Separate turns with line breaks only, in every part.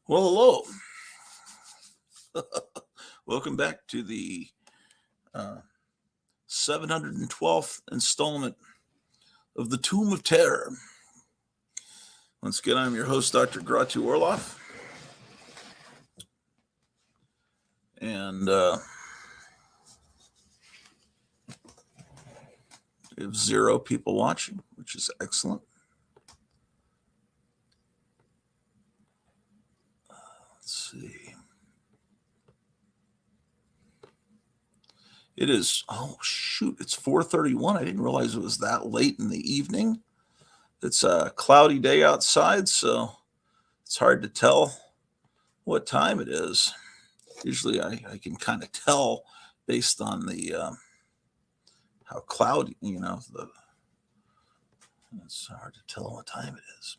Well, hello. Welcome back to the uh, 712th installment of the Tomb of Terror. Once again, I'm your host, Dr. Gratu Orloff. And we have 0 people watching, which is excellent. Let's see. It is, oh, shoot, it's 4:31. I didn't realize it was that late in the evening. It's a cloudy day outside, so it's hard to tell what time it is. Usually I can kind of tell based on the how cloudy, it's hard to tell what time it is,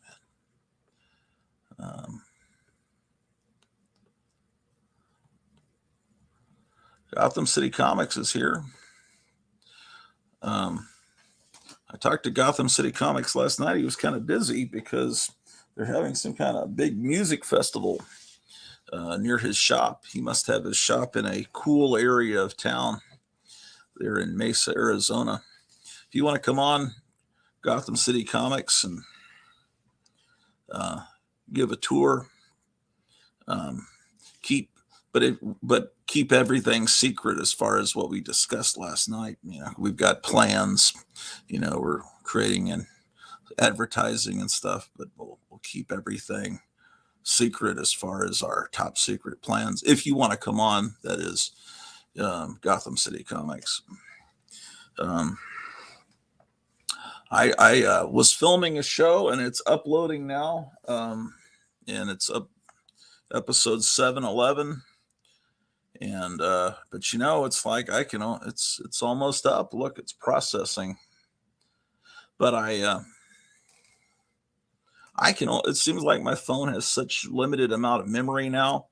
man. Gotham City Comics is here. I talked to Gotham City Comics last night. He was kind of busy because they're having some kind of big music festival near his shop. He must have his shop in a cool area of town. They're in Mesa, Arizona. If you want to come on Gotham City Comics and uh, give a tour, um, keep but keep everything secret as far as what we discussed last night. We've got plans. We're creating and advertising and stuff, but we'll keep everything secret as far as our top secret plans. If you want to come on, that is Gotham City Comics. I was filming a show and it's uploading now, and it's up episode 711. And but it's like it's almost up. Look, it's processing. But it seems like my phone has such limited amount of memory now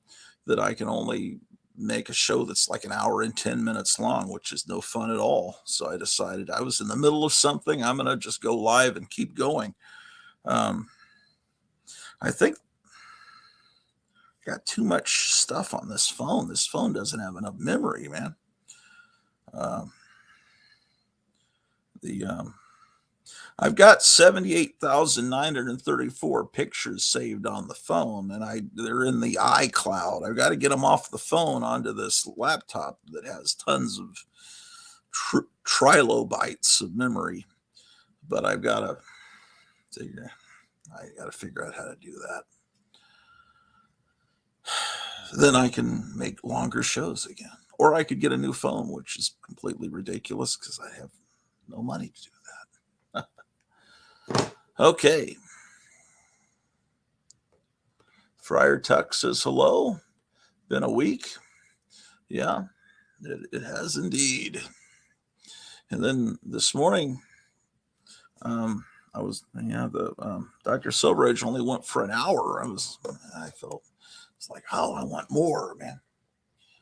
that I can only make a show that's like an hour and 10 minutes long, which is no fun at all. So I decided I was in the middle of something. I'm going to just go live and keep going. Um, I think I got too much stuff on this phone. This phone doesn't have enough memory, man. Um, the I've got 78,934 pictures saved on the phone, and they're in the iCloud. I've got to get them off the phone onto this laptop that has tons of trilobytes of memory. But I got to figure out how to do that. Then I can make longer shows again, or I could get a new phone, which is completely ridiculous because I have no money to do that. Okay. Friar Tuck says hello. Been a week. Yeah, it has indeed. And then this morning, I was, the Dr. Silveridge only went for an hour. I felt, it's like, oh, I want more, man.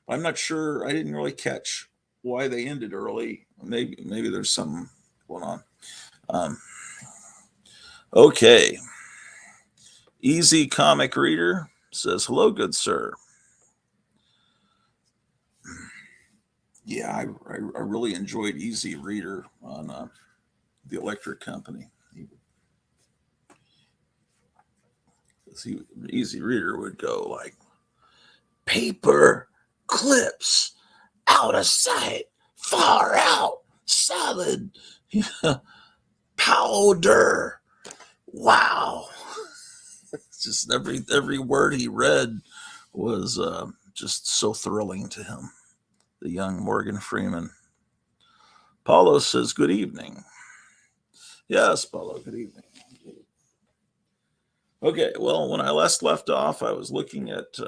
I'm not sure. I didn't really catch why they ended early. Maybe there's something going on. Okay. Easy Comic Reader says, hello, good sir. Yeah, I really enjoyed Easy Reader on the Electric Company. Easy Reader would go like, paper clips out of sight, far out, solid, powder. Wow. Just every word he read was just so thrilling to him. The young Morgan Freeman. Paulo says, good evening. Yes, Paulo, good evening. Okay, well, when I last left off, I was looking at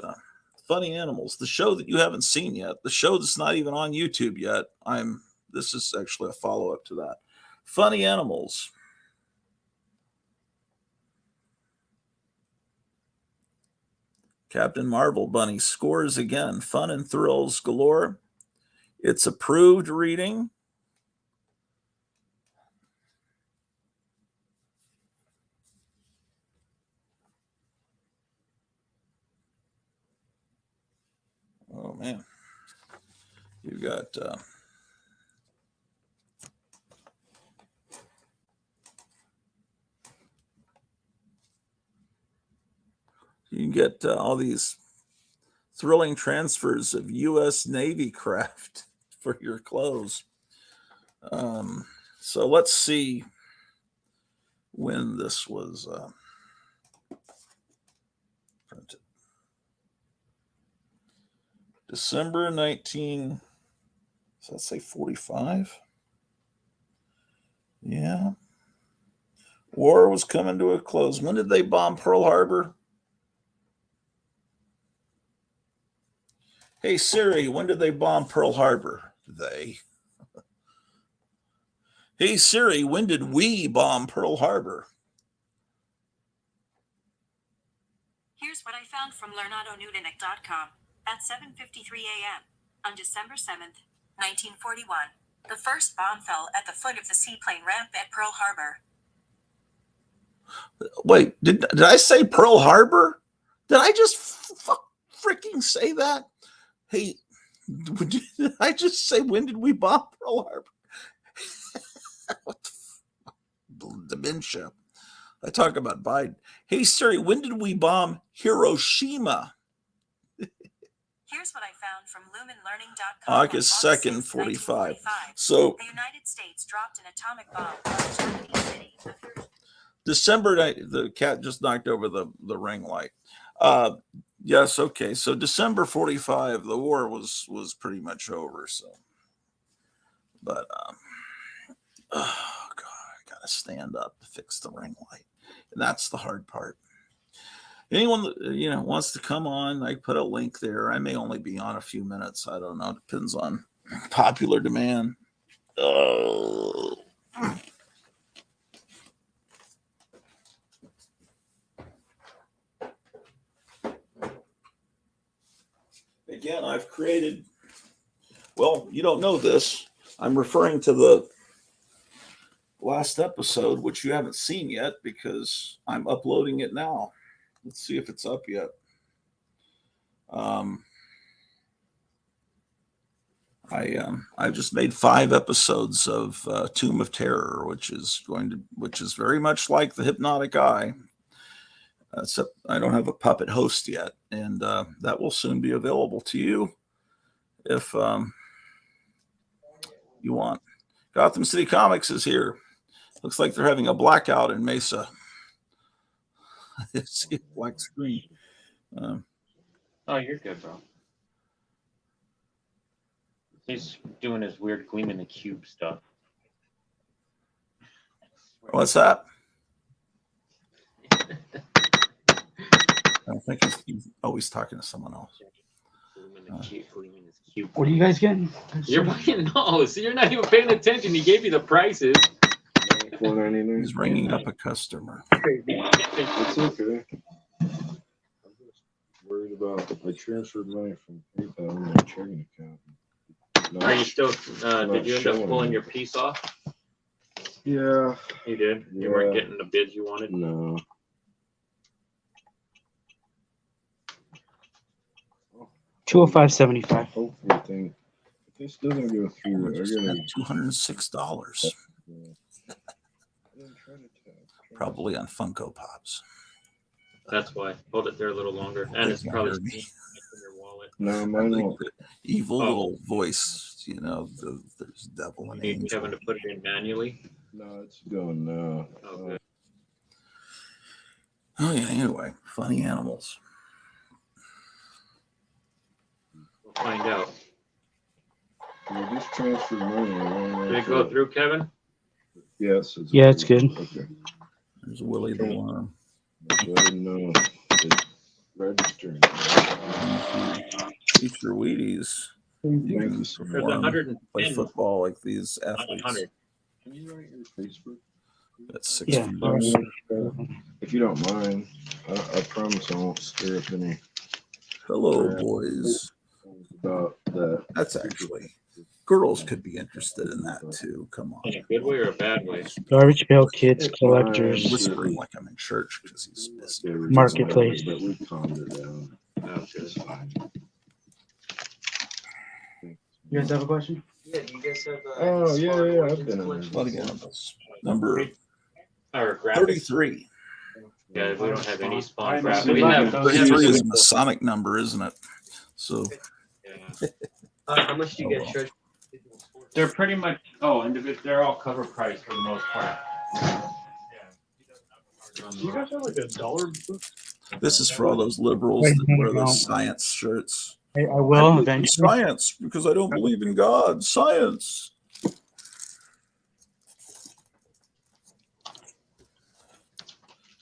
Funny Animals, the show that you haven't seen yet, the show that's not even on YouTube yet. This is actually a follow-up to that. Funny Animals. Captain Marvel Bunny scores again. Fun and thrills galore. It's approved reading. man. You got you can get all these thrilling transfers of U.S. Navy craft for your clothes. So let's see when this was printed. December 19, does that say 45? Yeah. War was coming to a close. When did they bomb Pearl Harbor? Hey Siri, when did they bomb Pearl Harbor? They. Hey Siri, when did we bomb Pearl Harbor?
Here's what I found from LeonardoNudenick.com at 7:53 a.m. on December 7th, 1941. The first bomb fell at the foot of the seaplane ramp at Pearl Harbor.
Wait, did I say Pearl Harbor? Did I just freaking say that? Hey, did I just say when did we bomb Pearl Harbor? What the dementia. I talk about Biden. Hey Siri, when did we bomb Hiroshima?
Here's what I found from LumenLearning.com.
August 2nd, 45. So
the United States dropped an atomic bomb on Germany City.
December, the cat just knocked over the ring light. Yes, okay. So December 45, the war was pretty much over. So, but oh God, I gotta stand up to fix the ring light, and that's the hard part. Anyone that wants to come on, I put a link there. I may only be on a few minutes. I don't know. Depends on popular demand. Oh. Again, I've created, well, you don't know this. I'm referring to the last episode, which you haven't seen yet because I'm uploading it now. Let's see if it's up yet. I just made 5 episodes of Tomb of Terror, which is very much like the Hypnotic Eye. Except I don't have a puppet host yet, and that will soon be available to you if you want. Gotham City Comics is here. Looks like they're having a blackout in Mesa. It's a black screen.
Oh, you're good, bro. He's doing his weird Gleam in the Cube stuff.
What's that? I think he's always talking to someone else.
What are you guys getting?
You're buying no, so you're not even paying attention. He gave you the prices.
He's ringing up a customer.
It's okay. I'm just worried about I transferred money from PayPal to my checking account.
Are you still? Did you end up pulling your piece off?
Yeah.
You did.
Yeah.
You weren't getting the bids you wanted.
No.
205.75.
Hopefully, if they still gonna go through, I gotta
$206. Probably on Funko Pops.
That's why. Hold it there a little longer, and it's probably in your wallet.
No, mine won't.
Evil little voice, there's devil and
You need
angel.
Kevin to put it in manually.
No, it's going now.
Oh, good.
Oh yeah. Anyway, funny animals.
We'll find out.
You just transferred money.
Did it go through, Kevin?
Yes.
Yeah, it's good.
Okay.
There's Willie the Worm.
I didn't know it's registering.
Eat your Wheaties.
Thank you so
There's
much.
110.
Play football like these athletes.
100.
Can you write your Facebook?
That's
Yeah.
$6.
If you don't mind, I promise I won't stir up any
Hello, boys.
about that.
That's actually girls could be interested in that too. Come on.
In a good way or a bad way?
Garbage Pail Kids Collectors.
Whispering like I'm in church because he's busy.
Marketplace.
But we calmed it down.
Oh,
It's
good.
fine.
You guys have a question?
Yeah, do you guys have
Oh,
any
yeah,
Spawn
yeah, I've
Origins
been in
collections?
What again? Number
Or graphics.
33.
Yeah, we don't have any Spawn
I
graphics.
know.
We have.
Those
We have
33
usually-
is a Masonic number, isn't it? So
yeah.
How much do you
Oh,
guys
well.
charge?
They're pretty much they're all cover price for the most part.
Do you guys have like a dollar book?
this is for all those liberals that wear those science shirts.
I
I
will
believe in
eventually.
science because I don't believe in God. Science.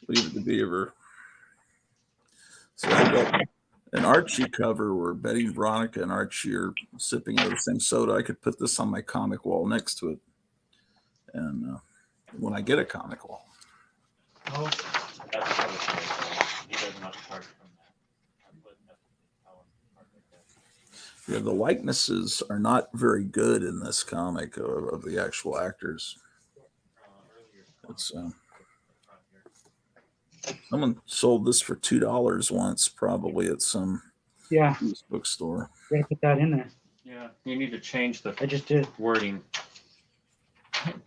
Leave it to Beaver. So I've got an Archie cover where Betty, Veronica, and Archie are sipping out of the same soda. I could put this on my comic wall next to it. And when I get a comic wall. Yeah, the likenesses are not very good in this comic of the actual actors. It's someone sold this for $2 once, probably at some
Yeah,
used bookstore.
gotta put that in there.
Yeah, you need to change the
I just did.
wording.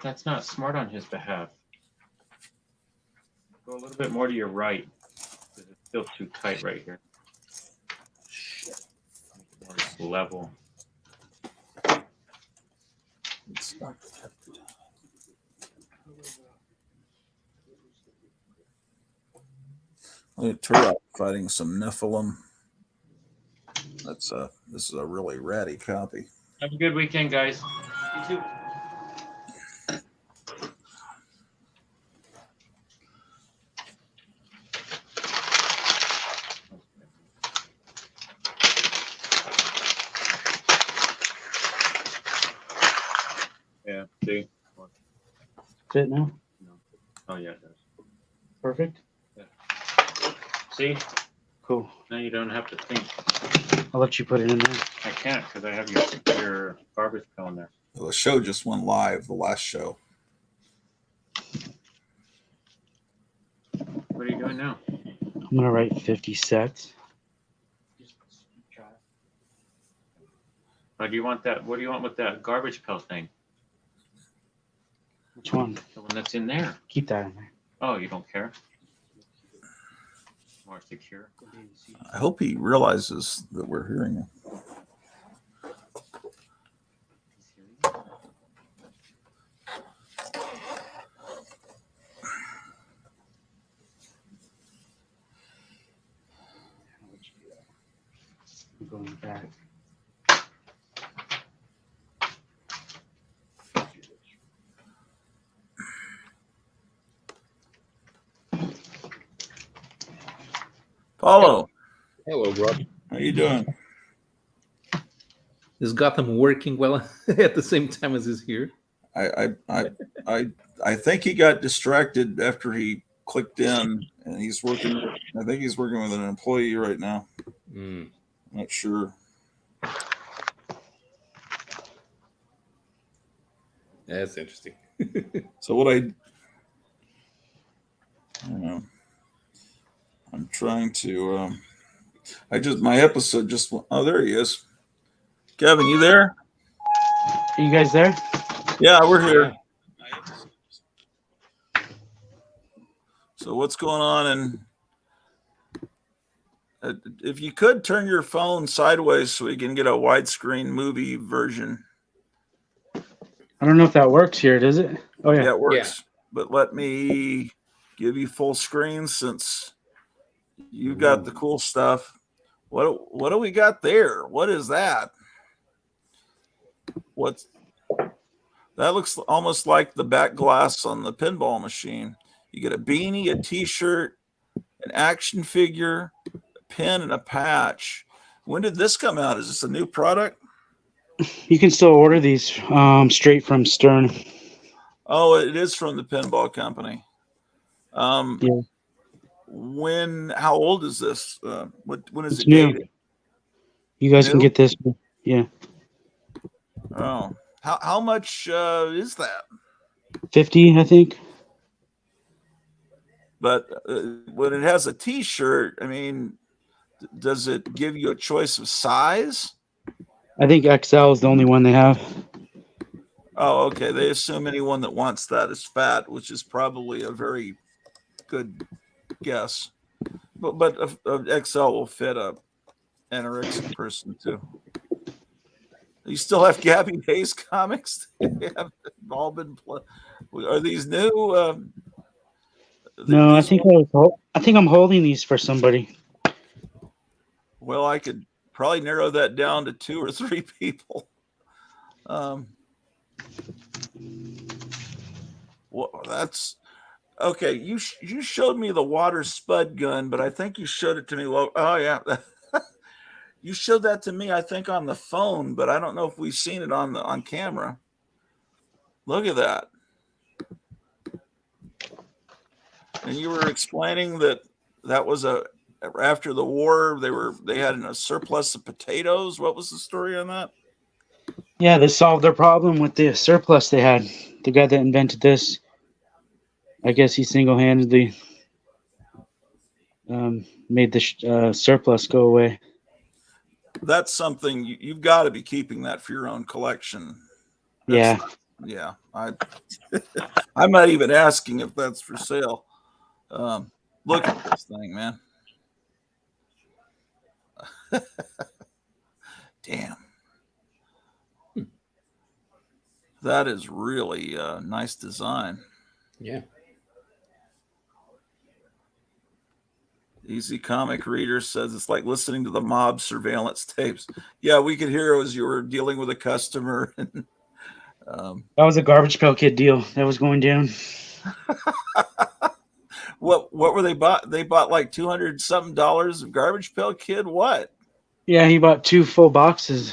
That's not smart on his behalf. Go a little bit more to your right. 'Cause it's still too tight right here. More level.
It's not protected. Look at Turok fighting some Nephilim. This is a really ratty copy.
Have a good weekend, guys.
You too.
Yeah, see?
Fit now.
Oh, yeah, it does.
Perfect.
See?
Cool.
Now you don't have to think.
I'll let you put it in there.
I can't because I have your garbage pail in there.
Well, the show just went live, the last show.
What are you doing now?
I'm gonna write 50 sets.
Or do you want that? What do you want with that garbage pail thing?
Which one?
The one that's in there.
Keep that in there.
Oh, you don't care? More secure.
I hope he realizes that we're hearing him.
I'm going back.
Paulo,
Hello, Rob.
how you doing?
Is Gotham working well at the same time as is here?
I think he got distracted after he clicked in, and he's working. I think he's working with an employee right now.
Mm.
Not sure.
That's interesting.
So what I don't know. I'm trying to. My episode just. Oh, there he is. Kevin, you there?
Are you guys there?
Yeah, we're here. So what's going on? And if you could turn your phone sideways so we can get a widescreen movie version.
I don't know if that works here, does it? Oh
Yeah,
yeah.
it works. But let me give you full screen since you got the cool stuff. What do we got there? What is that? What's that? Looks almost like the back glass on the pinball machine. You get a beanie, a t-shirt, an action figure, a pin, and a patch. When did this come out? Is this a new product?
You can still order these straight from Stern.
Oh, it is from the pinball company.
Yeah.
How old is this? When is
It's
it
new.
dated?
You guys can
New?
get this. Yeah.
Oh, how much is that?
50, I think.
But when it has a T-shirt, I mean, does it give you a choice of size?
I think XL is the only one they have.
Oh, okay. They assume anyone that wants that is fat, which is probably a very good guess. But XL will fit a anorexic person too. You still have Gabby Hayes comics? They have all been. Are these new?
No,
these
I think I'm holding these for somebody.
Well, I could probably narrow that down to 2 or 3 people. Well, that's okay. You showed me the water spud gun, but I think you showed it to me. Well, oh yeah, you showed that to me. I think on the phone, but I don't know if we've seen it on camera. Look at that. And you were explaining that was after the war they had a surplus of potatoes. What was the story on that?
Yeah, they solved their problem with the surplus they had. The guy that invented this, I guess he single-handedly made the surplus go away.
That's something you've got to be keeping that for your own collection.
Yeah.
Yeah. I'm not even asking if that's for sale. Look at this thing, man. Damn. That is really a nice design.
Yeah.
Easy Comic Reader says it's like listening to the mob surveillance tapes. Yeah, we could hear as you were dealing with a customer.
That was a Garbage Pail Kid deal that was going down.
What were they bought? They bought like $200 something of Garbage Pail Kid. What?
Yeah, he bought 2 full boxes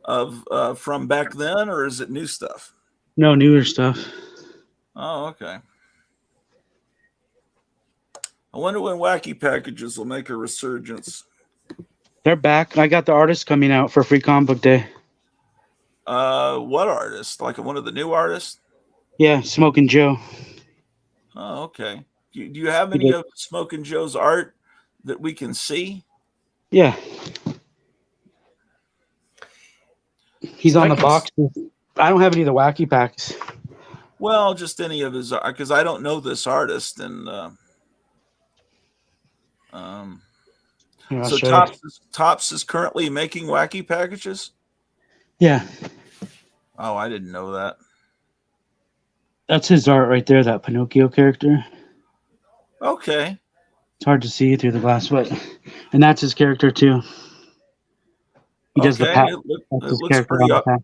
Of from back then, or is it new stuff?
No, newer stuff.
Oh, okay. I wonder when Wacky Packages will make a resurgence.
They're back. I got the artist coming out for Free Comic Book Day.
What artist? Like one of the new artists?
Yeah, Smoking Joe.
Oh, okay. Do you have any of Smoking Joe's art that we can see?
Yeah. He's on the box. I don't have any of the Wacky Packs.
Well, just any of his art, because I don't know this artist, and
Here,
so Tops is currently making Wacky Packages.
Yeah,
Oh, I didn't know that.
that's his art right there. That Pinocchio character.
Okay.
It's hard to see through the glass, but and that's his character too. He does the
Okay.
pack.
It
That's his
looks
character on the pack.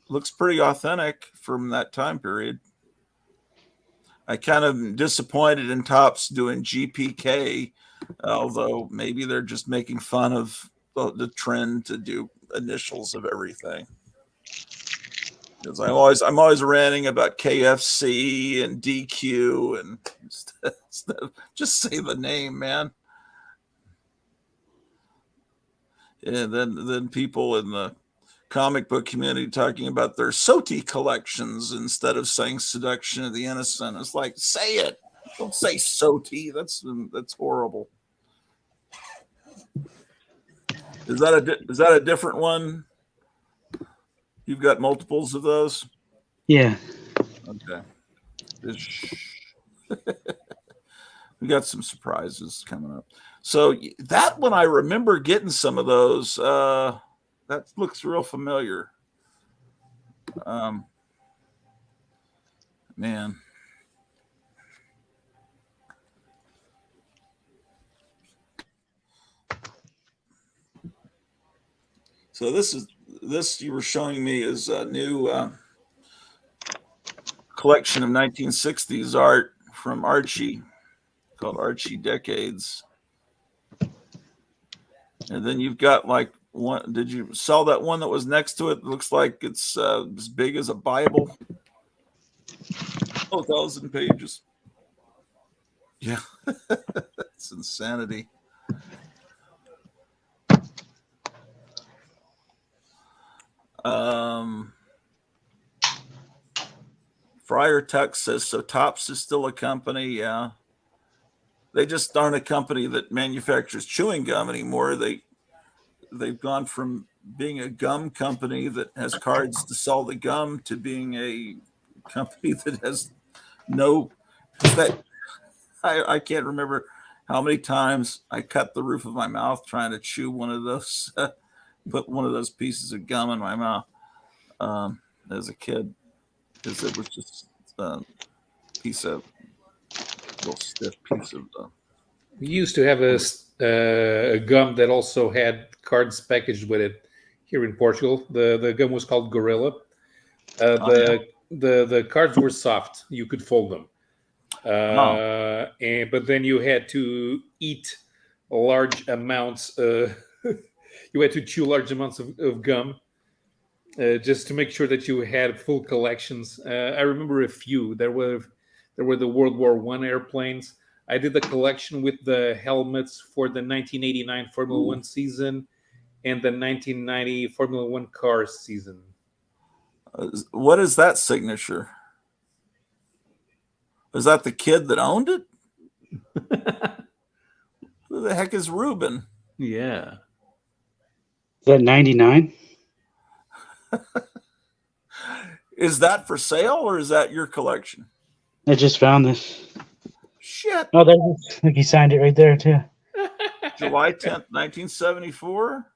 looks pretty authentic from that time period. I kind of am disappointed in Tops doing GPK, although maybe they're just making fun of the trend to do initials of everything. Because I'm always ranting about KFC and DQ and just say the name, man. And then people in the comic book community talking about their SOTI collections instead of saying Seduction of the Innocent. It's like, say it. Don't say SOTI. That's horrible. Is that a different one? You've got multiples of those?
Yeah.
Okay. We got some surprises coming up. So that one, I remember getting some of those. That looks real familiar. Man. So this you were showing me is a new collection of 1960s art from Archie called Archie Decades. And then you've got like one. Did you sell that one that was next to it? It looks like it's as big as a Bible. 1,000 pages. Yeah, it's insanity. Friar Tuck says so. Tops is still a company. Yeah, they just aren't a company that manufactures chewing gum anymore. They've gone from being a gum company that has cards to sell the gum to being a company that has no that I can't remember how many times I cut the roof of my mouth trying to chew one of those put one of those pieces of gum in my mouth as a kid, because it was just a piece of little stiff piece of
We used to have a gum that also had cards packaged with it here in Portugal. The gum was called Gorilla. The cards were soft. You could fold them. But then you had to eat large amounts. You had to chew large amounts of gum just to make sure that you had full collections. I remember a few. There were the World War I airplanes. I did the collection with the helmets for the 1989 Formula One season and the 1990 Formula One cars season.
what is that signature? Was that the kid that owned it? Who the heck is Ruben?
Yeah.
Is that 99?
Is that for sale or is that your collection?
I just found this.
Shit.
Oh, look, he signed it right there too.
July 10th, 1974.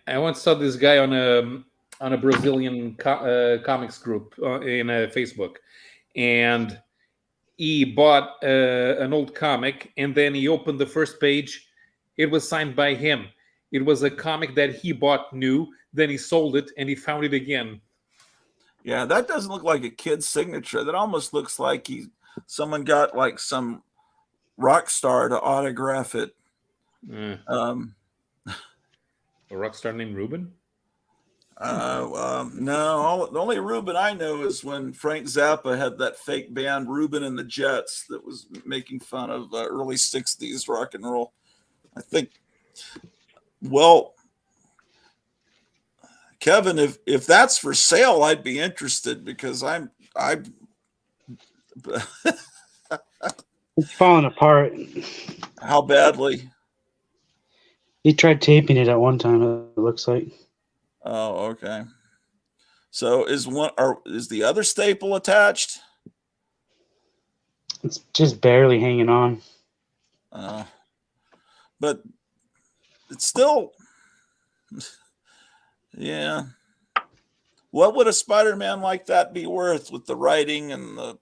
I once saw this guy on a Brazilian comics group in Facebook, and he bought an old comic, and then he opened the first page. It was signed by him. It was a comic that he bought new. Then he sold it, and he found it again.
Yeah, that doesn't look like a kid's signature. That almost looks like someone got like some rock star to autograph it.
A rock star named Ruben?
No, the only Ruben I know is when Frank Zappa had that fake band Ruben and the Jets that was making fun of early 60s rock and roll. I think, well, Kevin, if that's for sale, I'd be interested because
It's falling apart.
How badly?
He tried taping it at one time, it looks like.
Oh, okay. So is the other staple attached?
It's just barely hanging on.
But it's still, yeah. What would a Spider-Man like that be worth with the writing and the?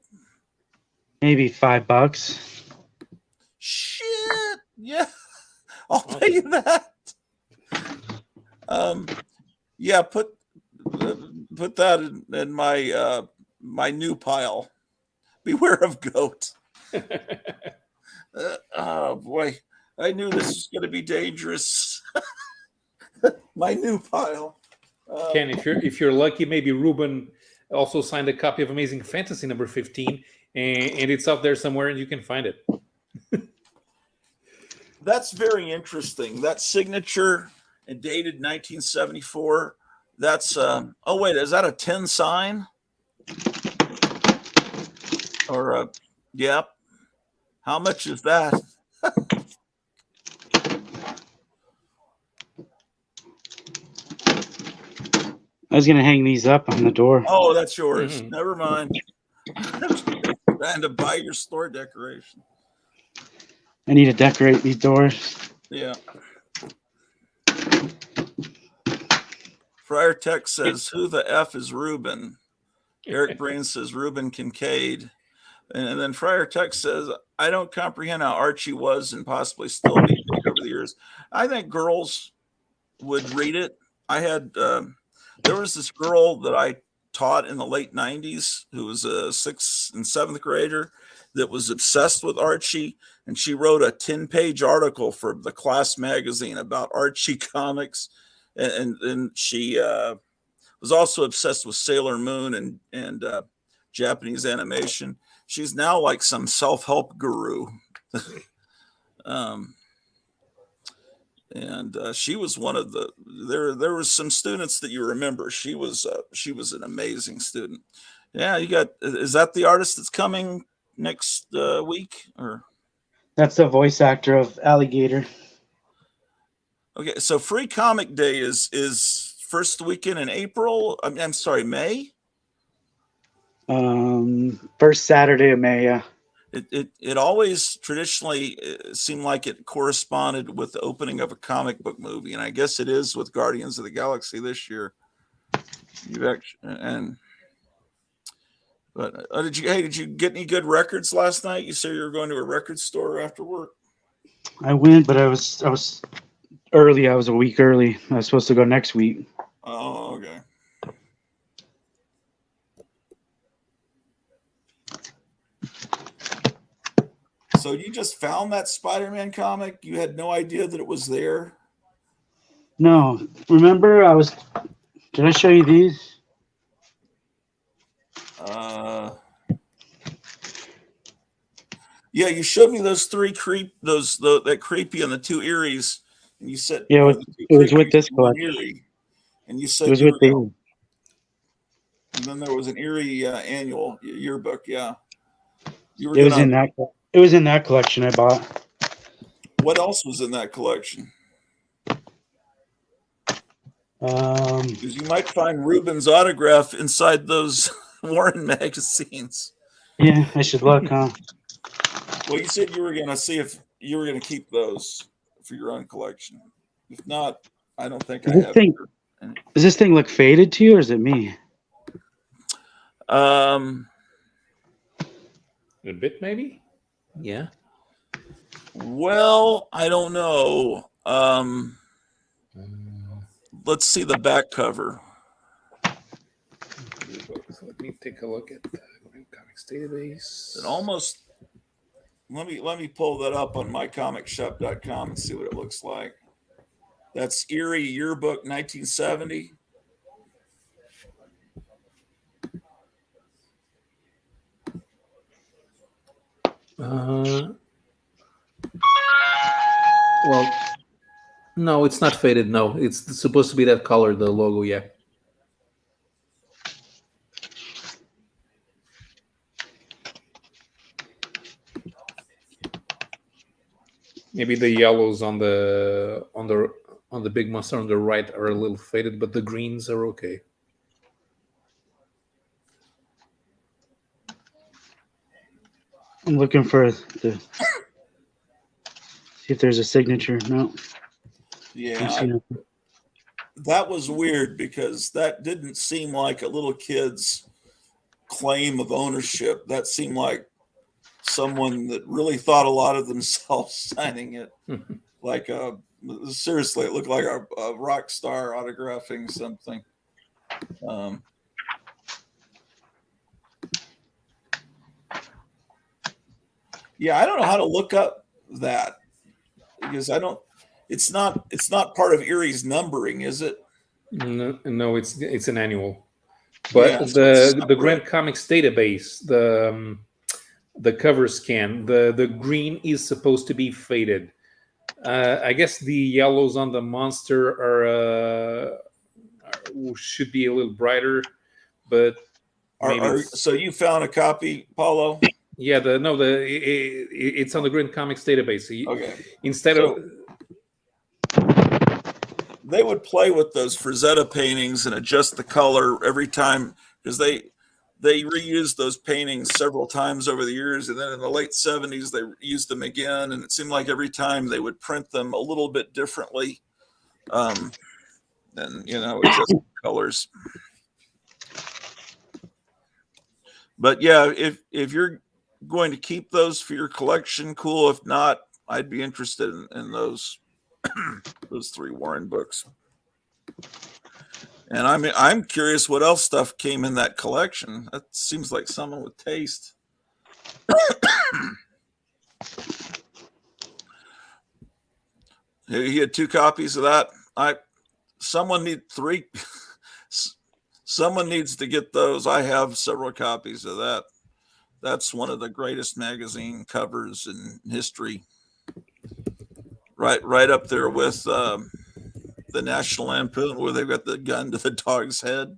Maybe $5.
Shit. Yeah. I'll pay you that. Yeah, put that in my new pile. Beware of goat. Oh boy, I knew this was going to be dangerous. My new pile.
Ken, if you're lucky, maybe Ruben also signed a copy of Amazing Fantasy number 15, and it's out there somewhere, and you can find it.
That's very interesting. That signature and dated 1974. That's oh wait, is that a 10 sign? Or a yep. How much is that?
I was going to hang these up on the door.
Oh, that's yours.
Mhm.
Never mind. Trying to buy your store decoration.
I need to decorate these doors.
Yeah. Friar Tech says, "Who the F is Ruben?" Eric Brain says, "Ruben Kincaid." And then Friar Tech says, "I don't comprehend how Archie was and possibly still be big over the years." I think girls would read it. I had, there was this girl that I taught in the late 90s who was a 6th and 7th grader that was obsessed with Archie. And she wrote a 10-page article for the class magazine about Archie comics. And she was also obsessed with Sailor Moon and Japanese animation. She's now like some self-help guru. And she was one of the there was some students that you remember. She was an amazing student. Yeah, is that the artist that's coming next week or?
That's the voice actor of Alligator.
Okay, so Free Comic Day is first weekend in April. I'm sorry, May.
First Saturday of May. Yeah.
It always traditionally seemed like it corresponded with the opening of a comic book movie, and I guess it is with Guardians of the Galaxy this year. You've actually but did you get any good records last night? You said you were going to a record store after work.
I went, but I was early. I was a week early. I was supposed to go next week.
Oh, okay. So you just found that Spider-Man comic? You had no idea that it was there?
No, remember did I show you these?
Yeah, you showed me those that creepy and the two Eries, and you said
Yeah, it was with this
one
collection.
Erie, and you
It
said
was
you
with
were,
the.
and then there was an Erie annual yearbook. Yeah, you were
It was
gonna.
in that. It was in that collection I bought.
What else was in that collection? Because you might find Ruben's autograph inside those Warren magazines.
Yeah, I should look, huh?
Well, you said you were going to see if you were going to keep those for your own collection. If not, I don't think I have.
Does this thing look faded to you, or is it me?
A bit, maybe. Yeah.
Well, I don't know. Let's see the back cover.
Let me take a look at the Comics database.
It almost. Let me pull that up on mycomicshop.com and see what it looks like. That's Erie Yearbook 1970.
Well, no, it's not faded. No, it's supposed to be that color, the logo. Yeah. Maybe the yellows on the big monster on the right are a little faded, but the greens are okay.
I'm looking for see if there's a signature. No.
Yeah, that was weird because that didn't seem like a little kid's claim of ownership. That seemed like someone that really thought a lot of themselves signing it. Like seriously, it looked like a rock star autographing something. Yeah, I don't know how to look up that because I don't. It's not part of Erie's numbering, is it?
No, it's an annual. But
Yeah, so
the Grand Comics database, the cover scan, the green is supposed to be faded. I guess the yellows on the monster should be a little brighter, but
so you found a copy, Paulo?
Yeah, it's on the Grand Comics database.
Okay.
Instead of
they would play with those Frazetta paintings and adjust the color every time because they reused those paintings several times over the years, and then in the late 70s they used them again, and it seemed like every time they would print them a little bit differently, and adjust colors. But yeah, if you're going to keep those for your collection, cool. If not, I'd be interested in those those three Warren books. And I'm curious what else stuff came in that collection. That seems like someone with taste. He had 2 copies of that. Someone needs to get those. I have several copies of that. That's one of the greatest magazine covers in history. Right up there with the National Lampoon, where they've got the gun to the dog's head.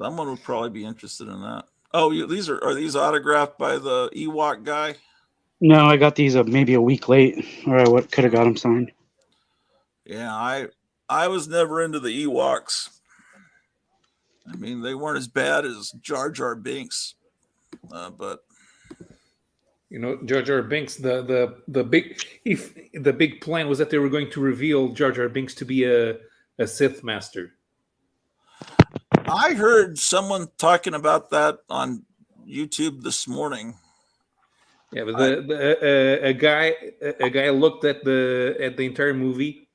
Someone would probably be interested in that. Oh, these are these autographed by the Ewok guy?
No, I got these maybe a week late, or I could have got them signed.
Yeah, I was never into the Ewoks. I mean, they weren't as bad as Jar Jar Binks, but
You know, Jar Jar Binks. The big plan was that they were going to reveal Jar Jar Binks to be a Sith master.
I heard someone talking about that on YouTube this morning.
Yeah, but a guy looked at the entire movie,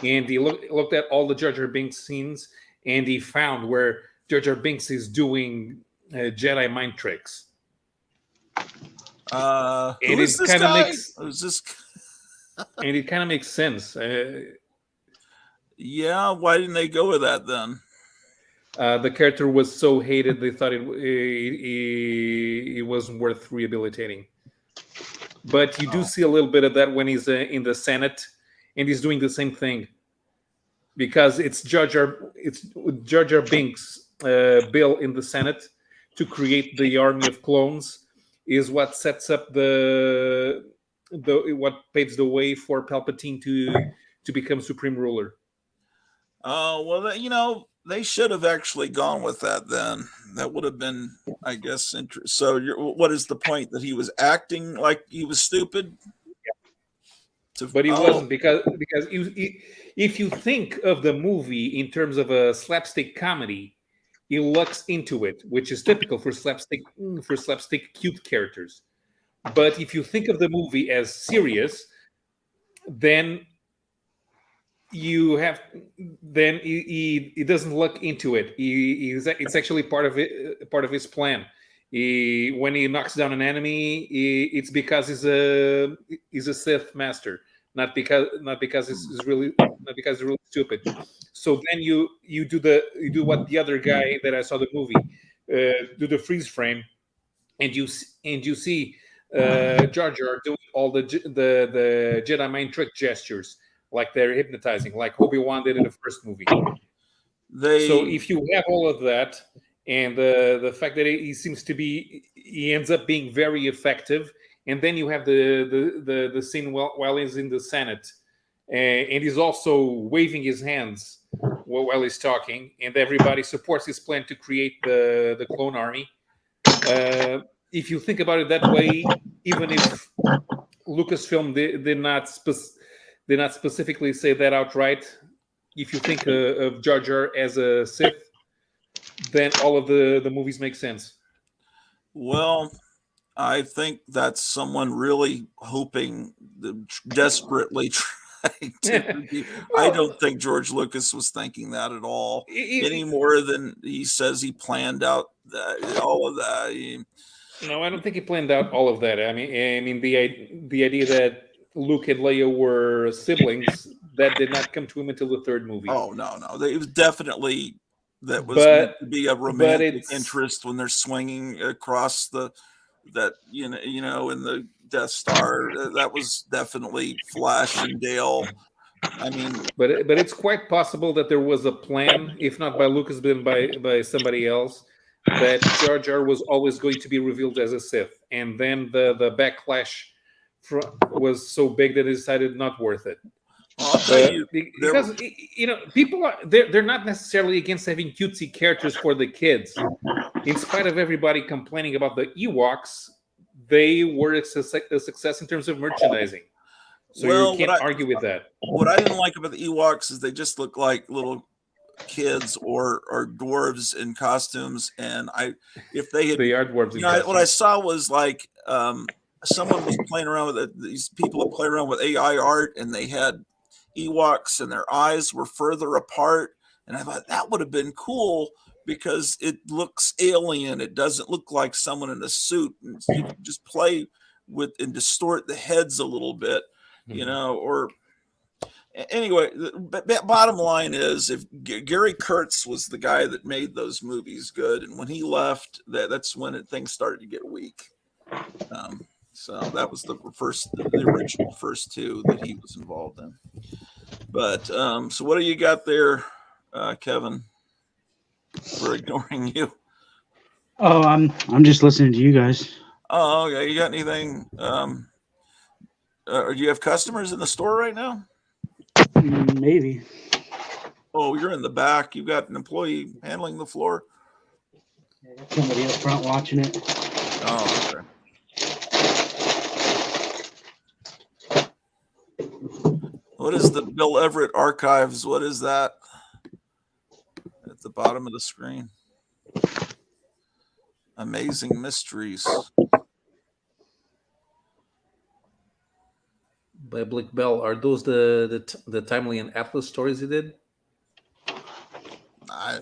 and he looked at all the Jar Jar Binks scenes, and he found where Jar Jar Binks is doing Jedi mind tricks.
Who
And
is
it
this
kind of
guy?
makes
Who's this?
and it kind of makes sense.
Yeah, why didn't they go with that then?
The character was so hated they thought it wasn't worth rehabilitating. But you do see a little bit of that when he's in the Senate, and he's doing the same thing, because it's Jar Jar Binks' bill in the Senate to create the army of clones is what sets up what paves the way for Palpatine to become supreme ruler.
Oh, well, they should have actually gone with that then. That would have been, I guess, interesting. So what is the point? That he was acting like he was stupid?
But he wasn't, because if you think of the movie in terms of a slapstick comedy, he looks into it, which is typical for slapstick cute characters. But if you think of the movie as serious, then he doesn't look into it. It's actually part of his plan. When he knocks down an enemy, it's because he's a Sith master, not because he's really stupid. So then you do what the other guy that I saw the movie do, the freeze frame, and you see Jar Jar doing all the Jedi mind trick gestures, like they're hypnotizing, like Obi-Wan did in the first movie. So if you have all of that, and the fact that he ends up being very effective, and then you have the scene while he's in the Senate, and he's also waving his hands while he's talking, and everybody supports his plan to create the clone army. If you think about it that way, even if Lucasfilm did not specifically say that outright, if you think of Jar Jar as a Sith, then all of the movies make sense.
Well, I think that's someone really hoping, desperately trying to. I don't think George Lucas was thinking that at all, any more than he says he planned out all of that.
No, I don't think he planned out all of that. I mean, the idea that Luke and Leia were siblings, that did not come to him until the third movie.
Oh no, it was definitely that was meant to be a romantic interest when they're swinging across in the Death Star. That was definitely Flash and Dale. I mean,
but it's quite possible that there was a plan, if not by Lucas, then by somebody else, that Jar Jar was always going to be revealed as a Sith, and then the backlash was so big that they decided not worth it. Because people they're not necessarily against having cutesy characters for the kids. In spite of everybody complaining about the Ewoks, they were a success in terms of merchandising. So you can't argue with that.
What I didn't like about the Ewoks is they just look like little kids or dwarves in costumes, and if they had,
they are dwarves in
costumes. What I saw was like someone was playing around with it. These people that play around with AI art, and they had Ewoks and their eyes were further apart, and I thought that would have been cool because it looks alien. It doesn't look like someone in a suit, and you can just play with and distort the heads a little bit, or anyway. But bottom line is, if Gary Kurtz was the guy that made those movies good, and when he left, that's when things started to get weak. So that was the original first two that he was involved in. But so what do you got there, Kevin? for ignoring you.
Oh, I'm just listening to you guys.
Oh, okay. You got anything? Do you have customers in the store right now?
Maybe.
Oh, you're in the back. You've got an employee handling the floor.
Somebody up front watching it.
Oh, okay. What is the Bill Everett Archives? What is that? At the bottom of the screen. Amazing Mysteries.
By Blick Bell. Are those the Timely and Atlas stories he did?
I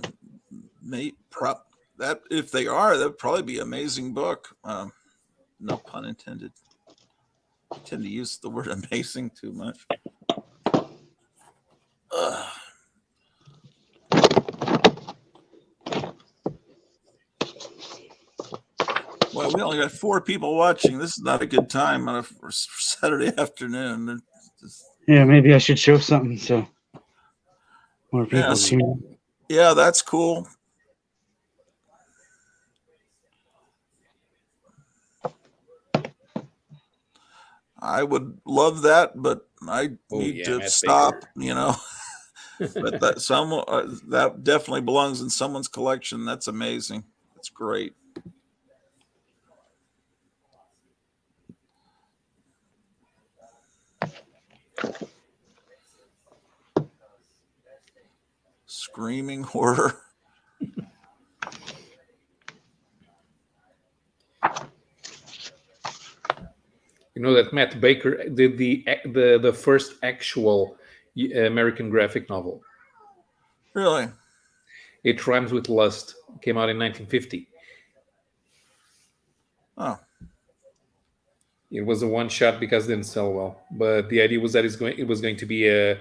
may prop that if they are, that'd probably be an amazing book. No pun intended. I tend to use the word amazing too much. Well, we only got 4 people watching. This is not a good time on a Saturday afternoon.
Yeah, maybe I should show something so more people
Yes.
tune in.
Yeah, that's cool. I would love that, but I need to
Matt
stop,
Baker.
you know. But that definitely belongs in someone's collection. That's amazing. That's great. Screaming horror.
You know that Matt Baker did the first actual American graphic novel.
Really?
It Rhymes with Lust. Came out in 1950.
Oh,
It was a one shot because it didn't sell well. But the idea was that it was going to be a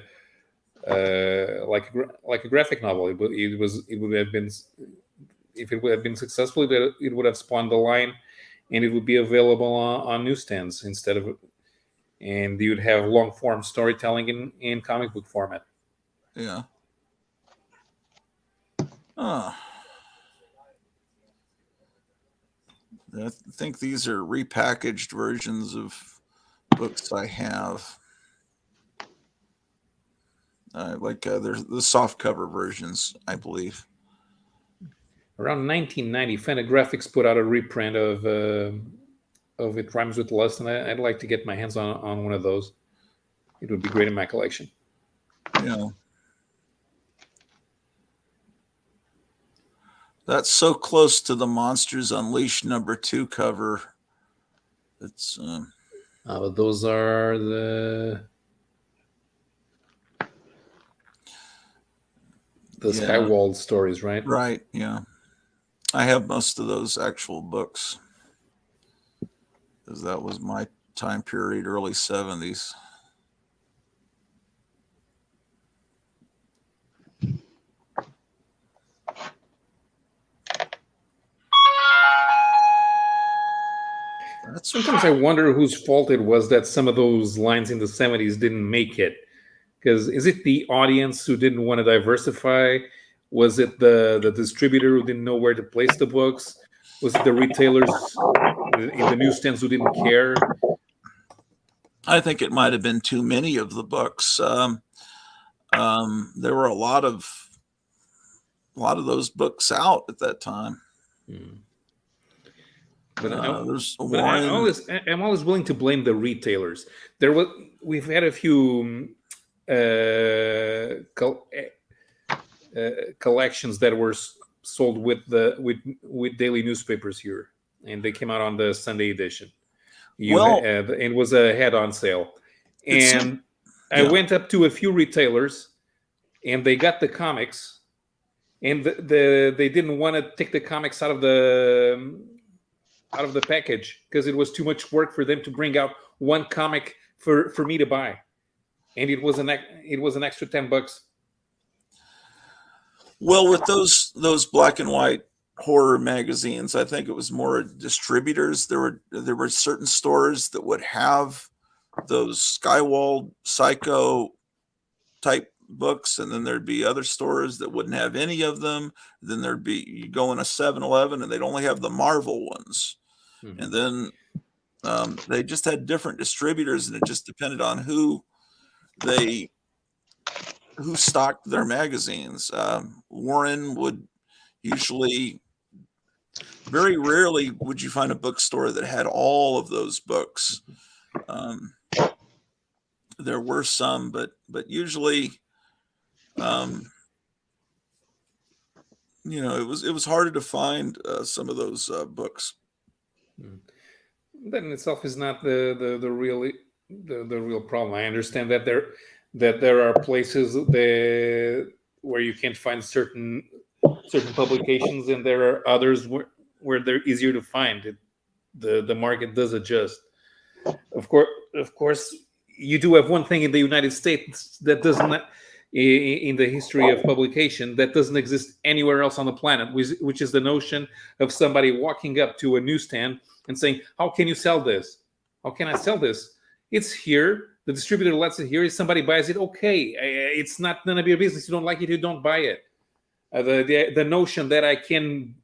like a graphic novel. It would have been, if it would have been successful, it would have spawned the line, and it would be available on newsstands instead of, and you'd have long form storytelling in comic book format.
yeah. Oh. I think these are repackaged versions of books I have. There's the soft cover versions, I believe.
Around 1990, Fantagraphics put out a reprint of It Rhymes with Lust, and I'd like to get my hands on one of those. It would be great in my collection.
Yeah. That's so close to the Monsters Unleashed #2 cover. It's
Those are the Skywald stories, right?
Right, yeah. I have most of those actual books because that was my time period, early 70s.
Sometimes I wonder whose fault it was that some of those lines in the 70s didn't make it. Because is it the audience who didn't want to diversify? Was it the distributor who didn't know where to place the books? Was it the retailers in the newsstands who didn't care?
I think it might have been too many of the books. There were a lot of those books out at that time.
But
there's
I'm
one.
always willing to blame the retailers. We've had a few collections that were sold with daily newspapers here, and they came out on the Sunday edition. It was a head-on sale, and I went up to a few retailers, and they got the comics, and they didn't want to take the comics out of the package because it was too much work for them to bring out one comic for me to buy, and it was an extra $10.
Well, with those black and white horror magazines, I think it was more distributors. There were certain stores that would have those Skywald Psycho type books, and then there'd be other stores that wouldn't have any of them. Then there'd be, you go in a 7-Eleven and they'd only have the Marvel ones.
Mhm.
And then they just had different distributors, and it just depended on who stocked their magazines. Warren would usually, very rarely would you find a bookstore that had all of those books. There were some, but usually, it was harder to find some of those books.
That in itself is not the real problem. I understand that there are places where you can't find certain publications, and there are others where they're easier to find. The market does adjust. Of course, you do have one thing in the United States that does not, in the history of publication, that doesn't exist anywhere else on the planet, which is the notion of somebody walking up to a newsstand and saying, "How can you sell this? How can I sell this? It's here. The distributor lets it here. If somebody buys it, okay. It's not none of your business. You don't like it, you don't buy it." The notion that I can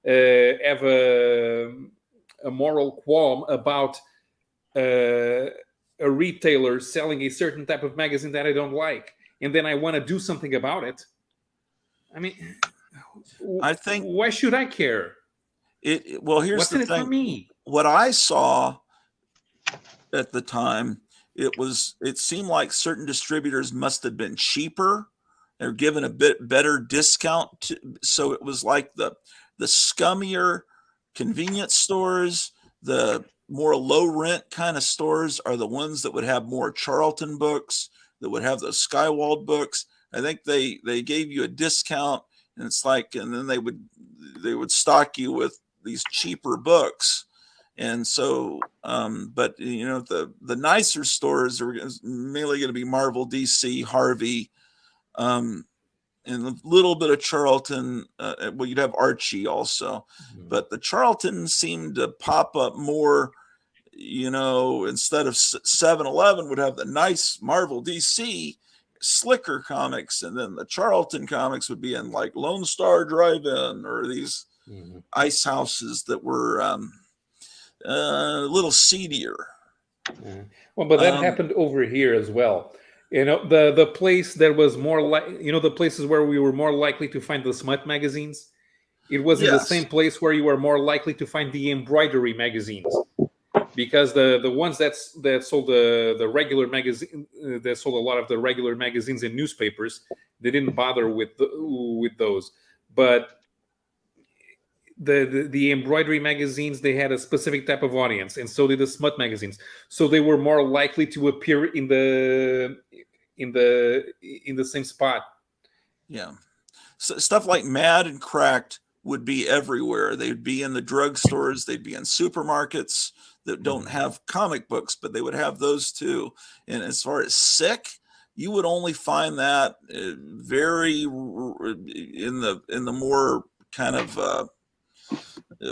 have a moral qualm about a retailer selling a certain type of magazine that I don't like, and then I want to do something about it. I mean,
I think,
why should I care?
well, here's
What's
the
in it for
thing.
me?
What I saw at the time, it seemed like certain distributors must have been cheaper. They're given a bit better discount. So it was like the scummier convenience stores, the more low rent kind of stores are the ones that would have more Charlton books, that would have those Skywald books. I think they gave you a discount, and it's like, and then they would stock you with these cheaper books. And so, but the nicer stores are mainly going to be Marvel, DC, Harvey, and a little bit of Charlton. Well, you'd have Archie also, but the Charlton seemed to pop up more. Instead of 7-Eleven would have the nice Marvel, DC, slicker comics, and then the Charlton comics would be in like Lone Star Drive-In or these ice houses that were a little seedier.
Well, but that happened over here as well. The place that was more like, the places where we were more likely to find the smut magazines, it was in the
Yes.
same place where you were more likely to find the embroidery magazines, because the ones that sold the regular magazine, that sold a lot of the regular magazines and newspapers, they didn't bother with those. But the embroidery magazines, they had a specific type of audience, and so did the smut magazines. So they were more likely to appear in the same spot.
Yeah. So stuff like Mad and Cracked would be everywhere. They'd be in the drugstores, they'd be in supermarkets that don't have comic books, but they would have those too. And as far as Sick, you would only find that very in the more kind of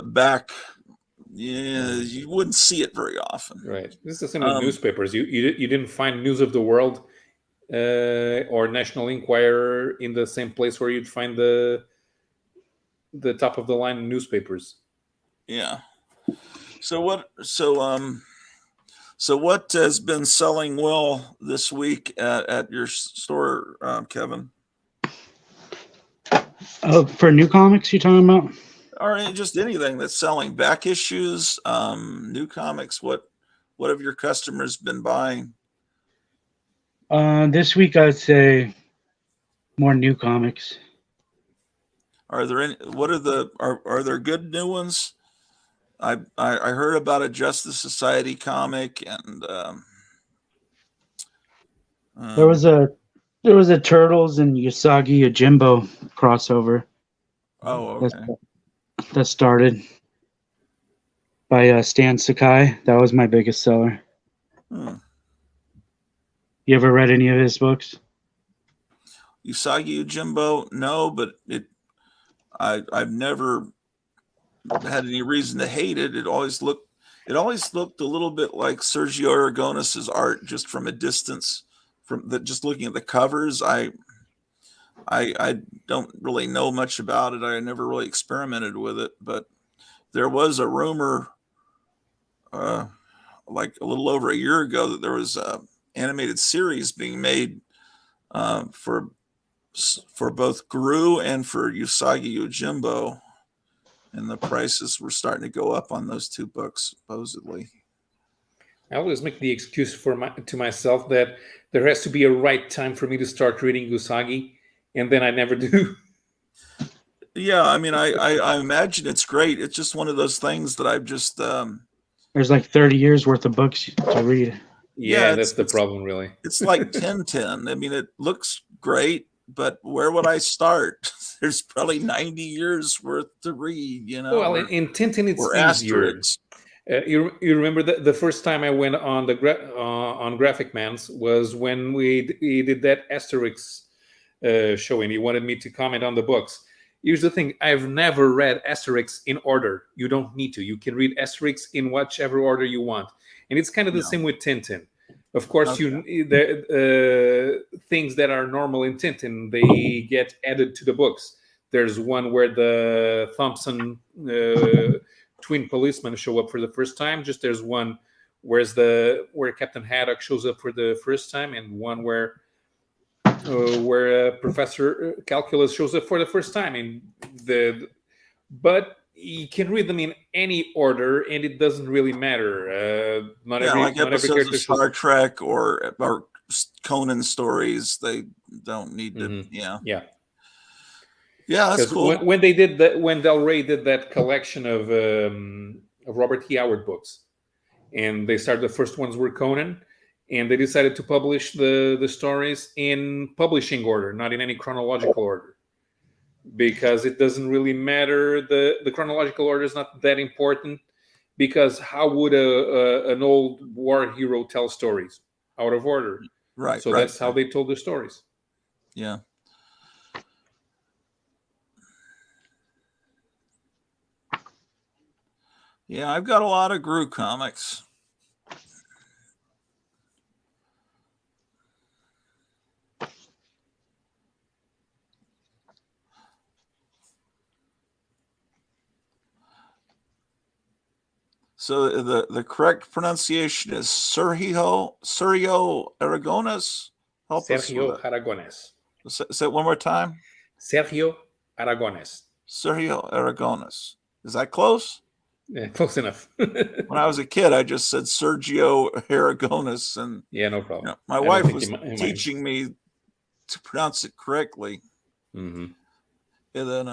back. Yeah, you wouldn't see it very often.
Right. This is the same with newspapers. You didn't find News of the World or National Enquirer in the same place where you'd find the top of the line newspapers.
Yeah. So what has been selling well this week at your store, Kevin?
Oh, for new comics you're talking about?
Or just anything that's selling, back issues, new comics. What have your customers been buying?
This week I'd say more new comics.
Are there any? What are there good new ones? I heard about a Justice Society comic, and
There was a Turtles and Usagi Yojimbo crossover.
Oh, okay.
That started by Stan Sakai. That was my biggest seller. You ever read any of his books?
Usagi Yojimbo, no, but I've never had any reason to hate it. It always looked a little bit like Sergio Aragonés's art, just from a distance from the just looking at the covers, I don't really know much about it. I never really experimented with it, but there was a rumor, like a little over a year ago, that there was a animated series being made for both Gru and for Usagi Yojimbo, and the prices were starting to go up on those two books supposedly.
I always make the excuse to myself that there has to be a right time for me to start reading Usagi, and then I never do.
Yeah, I mean, I imagine it's great. It's just one of those things that I've just
There's like 30 years worth of books to read.
Yeah,
Yeah,
that's the problem, really.
it's like Tintin. I mean, it looks great, but where would I start? There's probably 90 years worth to read, you know.
Well, in Tintin, it's
or
easier.
Asterix.
You remember the first time I went on the on Graphic Man's was when he did that Asterix show, and he wanted me to comment on the books. Here's the thing: I've never read Asterix in order. You don't need to. You can read Asterix in whichever order you want, and it's kind of the same with Tintin. Of course, the things that are normal in Tintin, they get added to the books. There's one where the Thompson twin policemen show up for the first time. Just there's one where Captain Haddock shows up for the first time, and one where Professor Calculus shows up for the first time. But you can read them in any order, and it doesn't really matter. Not every
episodes
character
of Star Trek or Conan stories, they don't need to.
Mhm.
Yeah, that's cool.
When they did that, when Del Rey did that collection of Robert E. Howard books, and they started, the first ones were Conan, and they decided to publish the stories in publishing order, not in any chronological order, because it doesn't really matter. The chronological order is not that important, because how would an old war hero tell stories? Out of order.
Right.
So that's how they told the stories.
Yeah. Yeah, I've got a lot of Gru comics. So the correct pronunciation is Sergio Aragones. Help us
Sergio
with it.
Aragones.
Say it one more time.
Sergio Aragones.
Sergio Aragones. Is that close?
Yeah, close enough.
When I was a kid, I just said Sergio Aragones, and
Yeah, no problem.
my wife was teaching me to pronounce it correctly.
Mm-hmm.
And then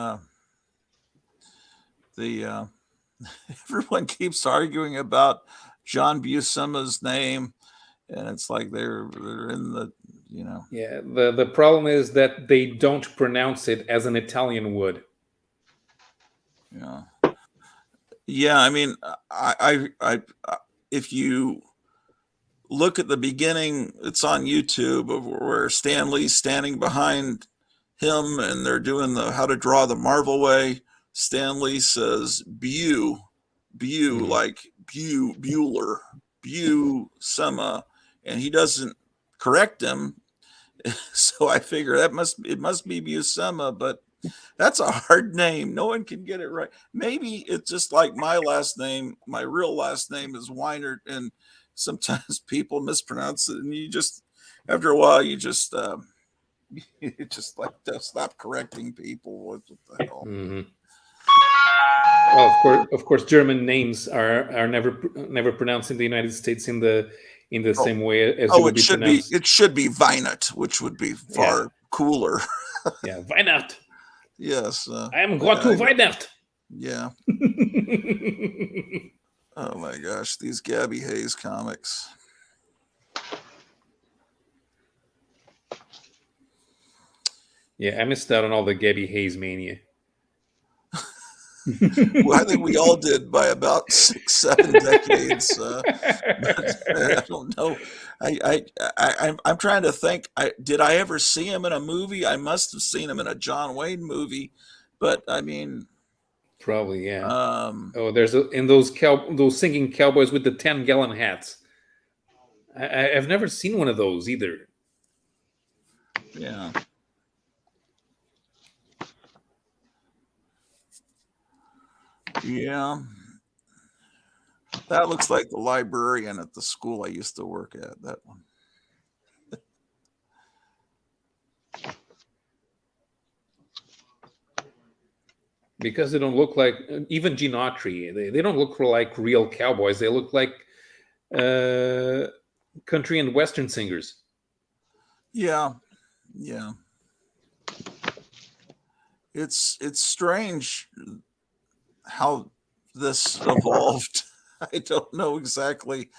everyone keeps arguing about John Buscema's name, and it's like they're in the
Yeah, the problem is that they don't pronounce it as an Italian would.
Yeah. I mean, I if you look at the beginning, it's on YouTube, of where Stan Lee's standing behind him, and they're doing the how to draw the Marvel way. Stan Lee says like Bueller, Buscema, and he doesn't correct him. So I figure it must be Buscema, but that's a hard name. No one can get it right. Maybe it's just like my last name. My real last name is Weinert, and sometimes people mispronounce it, and you just, after a while, you just like stop correcting people. What the hell?
Mm-hmm. Well, of course, German names are never pronounced in the United States in the same way as it would be pronounced.
It should be Weinert, which would be far cooler.
Yeah, Weihnacht.
Yes.
I am going to Weihnacht.
Yeah. Oh my gosh, these Gabby Hayes comics.
Yeah, I missed out on all the Gabby Hayes mania.
Well, I think we all did by about 6-7 decades. I don't know. I'm trying to think. Did I ever see him in a movie? I must have seen him in a John Wayne movie, but I mean,
probably, yeah. There's in those singing cowboys with the 10-gallon hats. I've never seen one of those either.
Yeah. Yeah. That looks like the librarian at the school I used to work at. That one.
Because they don't look like even Gene Autry. They don't look like real cowboys. They look like country and western singers.
Yeah. Yeah. It's strange how this evolved. I don't know exactly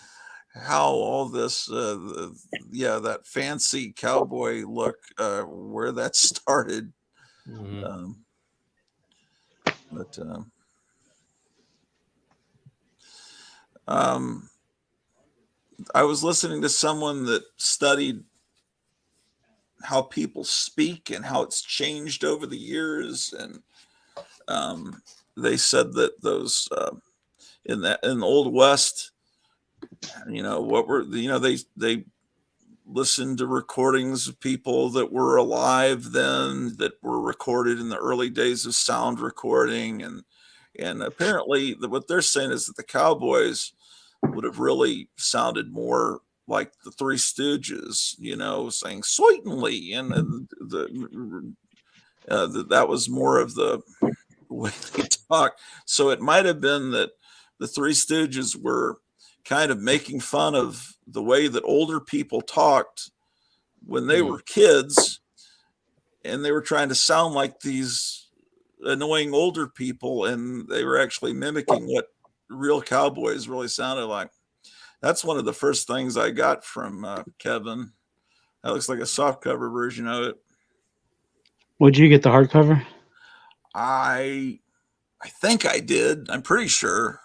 how all this that fancy cowboy look where that started.
Mhm.
But I was listening to someone that studied how people speak and how it's changed over the years, and they said that those in the old west, they listened to recordings of people that were alive then, that were recorded in the early days of sound recording, and apparently what they're saying is that the cowboys would have really sounded more like the Three Stooges, saying certainly, and that was more of the way they talk. So it might have been that the Three Stooges were kind of making fun of the way that older people talked when they were kids, and they were trying to sound like these annoying older people, and they were actually mimicking what real cowboys really sounded like. That's one of the first things I got from Kevin. That looks like a softcover version of it.
Would you get the hardcover?
I think I did. I'm pretty sure.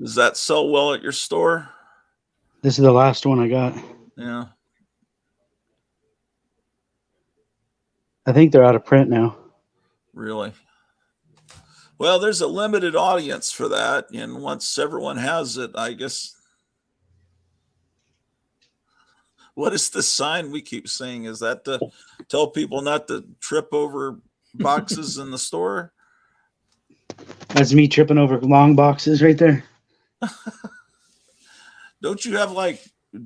Does that sell well at your store?
This is the last one I got.
Yeah.
I think they're out of print now.
Really? Well, there's a limited audience for that, and once everyone has it, I guess. What is the sign we keep saying? Is that to tell people not to trip over boxes in the store?
That's me tripping over long boxes right there.
Don't you have like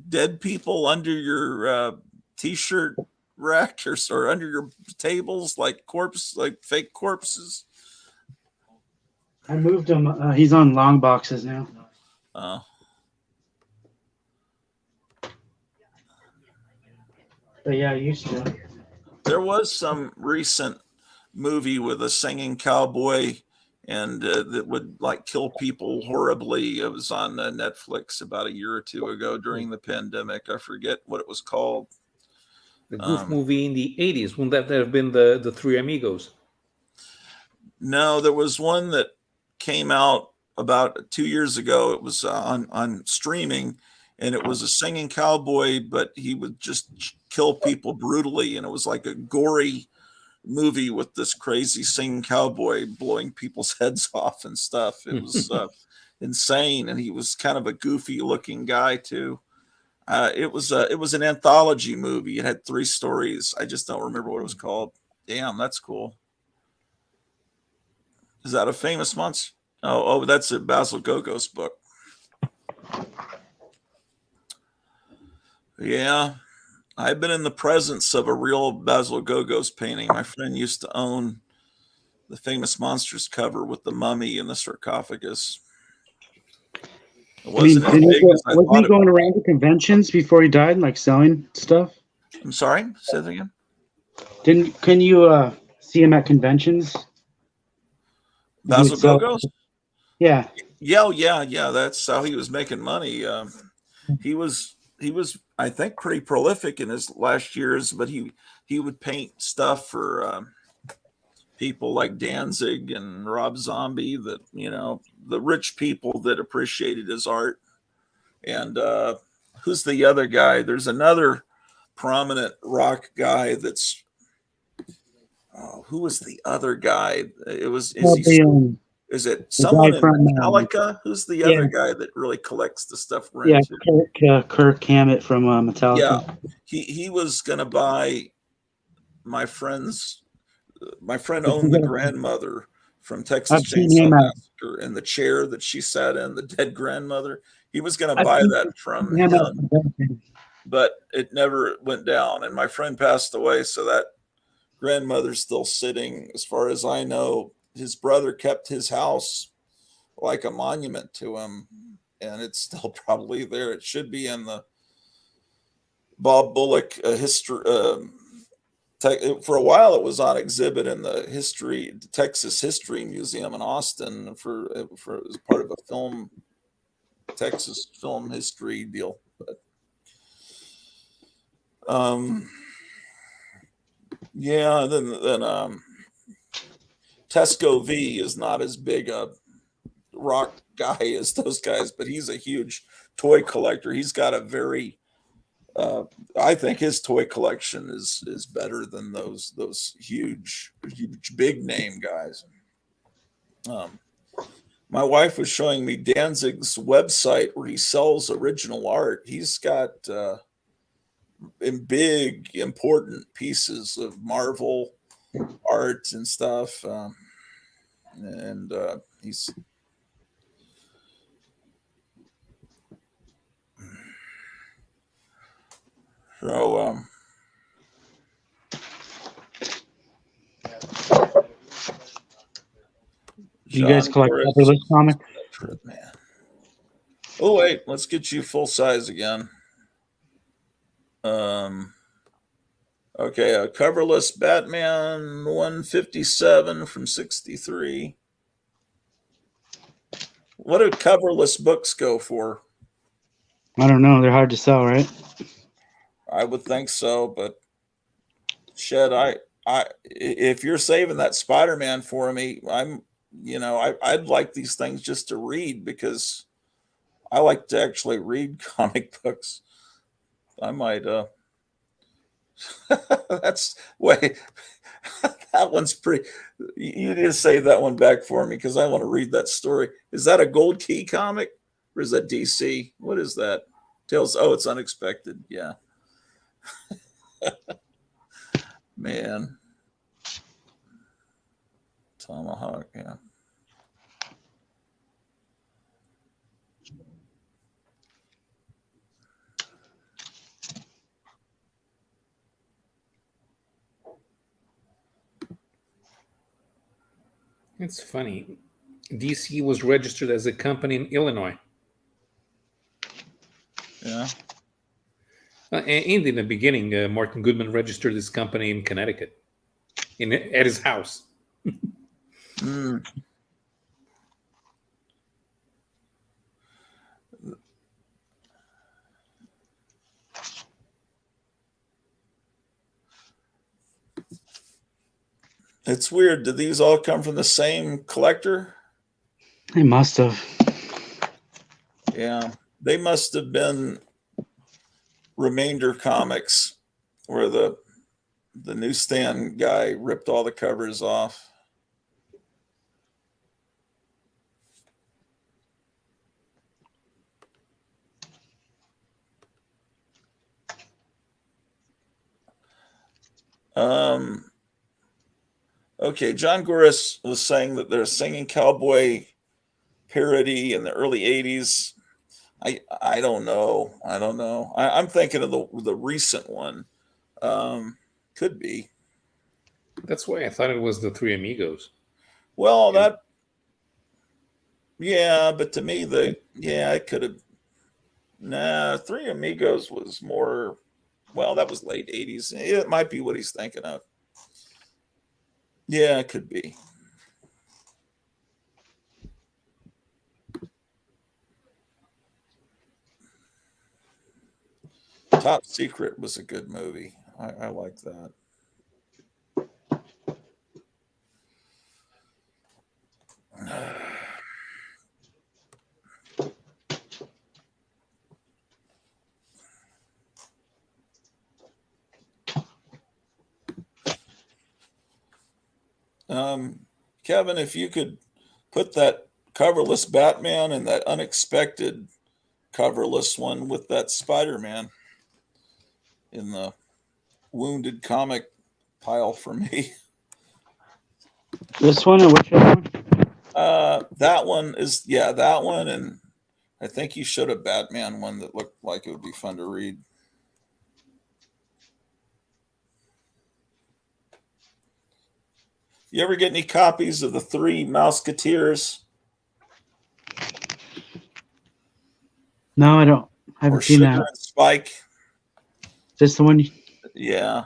dead people under your t-shirt rack or under your tables, like fake corpses?
I moved him. He's on long boxes now.
Uh,
But yeah, I used to.
there was some recent movie with a singing cowboy and that would like kill people horribly. It was on Netflix about a year or two ago during the pandemic. I forget what it was called.
The goof movie in the 80s. Wouldn't that have been the Three Amigos?
No, there was one that came out about 2 years ago. It was on streaming, and it was a singing cowboy, but he would just kill people brutally, and it was like a gory movie with this crazy singing cowboy blowing people's heads off and stuff. It was insane, and he was kind of a goofy looking guy too. It was an anthology movie. It had 3 stories. I just don't remember what it was called. Damn, that's cool. Is that a famous monster? Oh, that's a Basil Gogos book. Yeah, I've been in the presence of a real Basil Gogos painting. My friend used to own the Famous Monsters cover with the mummy and the sarcophagus. It wasn't as big as I
was
thought
he
it
going
was.
around to conventions before he died, like selling stuff?
I'm sorry, say that again.
Can you see him at conventions?
Basil
He would
Gogos?
Yeah.
Yeah. That's how he was making money. He was, I think, pretty prolific in his last years, but he would paint stuff for people like Danzig and Rob Zombie, that the rich people that appreciated his art. And who's the other guy? There's another prominent rock guy that's. Who was the other guy? It was. Is he? Is it
The
someone
guy
in
from
Metallica? Who's the
yeah,
other guy that really collects the stuff we're
yeah,
into?
Kirk Hammett from
Yeah,
Metallica.
he was gonna buy my friend's my friend
Did you
owned the
get
grandmother from Texas
I've seen
Chainsaw
him at
Massacre and the chair that she sat in, the dead grandmother. He was gonna
I've
buy
seen
that from
him at
him,
convention.
but it never went down. And my friend passed away, so that grandmother's still sitting. As far as I know, his brother kept his house like a monument to him, and it's still probably there. It should be in the Bob Bullock history. For a while, it was on exhibit in the Texas History Museum in Austin for as part of a Texas film history deal. But yeah, then Tesco V is not as big a rock guy as those guys, but he's a huge toy collector. He's got a very I think his toy collection is better than those huge big name guys. My wife was showing me Danzig's website where he sells original art. He's got in big important pieces of Marvel art and stuff, and he's so.
Do you guys
John
collect
Boris,
Coverless comics?
man. Oh wait, let's get you full size again. Okay, a coverless Batman 157 from 63. What do coverless books go for?
I don't know. They're hard to sell, right?
I would think so, but Shed, if you're saving that Spider-Man for me, I'd like these things just to read because I like to actually read comic books. I might that's wait that one's pretty you need to save that one back for me because I want to read that story. Is that a Gold Key comic or is that DC? What is that? Tales, oh, it's Unexpected. Yeah. Man. Tomahawk, yeah.
It's funny. DC was registered as a company in Illinois.
Yeah.
And in the beginning, Martin Goodman registered his company in Connecticut, at his house.
Mm. It's weird. Did these all come from the same collector?
They must have.
Yeah. They must have been Remainder Comics where the newsstand guy ripped all the covers off. Okay, John Gurris was saying that they're singing cowboy parody in the early 80s. I don't know. I'm thinking of the recent one. Could be.
That's why I thought it was the Three Amigos.
Well, yeah, but to me it could have. Nah, Three Amigos was more. Well, that was late 80s. It might be what he's thinking of. Yeah, it could be. Top Secret was a good movie. I like that. Kevin, if you could put that coverless Batman and that unexpected coverless one with that Spider-Man in the wounded comic pile for me.
This one or which other one?
That one is, yeah, that one. And I think you showed a Batman one that looked like it would be fun to read. You ever get any copies of the Three Mouseketeers?
No, I don't. I haven't
Or
seen
Sugar
that.
and Spike?
Is this the one?
Yeah.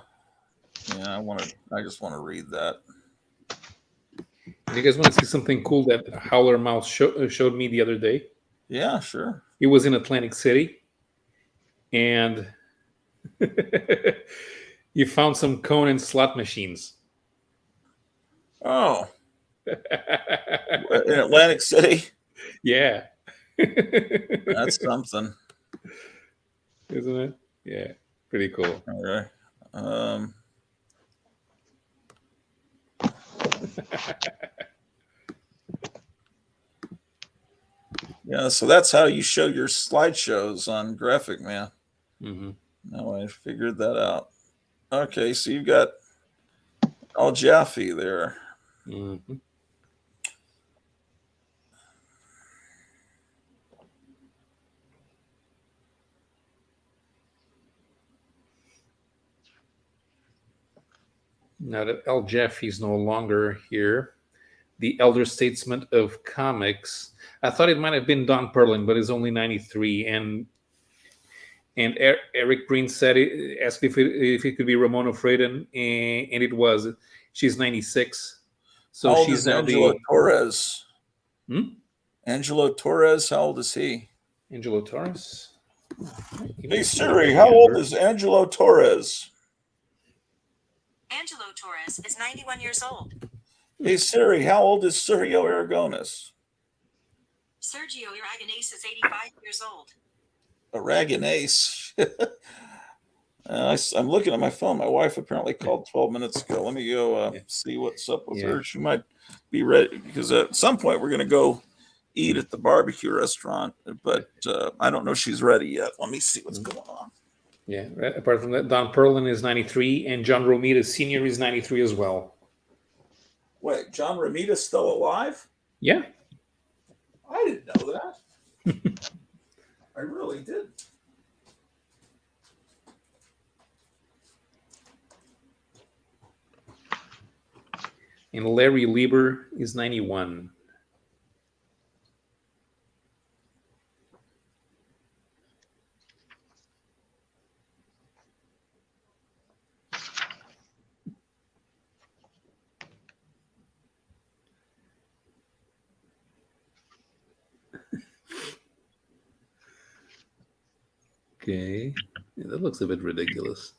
Yeah, I just want to read that.
Do you guys want to see something cool that Howler Mouse showed me the other day?
Yeah, sure.
He was in Atlantic City, and he found some Conan slot machines.
Oh, in Atlantic City?
Yeah.
That's something.
Isn't it? Yeah. Pretty cool.
Okay. Yeah, so that's how you show your slideshows on Graphic Man.
Mm-hmm.
Now I figured that out. Okay, so you've got Al Jaffe there.
Mm-hmm. Now that Al Jaffe's no longer here, the elder statesman of comics. I thought it might have been Don Perlin, but it's only 93. And Eric Breen said asked if it could be Ramona Fradon, and it was. She's 96. So
How old
she's
is
now
Angelo
the
Torres?
Angelo
Torres, how old is he?
Torres.
Hey Siri, how old is Angelo Torres?
Angelo Torres is 91 years old.
Hey Siri, how old is Sergio Aragones?
Sergio Aragonés is 85 years old.
Aragonés. I'm looking at my phone. My wife apparently called 12 minutes ago. Let me go see what's up with her. She might be ready because at some point we're going to go eat at the barbecue restaurant, but I don't know if she's ready yet. Let me see what's going on.
Yeah, right. Apart from that, Don Perlin is 93, and John Romita Sr. is 93 as well.
Wait, John Romita's still alive?
Yeah.
I didn't know that. I really didn't.
And Larry Lieber is 91. Okay. Yeah, that looks a bit ridiculous.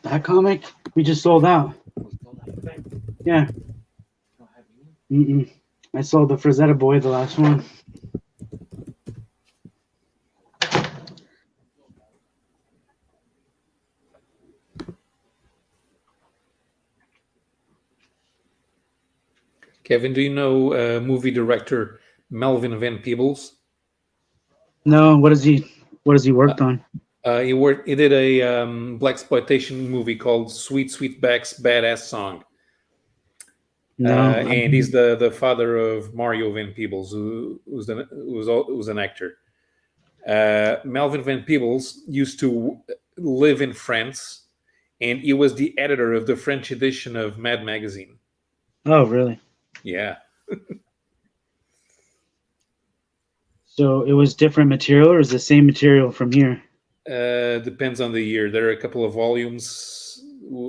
That comic we just sold out. Yeah. I sold the Frazetta Boy, the last one.
Kevin, do you know movie director Melvin Van Peebles?
No, what has he worked on?
He did a blaxploitation movie called Sweet Sweetback's Badass Song.
No.
And he's the father of Mario Van Peebles, who was an actor. Melvin Van Peebles used to live in France, and he was the editor of the French edition of Mad Magazine.
Oh, really?
Yeah.
So it was different material, or is the same material from here?
Depends on the year. There are a couple of volumes.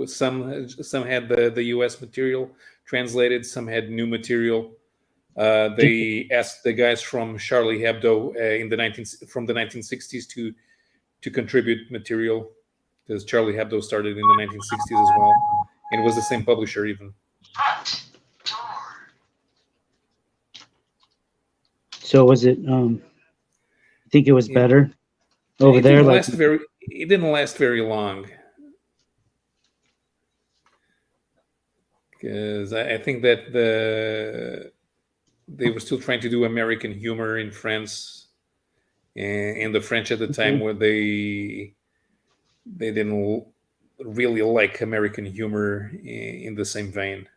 Some had the U.S. material translated. Some had new material. They asked the guys from Charlie Hebdo from the 1960s to contribute material, because Charlie Hebdo started in the 1960s as well, and it was the same publisher even.
So was it? I think it was better over there.
It didn't last very long, because I think that they were still trying to do American humor in France, and the French at the time where they didn't really like American humor in the same vein.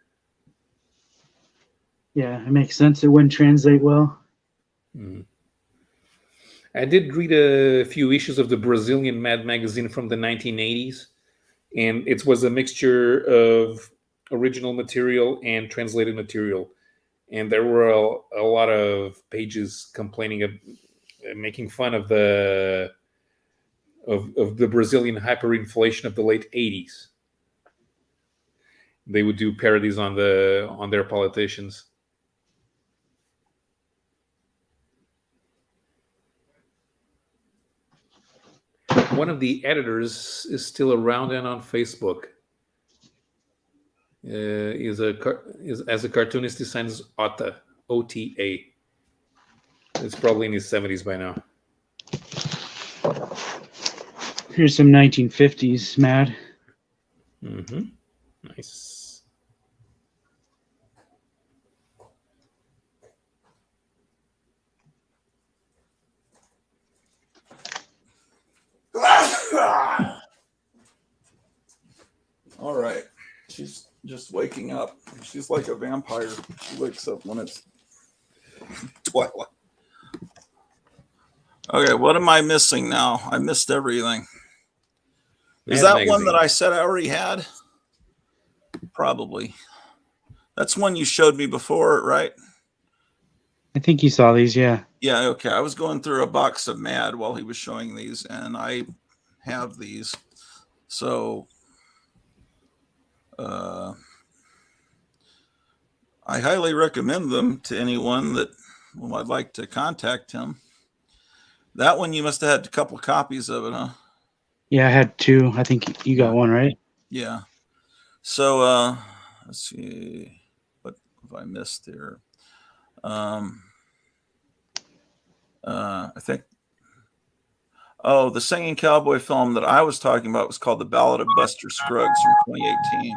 Yeah, it makes sense. It wouldn't translate well.
I did read a few issues of the Brazilian Mad magazine from the 1980s, and it was a mixture of original material and translated material. And there were a lot of pages complaining making fun of the Brazilian hyperinflation of the late 80s. They would do parodies on their politicians. One of the editors is still around and on Facebook. As a cartoonist, he signs Ota, O-T-A. It's probably in his 70s by now.
Here's some 1950s Mad.
Nice.
All right. She's just waking up. She's like a vampire. She wakes up when it's twilight. Okay, what am I missing now? I missed everything. Is that one that I said I already had? Probably. That's one you showed me before, right?
I think you saw these, yeah.
Yeah, okay. I was going through a box of Mad while he was showing these, and I have these. So I highly recommend them to anyone that would like to contact him. That one you must have had a couple copies of it, huh?
Yeah, I had two. I think you got one, right?
Yeah. So let's see. What have I missed here? I think the singing cowboy film that I was talking about was called The Ballad of Buster Scruggs from 2018.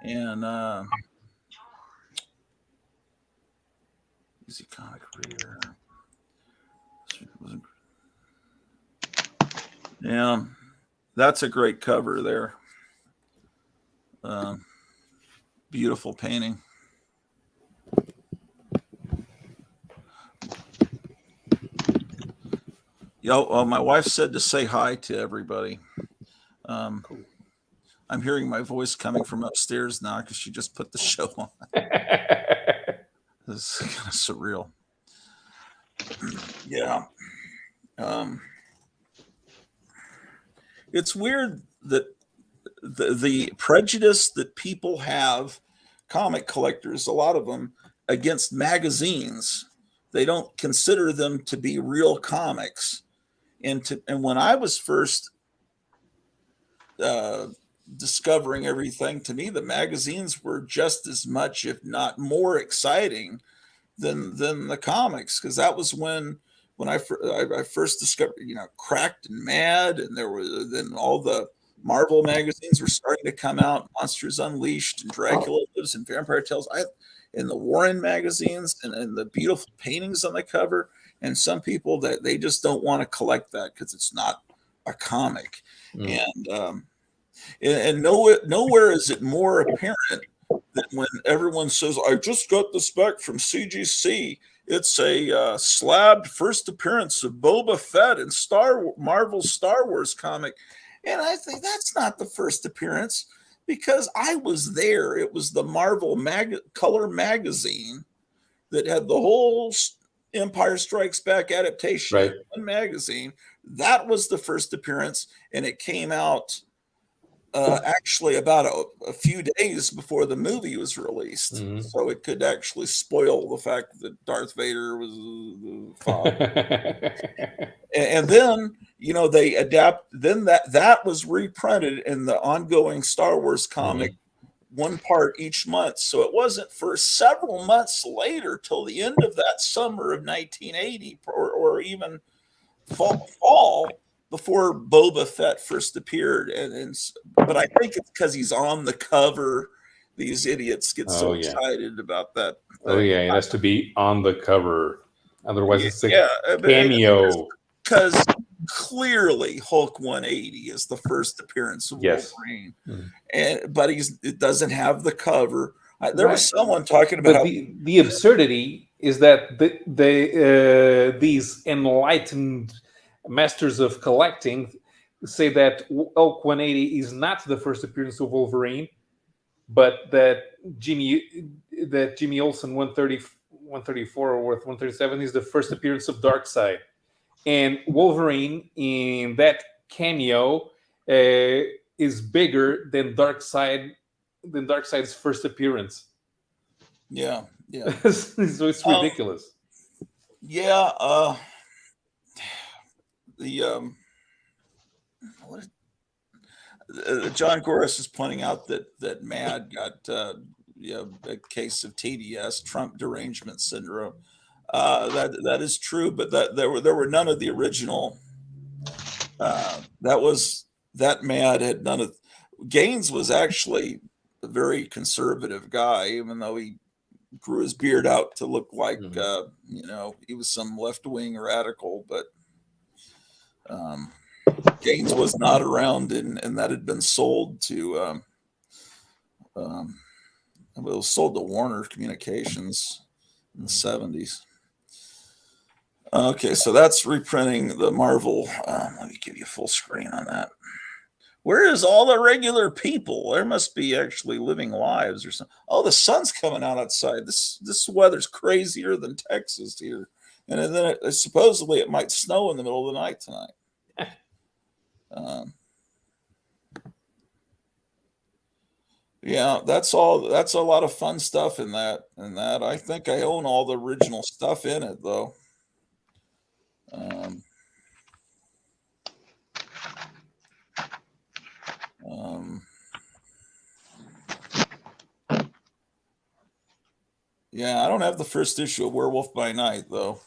And Easy Comic Reader. Yeah, that's a great cover there. Beautiful painting. Yo, my wife said to say hi to everybody. Cool. I'm hearing my voice coming from upstairs now because she just put the show on. This is kind of surreal. Yeah. It's weird that the prejudice that people have, comic collectors, a lot of them, against magazines. They don't consider them to be real comics. And when I was first discovering everything, to me, the magazines were just as much, if not more exciting than the comics. Because that was when I first discovered, Cracked and Mad, and then all the Marvel magazines were starting to come out, Monsters Unleashed and Dracula Lives and Vampire Tales. In the Warren magazines and the beautiful paintings on the cover. And some people that they just don't want to collect that because it's not a comic. And nowhere is it more apparent than when everyone says, I just got this back from CGC. It's a slabbed first appearance of Boba Fett in Marvel's Star Wars comic. And I think that's not the first appearance because I was there. It was the Marvel color magazine that had the whole Empire Strikes Back adaptation
Right.
in one magazine. That was the first appearance, and it came out actually about a few days before the movie was released.
Mhm.
So it could actually spoil the fact that Darth Vader was the father. And then they adapt. Then that was reprinted in the ongoing Star Wars comic, one part each month. So it wasn't for several months later till the end of that summer of 1980, or even fall before Boba Fett first appeared. But I think it's because he's on the cover. These idiots get so
Oh, yeah.
excited about that.
Oh yeah, it has to be on the cover. Otherwise, it's a
Yeah,
cameo.
because clearly Hulk 180 is the first appearance of
Yes.
Wolverine,
Mhm.
but it doesn't have the cover. There was
Right.
someone talking about
But
how
the absurdity is that these enlightened masters of collecting say that Hulk 180 is not the first appearance of Wolverine, but that Jimmy Olsen 134 or 137 is the first appearance of Darkseid, and Wolverine in that cameo is bigger than Darkseid's first appearance.
yeah.
So it's ridiculous.
The John Goris is pointing out that Mad got a case of TDS, Trump derangement syndrome. That is true, but there were none of the original. That Mad had none of. Gaines was actually a very conservative guy, even though he grew his beard out to look like he was some left-wing radical. But Gaines was not around, and that had been sold to it was sold to Warner Communications in the 70s. Okay, so that's reprinting the Marvel. Let me give you full screen on that. Where is all the regular people? There must be actually living lives or something. Oh, the sun's coming out outside. This weather's crazier than Texas here. And then supposedly it might snow in the middle of the night tonight. Yeah, that's all. That's a lot of fun stuff in that. I think I own all the original stuff in it, though. Yeah, I don't have the first issue of Werewolf by Night, though.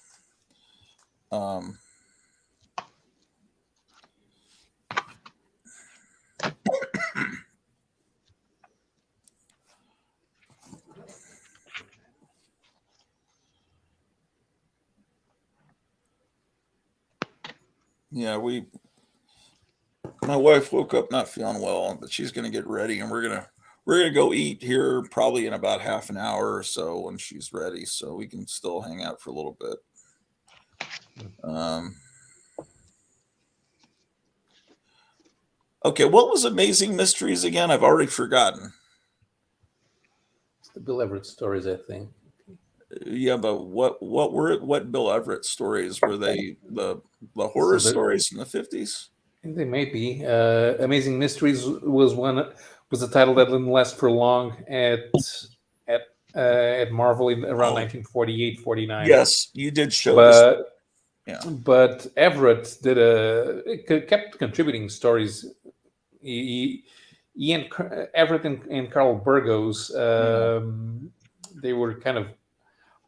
Yeah, my wife woke up not feeling well, but she's gonna get ready, and we're gonna go eat here probably in about half an hour or so when she's ready, so we can still hang out for a little bit. Okay, what was Amazing Mysteries again? I've already forgotten.
It's the Bill Everett stories, I think.
Yeah, but what Bill Everett stories were they? The horror stories from the 50s?
I think they may be. Amazing Mysteries was a title that didn't last for long at Marvel around 1948, 49.
Yes, you did show this. Yeah.
But Everett kept contributing stories. Everett and Carl Burgos, they were kind of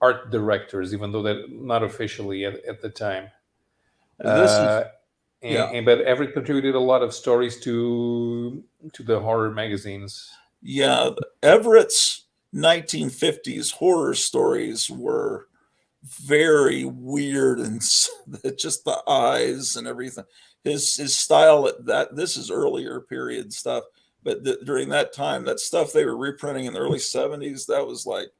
art directors, even though they're not officially at the time. But Everett contributed a lot of stories to the horror magazines.
Yeah, Everett's 1950s horror stories were very weird, and just the eyes and everything. His style this is earlier period stuff, but during that time, that stuff they were reprinting in the early 70s, that was like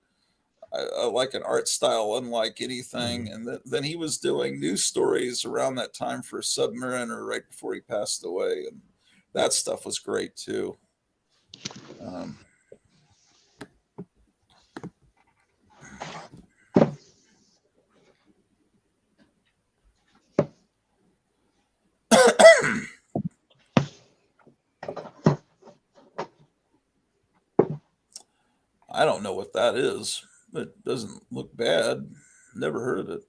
an art style unlike anything. And then he was doing news stories around that time for Submariner right before he passed away, and that stuff was great too. I don't know what that is. It doesn't look bad. Never heard of it.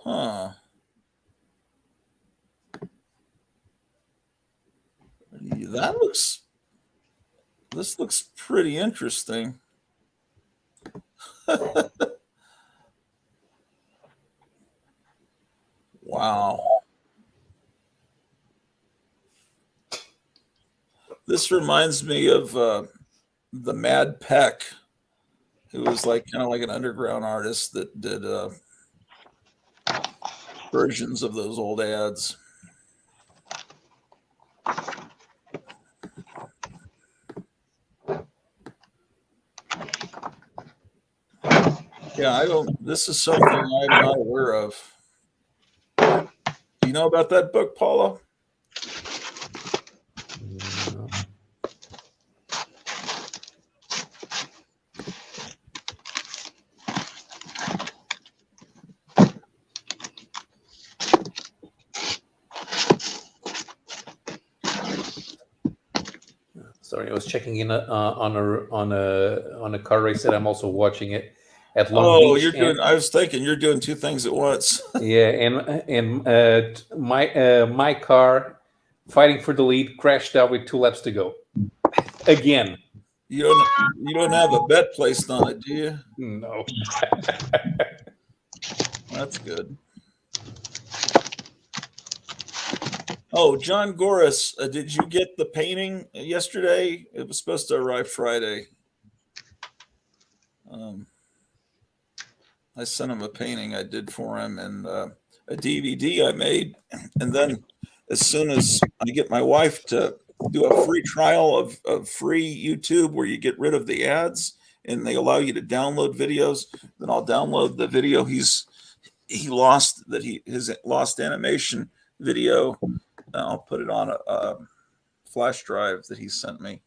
Huh. This looks pretty interesting. Wow. This reminds me of the Mad Peck, who was like kind of like an underground artist that did versions of those old ads. Yeah, I don't. This is something I'm not aware of. Do you know about that book, Paula?
Sorry, I was checking in on a car race that I'm also watching it at Long
Oh,
Beach.
you're doing. I was thinking you're doing two things at once.
Yeah, and my car fighting for the lead crashed out with 2 laps to go. Again.
You don't have a bet placed on it, do you?
No.
That's good. Oh, John Goris, did you get the painting yesterday? It was supposed to arrive Friday. I sent him a painting I did for him and a DVD I made. And then as soon as I get my wife to do a free trial of free YouTube where you get rid of the ads and they allow you to download videos, then I'll download the video his lost animation video. I'll put it on a flash drive that he sent me,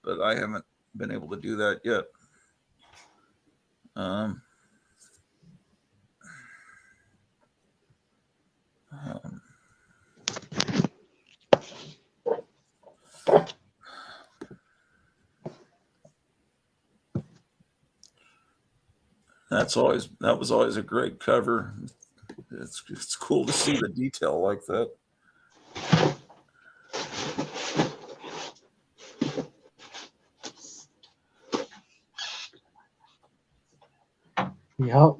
but I haven't been able to do that yet. That was always a great cover. It's cool to see the detail like that.
Yep.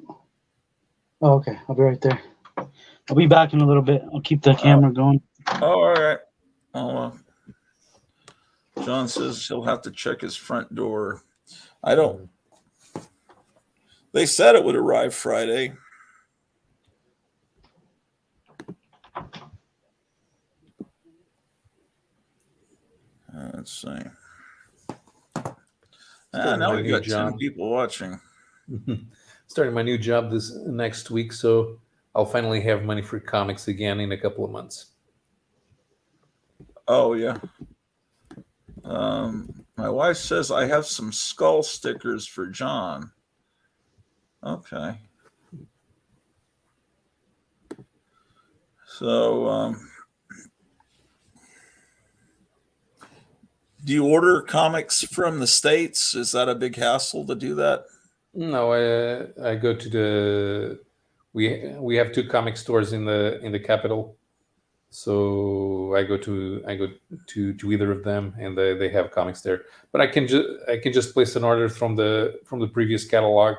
Oh, okay. I'll be right there. I'll be back in a little bit. I'll keep the camera going.
Oh, all right. John says he'll have to check his front door. I don't. They said it would arrive Friday. Let's see. Now we've got 10 people watching.
Starting my new job this next week, so I'll finally have money for comics again in a couple of months.
Oh, yeah. My wife says I have some skull stickers for John. Okay. So, do you order comics from the States? Is that a big hassle to do that?
No, I go to the we have 2 comic stores in the capital, so I go to either of them, and they have comics there. But I can just place an order from the previous catalog,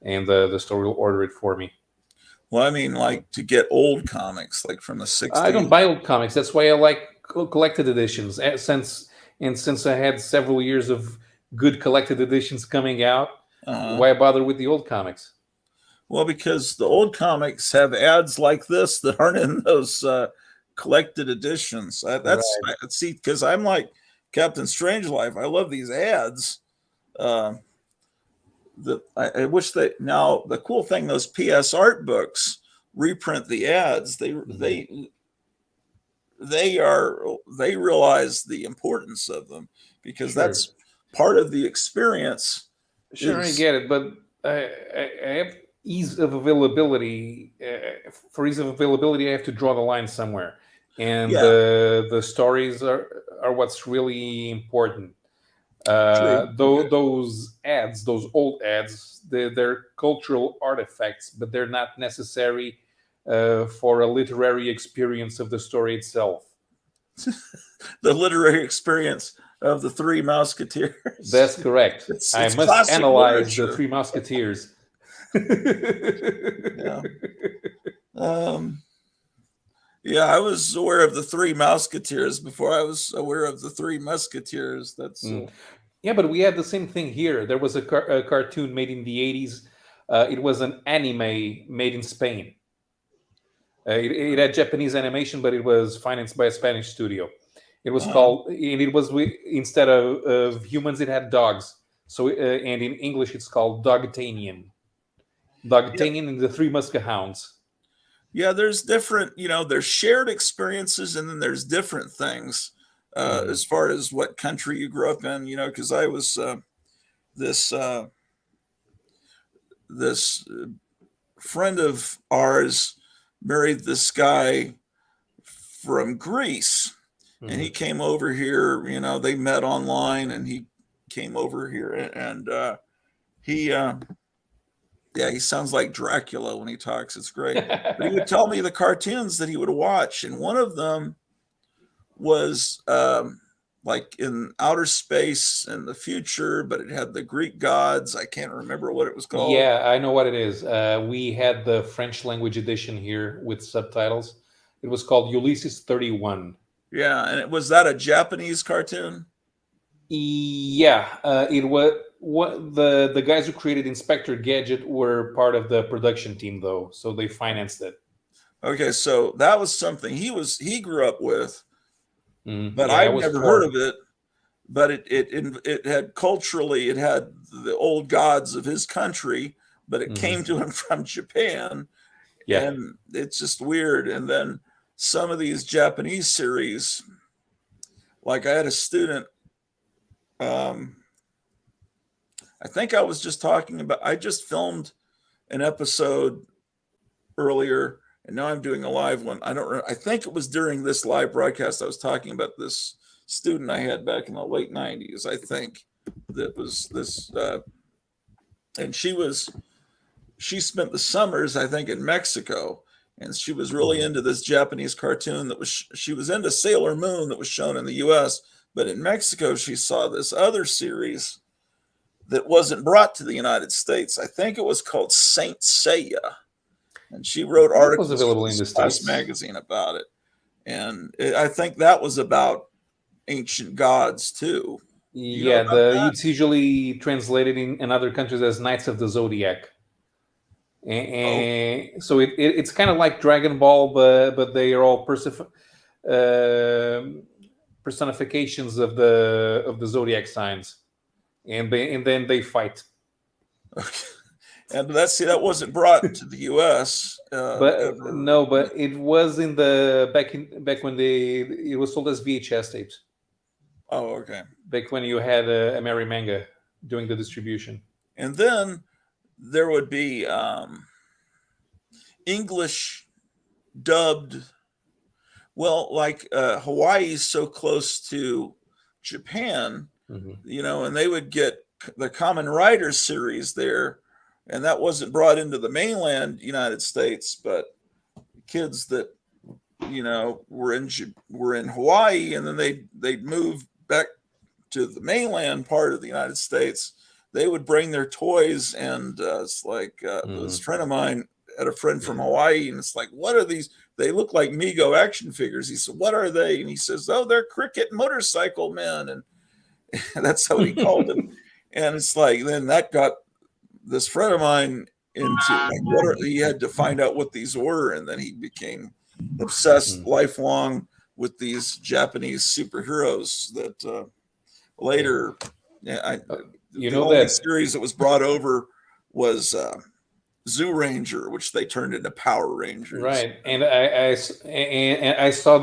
and the store will order it for me.
Well, I mean, like to get old comics, like from the 60s.
I don't buy old comics. That's why I like collected editions. Since I had several years of good collected editions coming out, why bother with the old comics?
Well, because the old comics have ads like this that aren't in those collected editions. That's right. See, because I'm like Captain Strangelove. I love these ads. I wish now the cool thing, those PS art books reprint the ads. They realize the importance of them because that's part of the experience.
Sure, I get it, but I have ease of availability. For ease of availability, I have to draw the line somewhere. and
Yeah.
the stories are what's really important.
True.
Those ads, those old ads, they're cultural artifacts, but they're not necessary for a literary experience of the story itself.
The literary experience of the Three Musketeers.
That's correct.
It's
I must
classic
analyze
literature.
the Three Musketeers.
Yeah. Yeah, I was aware of the Three Musketeers before I was aware of the Three Musketeers. That's
Yeah, but we had the same thing here. There was a cartoon made in the 80s. It was an anime made in Spain. It had Japanese animation, but it was financed by a Spanish studio. It was called, and it was instead of humans, it had dogs. So, and in English, it's called Dogtanian. Dogtanian and the Three Muskehounds.
yeah, there's different, there's shared experiences and then there's different things as far as what country you grew up in, because I was this friend of ours married this guy from Greece. And he came over here, they met online and he came over here and he sounds like Dracula when he talks. It's great. But he would tell me the cartoons that he would watch. And one of them was like in outer space in the future, but it had the Greek gods. I can't remember what it was called.
Yeah, I know what it is. We had the French language edition here with subtitles. It was called Ulysses 31.
Yeah, and was that a Japanese cartoon?
Yeah, it was. What the guys who created Inspector Gadget were part of the production team, though, so they financed it.
Okay, so that was something he grew up with, but
Yeah,
I've never heard of it. But it had culturally, it had the old gods of his country, but it came to him from Japan.
Yeah.
And it's just weird. And then some of these Japanese series, like I had a student, I think I was just talking about, I just filmed an episode earlier and now I'm doing a live one. I think it was during this live broadcast I was talking about this student I had back in the late 90s, I think. That was this and she spent the summers, I think, in Mexico, and she was really into this Japanese cartoon she was into Sailor Moon that was shown in the US, but in Mexico she saw this other series that wasn't brought to the United States. I think it was called Saint Seiya. And she wrote articles
was available in the States
magazine about it. And I think that was about ancient gods too.
Yeah, it's usually translated in other countries as Knights of the Zodiac. And so it's kind of like Dragon Ball, but they are all personifications of the zodiac signs, and then they fight.
Okay. And that wasn't brought to the U.S.
But
ever.
No, but it was in back when it was sold as VHS tapes.
Oh, okay.
Back when you had a Mary Manga doing the distribution.
And then there would be English dubbed. Well, like Hawaii is so close to Japan, and they would get the Kamen Rider series there, and that wasn't brought into the mainland United States, but kids that were in Hawaii, and then they'd move back to the mainland part of the United States. They would bring their toys, and it's like this friend of mine had a friend from Hawaii, and it's like, what are these? They look like Mego action figures. He said, what are they? And he says, oh, they're cricket motorcycle men. And that's how he called them. And it's like, then that got this friend of mine into he had to find out what these were. And then he became obsessed lifelong with these Japanese superheroes that later, the only series that was brought over was Zoo Ranger, which they turned into Power Rangers.
Right, and I saw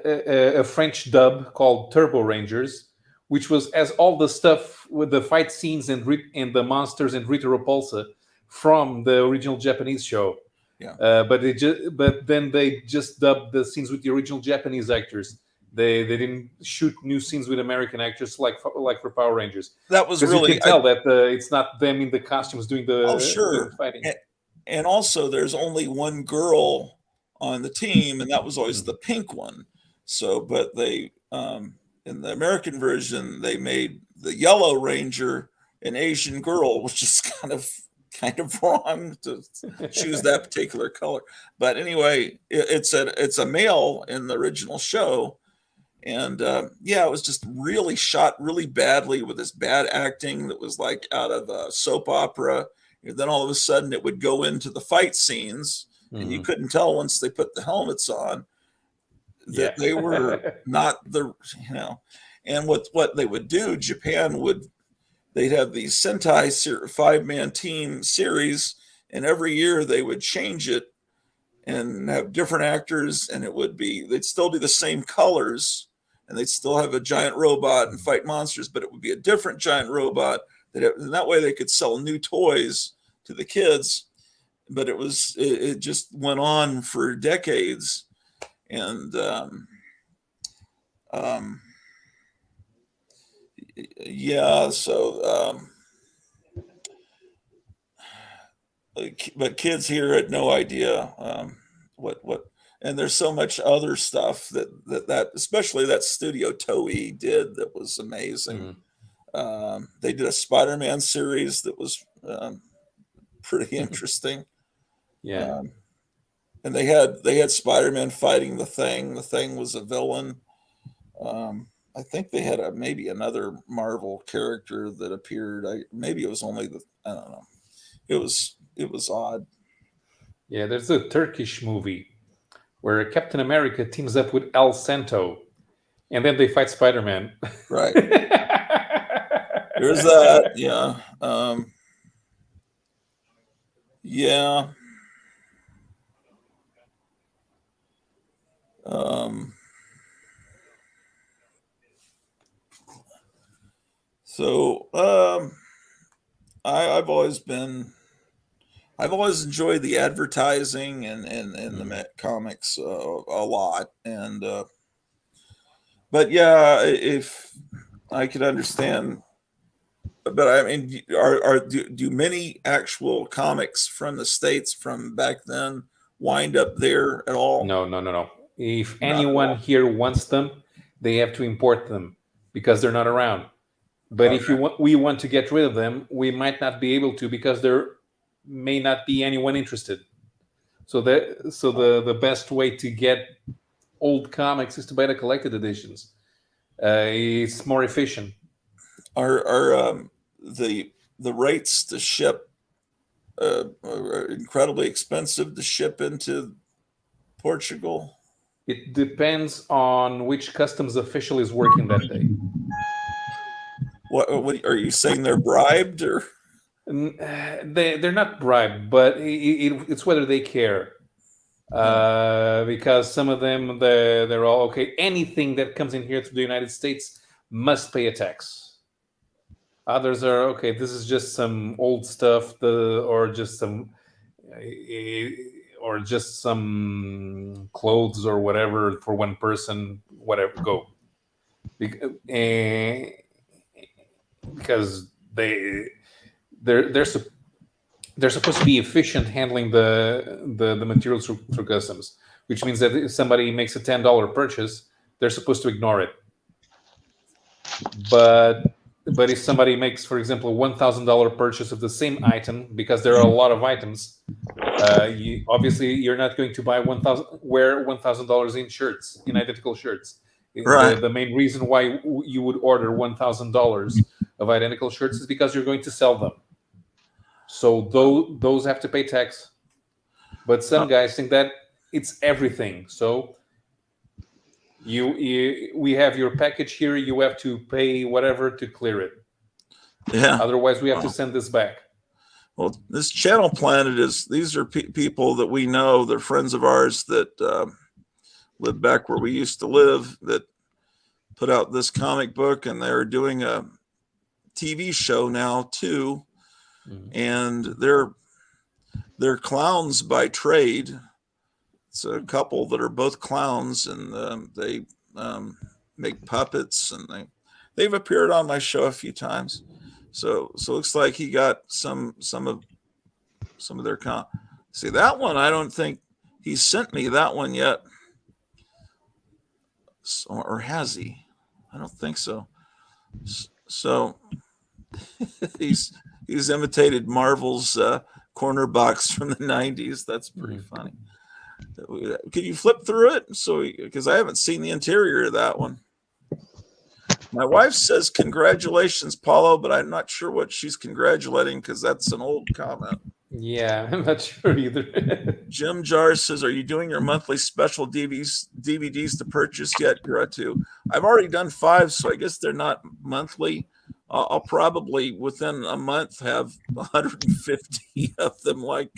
a French dub called Turbo Rangers, which was as all the stuff with the fight scenes and the monsters and Rita Repulsa from the original Japanese show.
Yeah.
But then they just dubbed the scenes with the original Japanese actors. They didn't shoot new scenes with American actors like for Power Rangers.
That was
Because
really,
you can tell that it's not them in the costumes doing
oh,
the
sure.
fighting.
And also, there's only one girl on the team, and that was always the pink one. So, but they, in the American version, they made the Yellow Ranger an Asian girl, which is kind of wrong to choose that particular color. But anyway, it's a male in the original show. And yeah, it was just really shot really badly with this bad acting that was like out of a soap opera. And then all of a sudden it would go into the fight scenes, and you couldn't tell once they put the helmets on that they were not the, and what they would do, they'd have these Sentai 5-man team series, and every year they would change it and have different actors, and they'd still be the same colors, and they'd still have a giant robot and fight monsters, but it would be a different giant robot, and that way they could sell new toys to the kids. But it just went on for decades. And yeah, so but kids here had no idea what and there's so much other stuff that especially that Studio Toei did that was amazing. They did a Spider-Man series that was pretty interesting.
Yeah.
And they had Spider-Man fighting the Thing. The Thing was a villain. I think they had maybe another Marvel character that appeared. Maybe it was only I don't know. It was odd.
Yeah, there's a Turkish movie where Captain America teams up with El Santo, and then they fight Spider-Man.
Right. There's that. Yeah. Yeah. So I've always enjoyed the advertising and the comics a lot, and but yeah, if I could understand, but I mean, do many actual comics from the States from back then wind up there at all?
No. If anyone here wants them, they have to import them because they're not around. But if we want to get rid of them, we might not be able to because there may not be anyone interested. So the best way to get old comics is to buy the collected editions. It's more efficient.
Are the rates to ship are incredibly expensive to ship into Portugal?
It depends on which customs official is working that day.
What are you saying? They're bribed, or
they're not bribed, but it's whether they care. Because some of them they're all okay. Anything that comes in here to the United States must pay a tax. Others are okay. This is just some old stuff, or just some clothes or whatever for one person. Whatever, go. Because they're supposed to be efficient handling the materials through customs, which means that if somebody makes a $10 purchase, they're supposed to ignore it. But if somebody makes, for example, a $1,000 purchase of the same item, because there are a lot of items, obviously you're not going to buy $1,000 in shirts, in identical shirts.
Right.
The main reason why you would order $1,000 of identical shirts is because you're going to sell them. So those have to pay tax. But some guys think that it's everything. So we have your package here. You have to pay whatever to clear it.
Yeah.
Otherwise, we have to send this back.
Well, this Channel Planet these are people that we know. They're friends of ours that live back where we used to live, that put out this comic book, and they're doing a TV show now too. And they're clowns by trade. It's a couple that are both clowns, and they make puppets, and they've appeared on my show a few times. So it looks like he got some of their See, that one, I don't think he sent me that one yet. Or has he? I don't think so. So he's imitated Marvel's corner box from the 90s. That's pretty funny. Could you flip through it? So, because I haven't seen the interior of that one. My wife says, "Congratulations, Paulo," but I'm not sure what she's congratulating because that's an old comment.
Yeah, I'm not sure either.
Jim Jars says, "Are you doing your monthly special DVDs to purchase yet, Gratu?" I've already done 5, so I guess they're not monthly. I'll probably within a month have 150 of them, like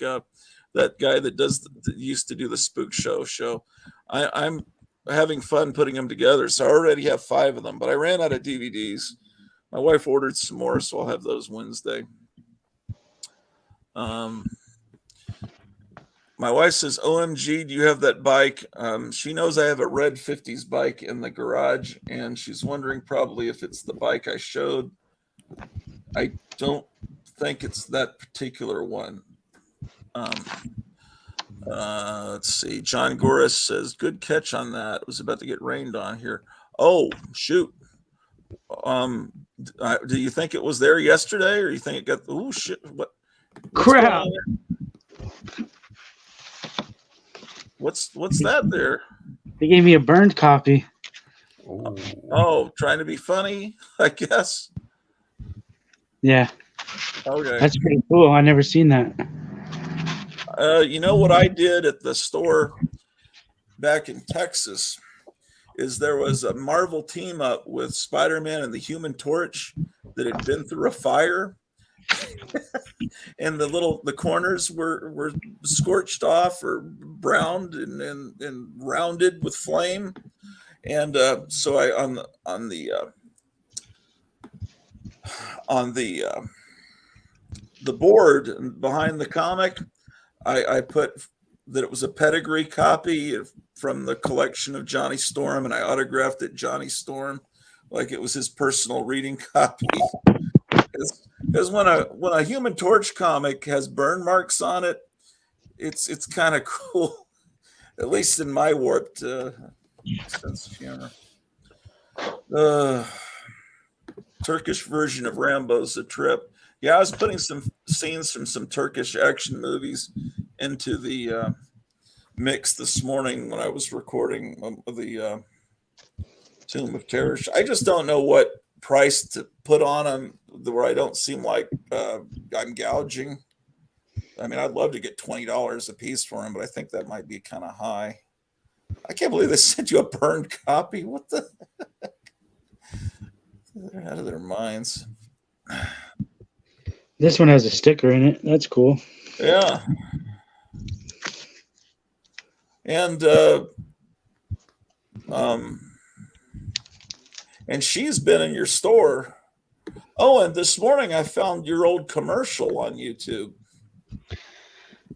that guy that used to do the Spook Show. I'm having fun putting them together, so I already have 5 of them, but I ran out of DVDs. My wife ordered some more, so I'll have those Wednesday. My wife says, "OMG, do you have that bike?" She knows I have a red 50s bike in the garage, and she's wondering probably if it's the bike I showed. I don't think it's that particular one. Let's see. John Goris says, "Good catch on that. It was about to get rained on here." Oh, shoot. Do you think it was there yesterday, or you think it got? Oh shit!
Crap!
What's that there?
They gave me a burned copy.
Oh, trying to be funny, I guess.
Yeah,
Okay.
that's pretty cool. I never seen that.
You know what I did at the store back in Texas is there was a Marvel team up with Spider-Man and the Human Torch that had been through a fire. And the corners were scorched off or browned and rounded with flame. And so I on the board behind the comic, I put that it was a pedigree copy from the collection of Johnny Storm, and I autographed it Johnny Storm, like it was his personal reading copy. Because when a Human Torch comic has burn marks on it, it's kind of cool, at least in my warped sense of humor. Turkish version of Rambo's a trip. Yeah, I was putting some scenes from some Turkish action movies into the mix this morning when I was recording the Tomb of Terror. I just don't know what price to put on them where I don't seem like I'm gouging. I mean, I'd love to get $20 a piece for them, but I think that might be kind of high. I can't believe they sent you a burned copy. What the? They're out of their minds.
This one has a sticker in it. That's cool.
Yeah. And she's been in your store. Oh, and this morning I found your old commercial on YouTube.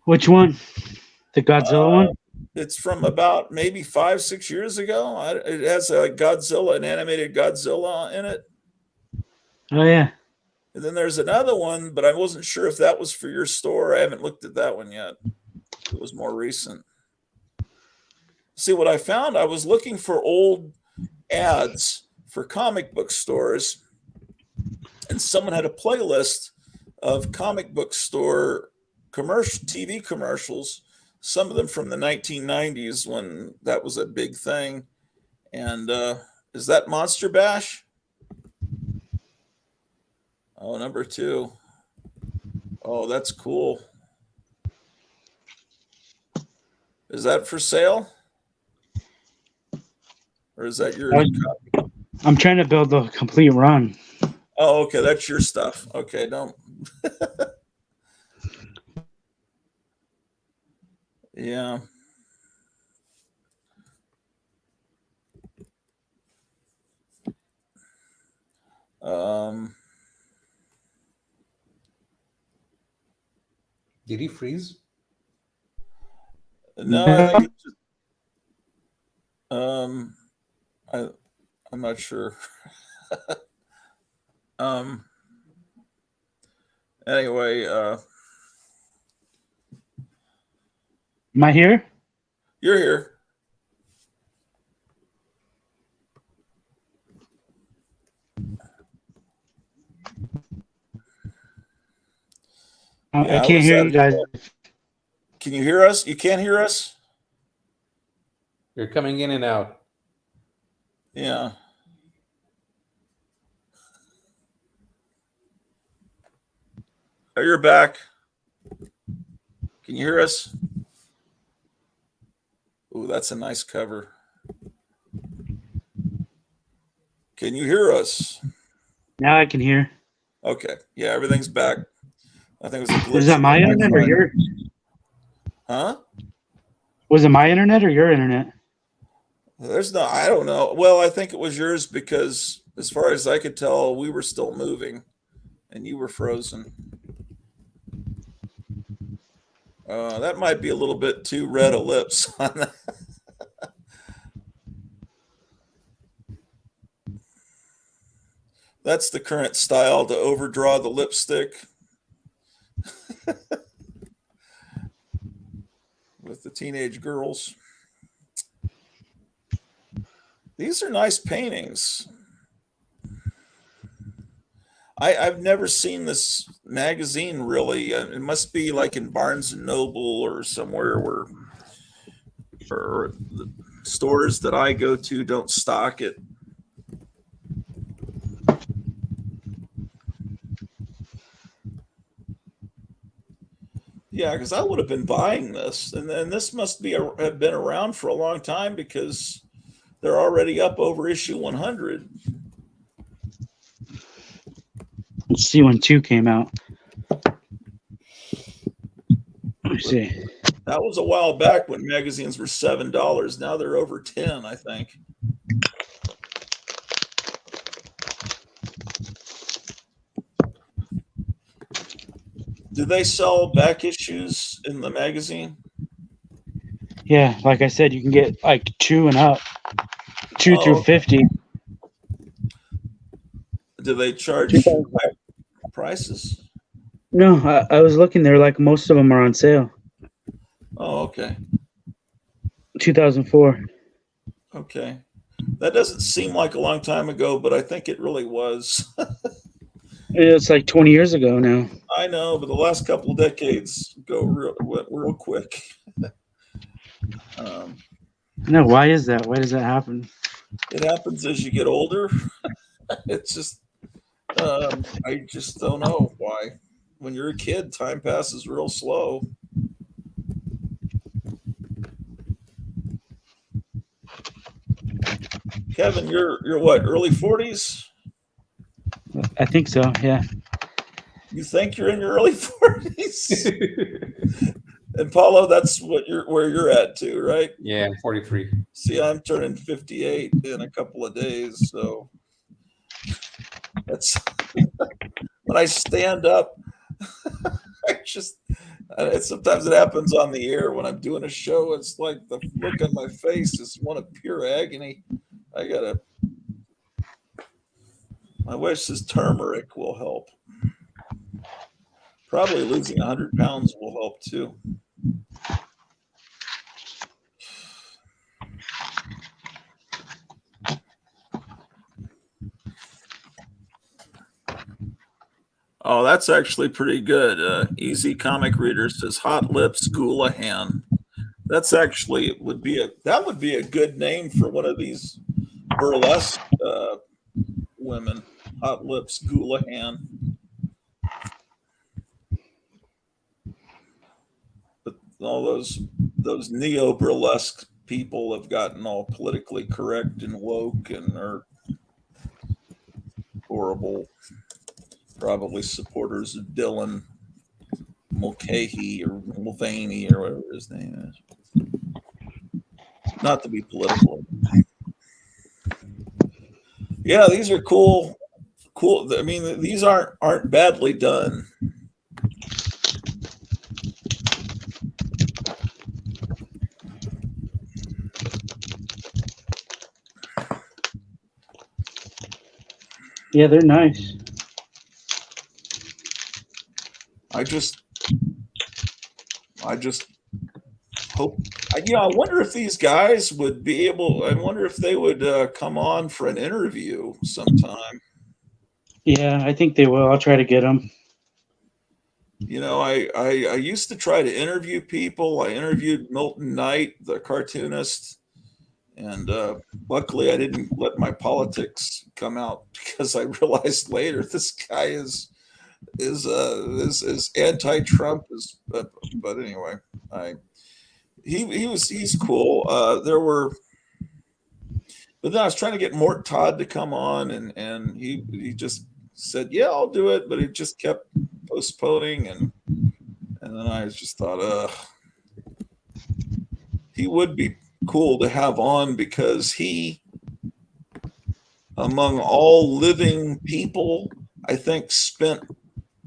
Which one? The Godzilla one?
It's from about maybe 5-6 years ago. It has a Godzilla, an animated Godzilla in it.
Oh, yeah.
And then there's another one, but I wasn't sure if that was for your store. I haven't looked at that one yet. It was more recent. See what I found? I was looking for old ads for comic book stores, and someone had a playlist of comic book store TV commercials, some of them from the 1990s when that was a big thing. And is that Monster Bash? Oh, number 2. Oh, that's cool. Is that for sale? Or is that your copy?
I'm trying to build the complete run.
Oh, okay. That's your stuff. Okay, don't. Yeah.
Did he freeze?
No, I think it's just, I'm not sure. Anyway,
Am I here?
you're here.
I
Yeah, I
can't
was
hear
at-
you guys.
Can you hear us? You can't hear us?
You're coming in and out.
Yeah. Oh, you're back. Can you hear us? Ooh, that's a nice cover. Can you hear us?
Now I can hear.
Okay. Yeah, everything's back. I think it was a glitch.
Was that my
in the
internet or
Wi-Fi.
your?
Huh?
Was it my internet or your internet?
There's no, I don't know. Well, I think it was yours because as far as I could tell, we were still moving and you were frozen. That might be a little bit too red a lips on that. That's the current style, to overdraw the lipstick. With the teenage girls. These are nice paintings. I've never seen this magazine really. It must be like in Barnes and Noble or somewhere where, or the stores that I go to don't stock it. Yeah, because I would have been buying this, and then this must be have been around for a long time because they're already up over issue 100.
Let's see when 2 came out. Let me see.
That was a while back when magazines were $7. Now they're over 10, I think. Do they sell back issues in the magazine?
Yeah, like I said, you can get like 2 and up, 2
Oh,
through
okay.
50.
Do they charge high prices?
No, I was looking there. Like most of them are on sale.
Oh, okay.
2004.
Okay. That doesn't seem like a long time ago, but I think it really was.
It's like 20 years ago now.
I know, but the last couple of decades went real quick.
No, why is that? Why does that happen?
It happens as you get older. It's just, I just don't know why. When you're a kid, time passes real slow. Kevin, you're what, early 40s?
I think so. Yeah.
You think you're in your early 40s? And Paulo, that's where you're at too, right?
Yeah, I'm 43.
See, I'm turning 58 in a couple of days, so that's when I stand up. I just sometimes it happens on the air when I'm doing a show. It's like the look on my face is one of pure agony. My wife says turmeric will help. Probably losing 100 pounds will help too. Oh, that's actually pretty good. Easy Comic Reader says Hot Lips Goulahan. That's actually would be a good name for one of these burlesque women. Hot Lips Goulahan. But all those neo burlesque people have gotten all politically correct and woke and are horrible. Probably supporters of Dylan Mulcahy or Mulvaney or whatever his name is. Not to be political. Yeah, these are cool. Cool. I mean, these aren't badly done.
Yeah, they're nice.
I just hope. I wonder if these guys would be able. I wonder if they would come on for an interview sometime.
Yeah, I think they will. I'll try to get them.
I used to try to interview people. I interviewed Milton Knight, the cartoonist, and luckily I didn't let my politics come out because I realized later this guy is anti-Trump. But anyway, he's cool. But then I was trying to get Mort Todd to come on, and he just said, "Yeah, I'll do it," but he just kept postponing, and then I just thought, he would be cool to have on because he, among all living people, I think spent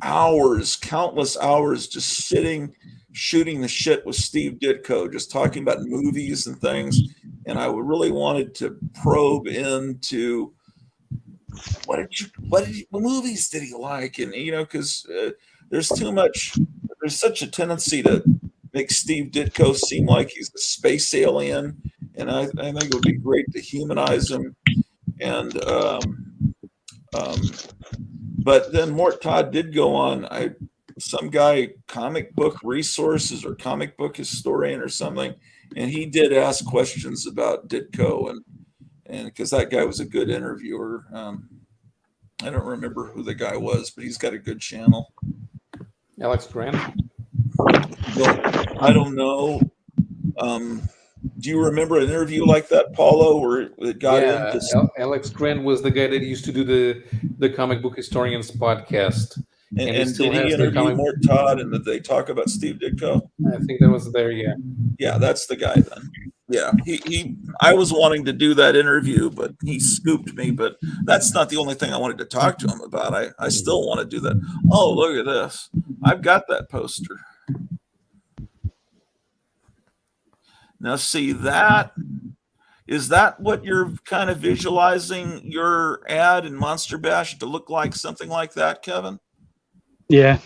hours, countless hours, just sitting, shooting the shit with Steve Ditko, just talking about movies and things. And I really wanted to probe into what movies did he like, and because there's such a tendency to make Steve Ditko seem like he's a space alien, and I think it would be great to humanize him. And but then Mort Todd did go on. Some guy, comic book resources or comic book historian or something, and he did ask questions about Ditko, and because that guy was a good interviewer. I don't remember who the guy was, but he's got a good channel.
Alex Grant.
Well, I don't know. Do you remember an interview like that, Paulo, where it got into?
Alex Grant was the guy that used to do the comic book historians podcast.
And did he interview Mort Todd, and did they talk about Steve Ditko?
I think that was there. Yeah.
Yeah, that's the guy then. Yeah, he. I was wanting to do that interview, but he scooped me. But that's not the only thing I wanted to talk to him about. I still want to do that. Oh, look at this! I've got that poster. Now, see that. Is that what you're kind of visualizing your ad in Monster Bash to look like? Something like that, Kevin?
Yeah.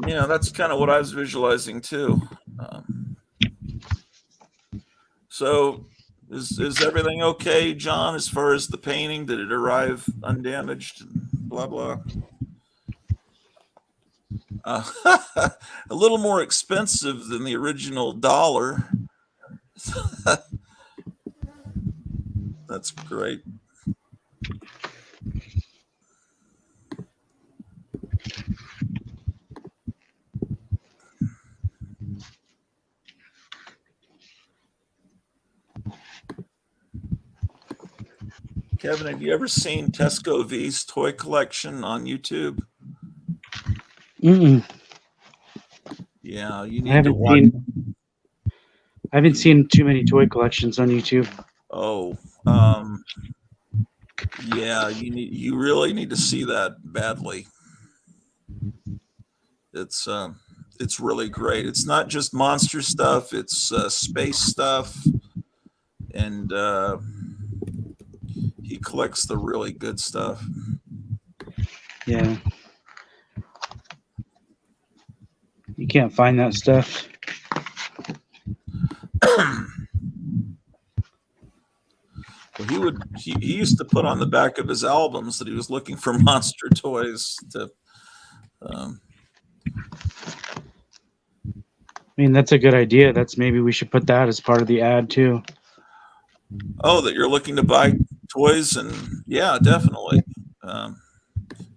Yeah, that's kind of what I was visualizing too. So is everything okay, John, as far as the painting? Did it arrive undamaged? Blah, blah. A little more expensive than the original dollar. That's great. Kevin, have you ever seen Tesco V's toy collection on YouTube?
Mm-mm.
Yeah, you need to watch.
I haven't seen too many toy collections on YouTube.
Oh, yeah, you really need to see that badly. It's really great. It's not just monster stuff; it's space stuff, and he collects the really good stuff.
Yeah. You can't find that stuff.
Well, he used to put on the back of his albums that he was looking for monster toys to.
I mean, that's a good idea. Maybe we should put that as part of the ad too.
Oh, that you're looking to buy toys, and yeah, definitely.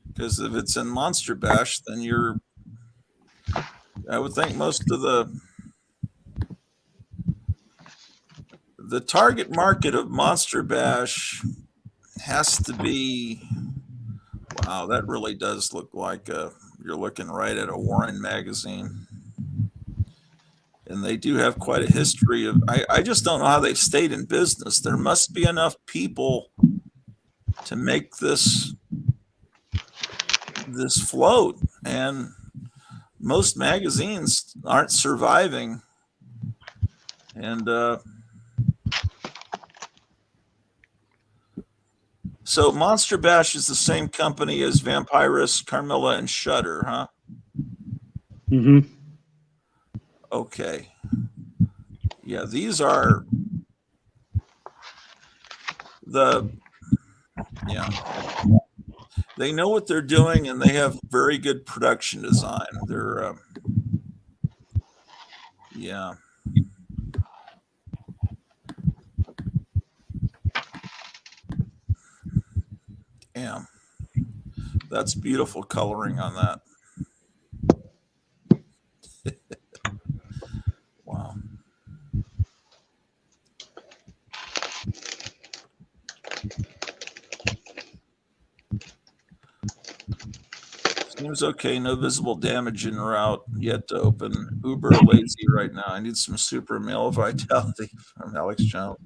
Because if it's in Monster Bash, then I would think most of the target market of Monster Bash has to be. Wow, that really does look like you're looking right at a Warren magazine. And they do have quite a history of. I just don't know how they've stayed in business. There must be enough people to make this float, and most magazines aren't surviving. And So Monster Bash is the same company as Vampirus, Carmilla, and Shudder, huh?
Mm-hmm.
Okay. Yeah, these are they know what they're doing, and they have very good production design. They're yeah. Damn. That's beautiful coloring on that. Wow. Seems okay. No visible damage en route yet to open. Uber lazy right now. I need some super male vitality from Alex John.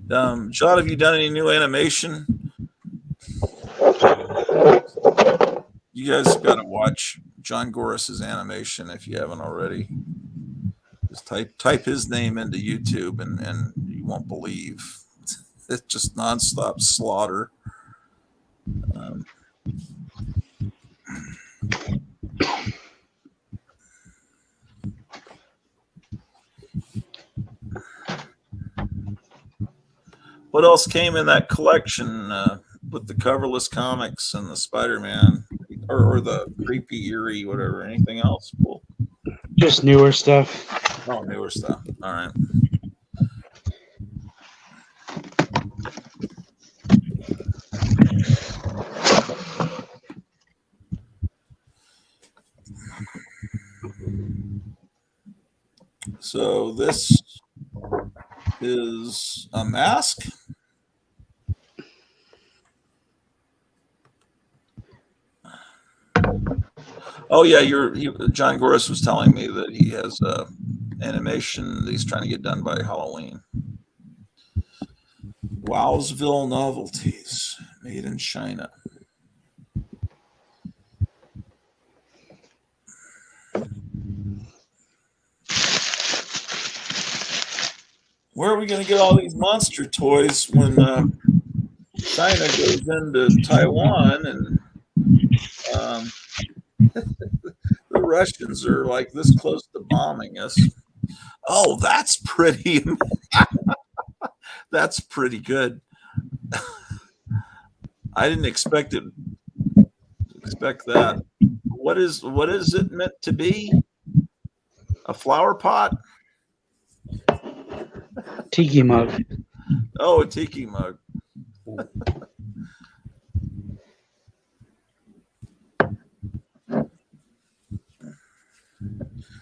John, have you done any new animation? You guys got to watch John Goris's animation if you haven't already. Just type his name into YouTube and you won't believe. It's just nonstop slaughter. What else came in that collection with the coverless comics and the Spider-Man or the creepy eerie whatever? Anything else? Cool.
Just newer stuff.
Oh, newer stuff. All right. So this is a mask. Oh yeah, John Goris was telling me that he has animation that he's trying to get done by Halloween. Wowsville Novelties, made in China. Where are we going to get all these monster toys when China goes into Taiwan and the Russians are like this close to bombing us? Oh, that's pretty. That's pretty good. I didn't expect that. What is it meant to be? A flower pot?
Tiki mug.
Oh, a tiki mug.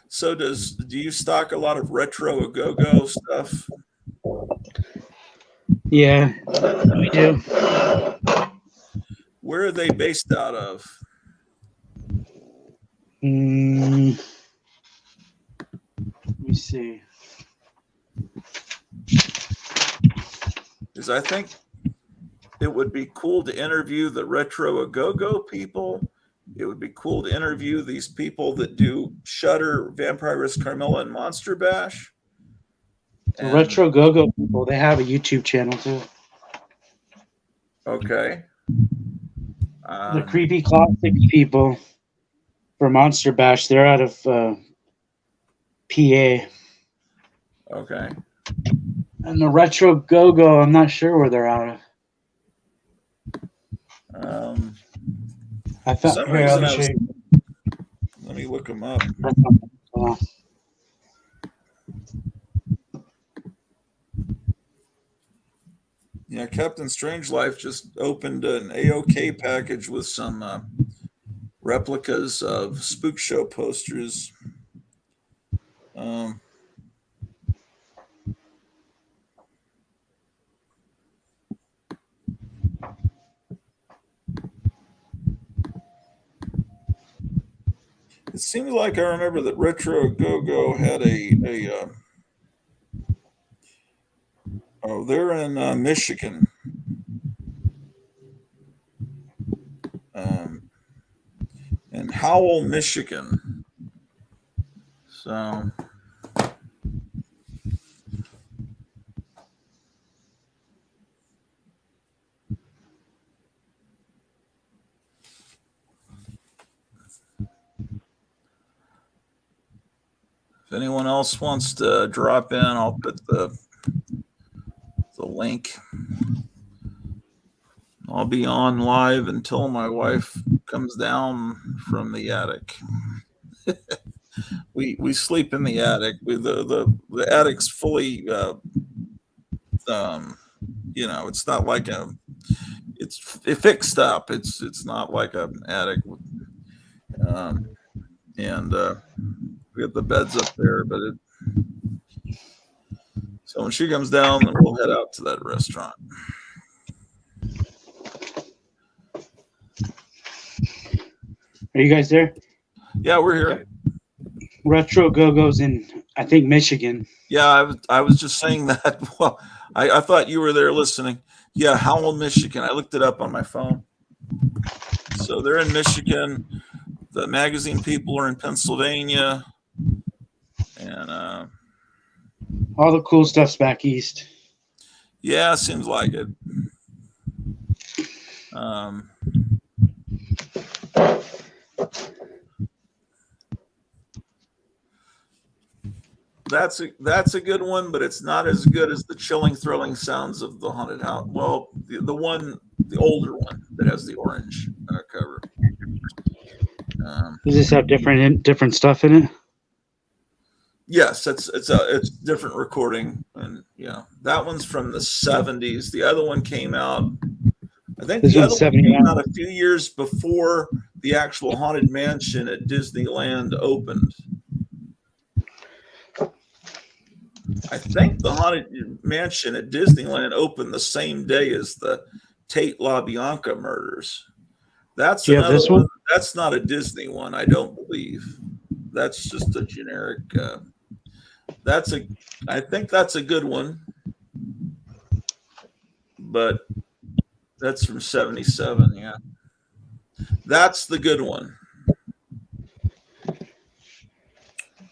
So do you stock a lot of retro Agogo stuff?
Yeah, we do.
Where are they based out of?
Let me see.
Because I think it would be cool to interview the retro Agogo people. It would be cool to interview these people that do Shudder, Vampirus, Carmilla, and Monster Bash.
The Retro Go-Go people, they have a YouTube channel too.
Okay.
The Creepy Classic people for Monster Bash, they're out of PA.
Okay.
And the Retro Go-Go, I'm not sure where they're out of. I thought.
Some
Here,
reason
let
me look them up. Yeah, Captain Strangeliffe just opened an AOK package with some replicas of Spook Show posters. It seems like I remember that Retro Go-Go had they're in Michigan. In Howell, Michigan. So If anyone else wants to drop in, I'll put the link. I'll be on live until my wife comes down from the attic. we sleep in the attic. The attic's fully it's not like it's fixed up. It's not like an attic. And we got the beds up there, but so when she comes down, then we'll head out to that restaurant.
Are you guys there?
Yeah, we're here.
Retro Go-Go's in, I think, Michigan.
Yeah, I was just saying that. Well, I thought you were there listening. Yeah, Howell, Michigan. I looked it up on my phone. So they're in Michigan. The magazine people are in Pennsylvania. And
All the cool stuff's back east.
yeah, seems like it. That's a good one, but it's not as good as the chilling, thrilling sounds of the haunted house. Well, the older one that has the orange cover.
Does this have different stuff in it?
Yes, it's different recording, and yeah, that one's from the 70s. The other one came out, I think
This
the
one's
other one came
79.
out a few years before the actual Haunted Mansion at Disneyland opened. I think the Haunted Mansion at Disneyland opened the same day as the Tate LaBianca murders. That's
Do you have
another
this one?
That's not a Disney one, I don't believe. That's just a generic. I think that's a good one, but that's from '77. Yeah, that's the good one.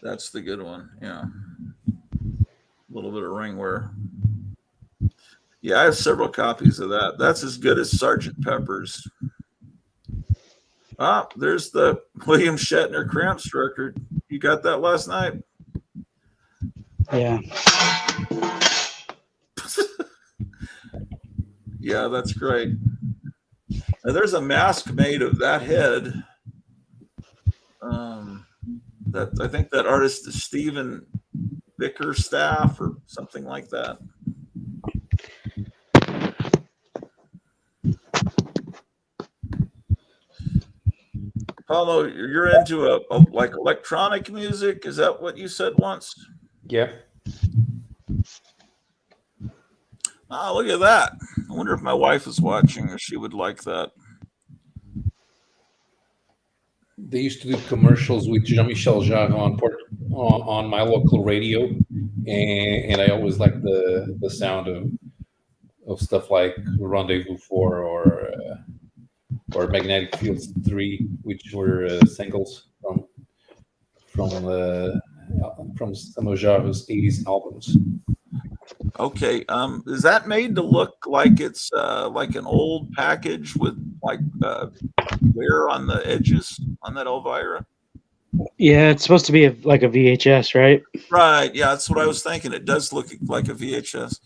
That's the good one. Yeah, a little bit of ringware. Yeah, I have several copies of that. That's as good as Sgt. Pepper's. Ah, there's the William Shatner Cramps record. You got that last night?
Yeah.
Yeah, that's great. Now, there's a mask made of that head. That I think that artist is Stephen Bickerstaff or something like that. Paulo, you're into a like electronic music. Is that what you said once?
Yeah.
Ah, look at that. I wonder if my wife is watching or she would like that.
They used to do commercials with Jean-Michel Jarre on my local radio, and I always liked the sound of stuff like Rendezvous 4 or Magnetic Fields 3, which were singles from some of Jarre's 80s albums.
Okay. Is that made to look like it's like an old package with like wear on the edges on that Elvira?
Yeah, it's supposed to be like a VHS, right?
Right. Yeah, that's what I was thinking. It does look like a VHS.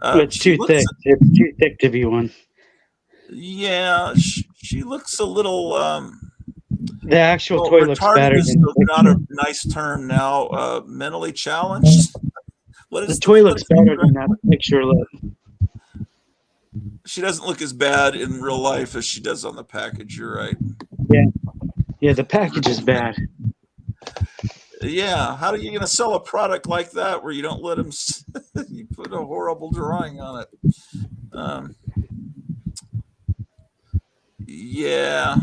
It's too thick. It's too thick to be one.
Yeah, she looks a little.
The actual
Well,
toy looks better
retarded is
than
not a nice term now. Mentally challenged. What
the
is
toy looks better than that picture look.
She doesn't look as bad in real life as she does on the package. You're right.
Yeah, the package is bad.
Yeah, how are you going to sell a product like that where you don't let them? You put a horrible drawing on it. Yeah.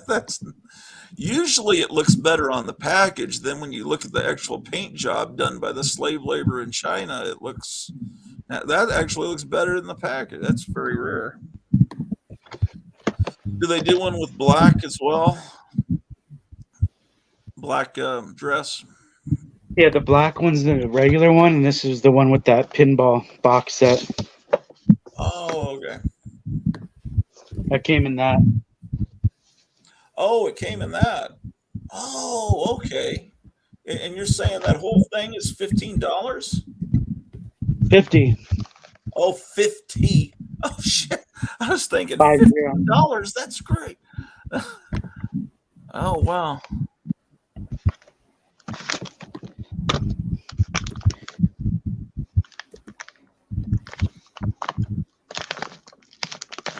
That's usually it looks better on the package. Then when you look at the actual paint job done by the slave labor in China, it looks that actually looks better than the package. That's very rare. Do they do one with black as well? Black dress.
Yeah, the black one's the regular one, and this is the one with that pinball box set.
Oh, okay.
That came in that.
Oh, it came in that. Oh, okay. And you're saying that whole thing is $15?
50.
Oh, 50. Oh shit. I was thinking
50.
$50. That's great. Oh wow.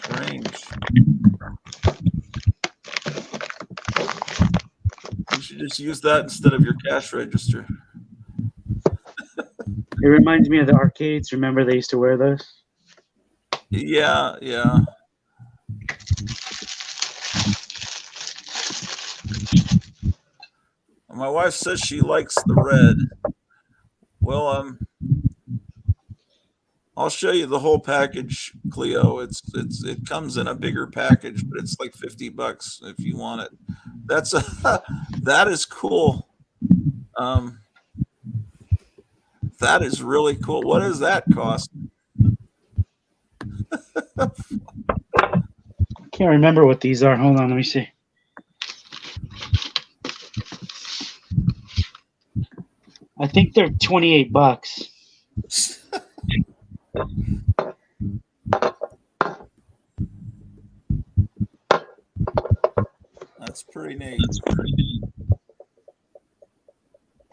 Strange. You should just use that instead of your cash register.
It reminds me of the arcades. Remember they used to wear those?
Yeah, yeah. My wife says she likes the red. Well, I'll show you the whole package, Cleo. It comes in a bigger package, but it's like $50 if you want it. That's that is cool. That is really cool. What does that cost?
Can't remember what these are. Hold on, let me see. I think they're $28.
That's pretty neat.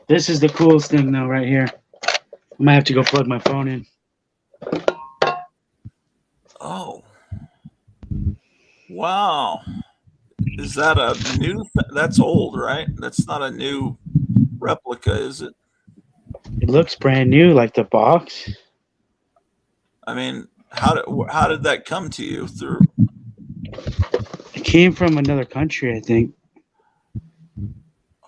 This is the coolest thing though, right here. I might have to go plug my phone in.
Oh. Wow. Is that a new that's old, right? That's not a new replica, is it?
It looks brand new, like the box.
I mean, how did that come to you through?
It came from another country, I think.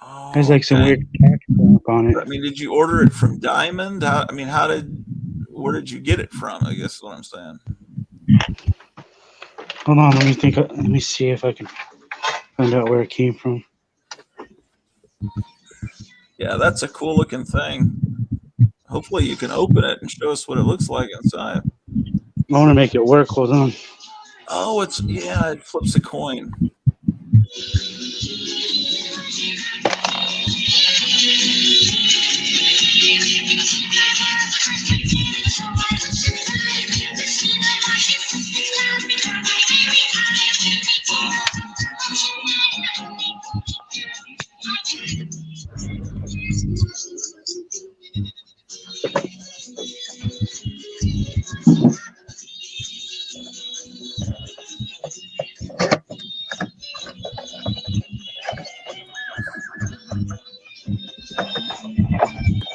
Oh,
There's like some
okay.
weird tax stamp on it.
I mean, did you order it from Diamond? Where did you get it from? I guess is what I'm saying.
Hold on, let me think. Let me see if I can find out where it came from.
Yeah, that's a cool looking thing. Hopefully you can open it and show us what it looks like inside.
I want to make it work. Hold on.
Oh, it flips a coin.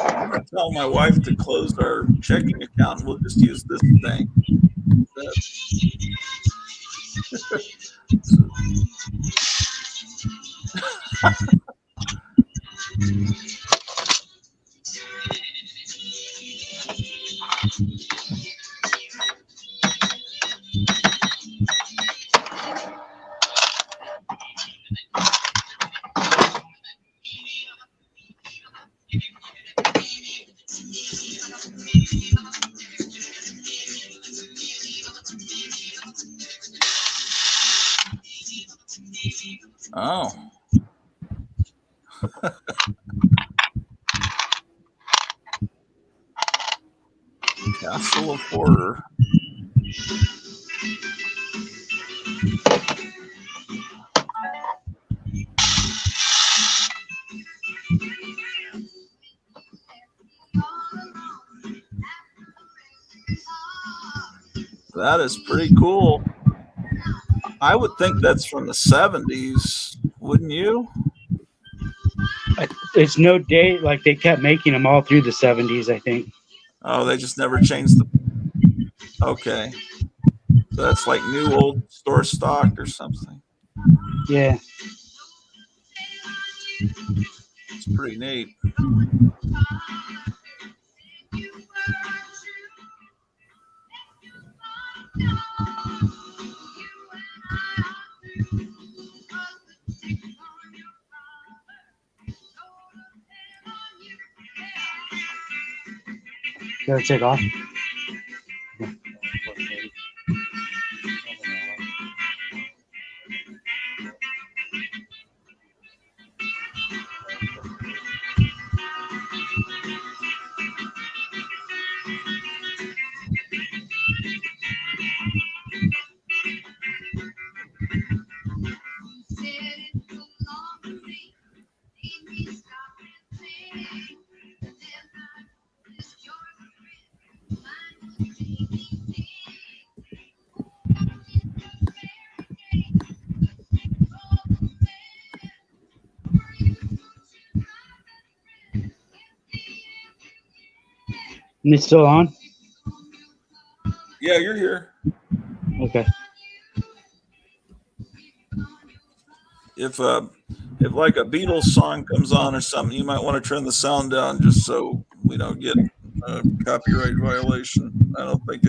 I'm gonna tell my wife to close our checking account and we'll just use this thing. Oh. Castle of Horror. That is pretty cool. I would think that's from the 70s, wouldn't you?
It's no date. Like they kept making them all through the 70s, I think.
Oh, they just never changed the. Okay. So that's like new old store stock or something.
Yeah.
It's pretty neat.
Gotta take off. And it's still on?
Yeah, you're here.
Okay.
If like a Beatles song comes on or something, you might want to turn the sound down just so we don't get a copyright violation. I don't think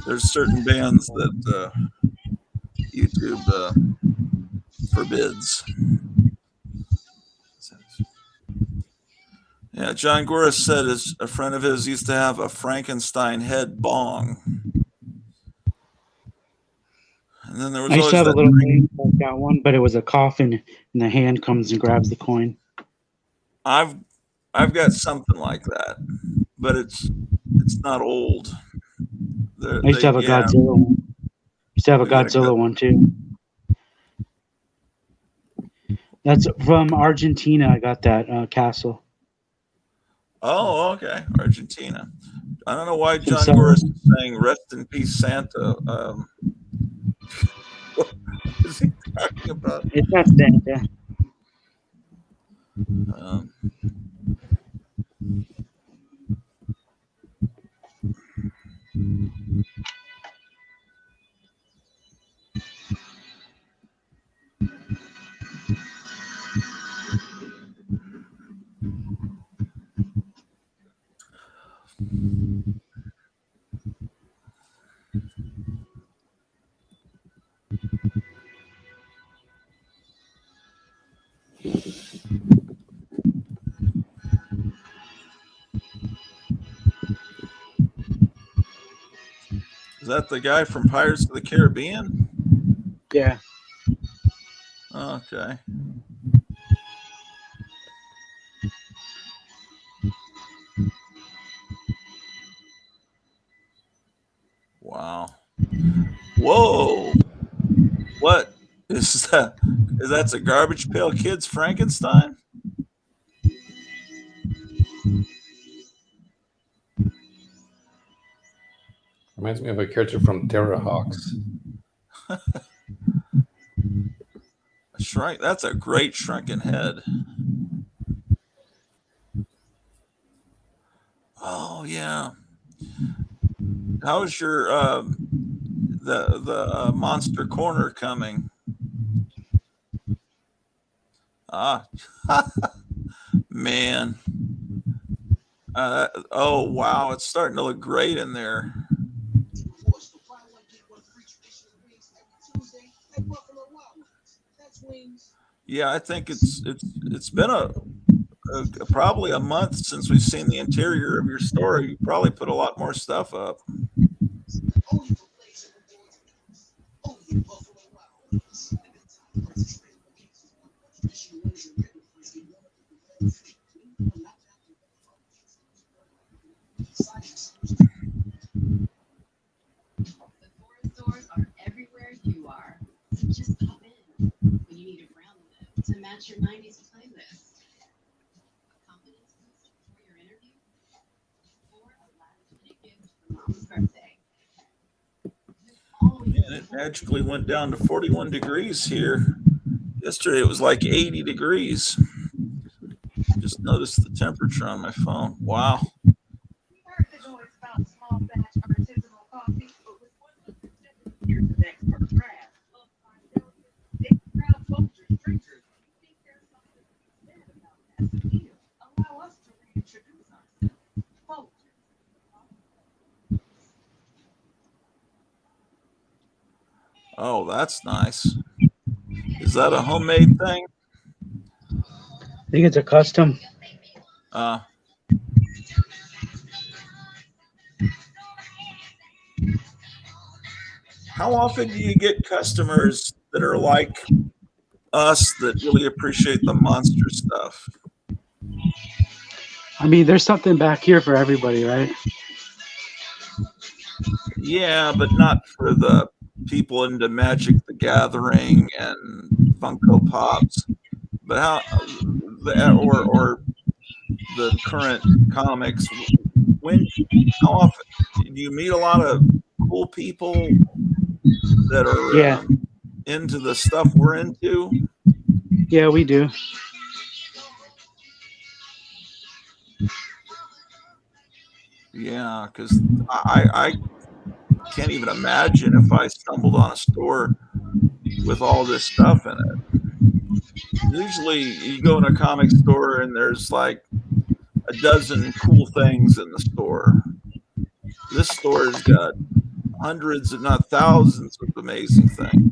there's certain bands that YouTube forbids. Yeah, John Goris said a friend of his used to have a Frankenstein head bong. And then there was
I used
always
to have a
that
little thing like that one, but it was a coffin, and the hand comes and grabs the coin.
I've got something like that, but it's not old.
I used to have a Godzilla one. Used to have a
We got a
Godzilla one too. That's from Argentina. I got that castle.
Oh, okay, Argentina. I don't know why
From
John
Southern-
Goris is saying "Rest in peace, Santa." What is he talking about?
It's not Santa.
Um, is that the guy from Pirates of the Caribbean?
Yeah.
Okay. Wow. Whoa. What is that? Is that a Garbage Pail Kids Frankenstein?
Reminds me of a character from Terrahawks.
Shrink. That's a great shrunken head. Oh yeah. How's your the Monster Corner coming? Ah, man. Oh wow, it's starting to look great in there. Yeah, I think it's been a probably a month since we've seen the interior of your store. You probably put a lot more stuff up.
The stores are everywhere you are. So just pop in when you need a brown lip to match your 90s playlist. A confidence boost for your interview, or a last-minute gift for mom's birthday.
And it magically went down to 41 degrees here. Yesterday it was like 80 degrees. Just noticed the temperature on my phone. Wow. Oh, that's nice. Is that a homemade thing?
I think it's a custom.
How often do you get customers that are like us that really appreciate the monster stuff?
I mean, there's something back here for everybody, right?
Yeah, but not for the people into Magic the Gathering and Funko Pops. But how, or the current comics? How often do you meet a lot of cool people that are into the stuff we're into?
Yeah, we do.
Yeah, because I can't even imagine if I stumbled on a store with all this stuff in it. Usually, you go in a comic store and there's like a dozen cool things in the store. This store has got hundreds, if not thousands, of amazing things.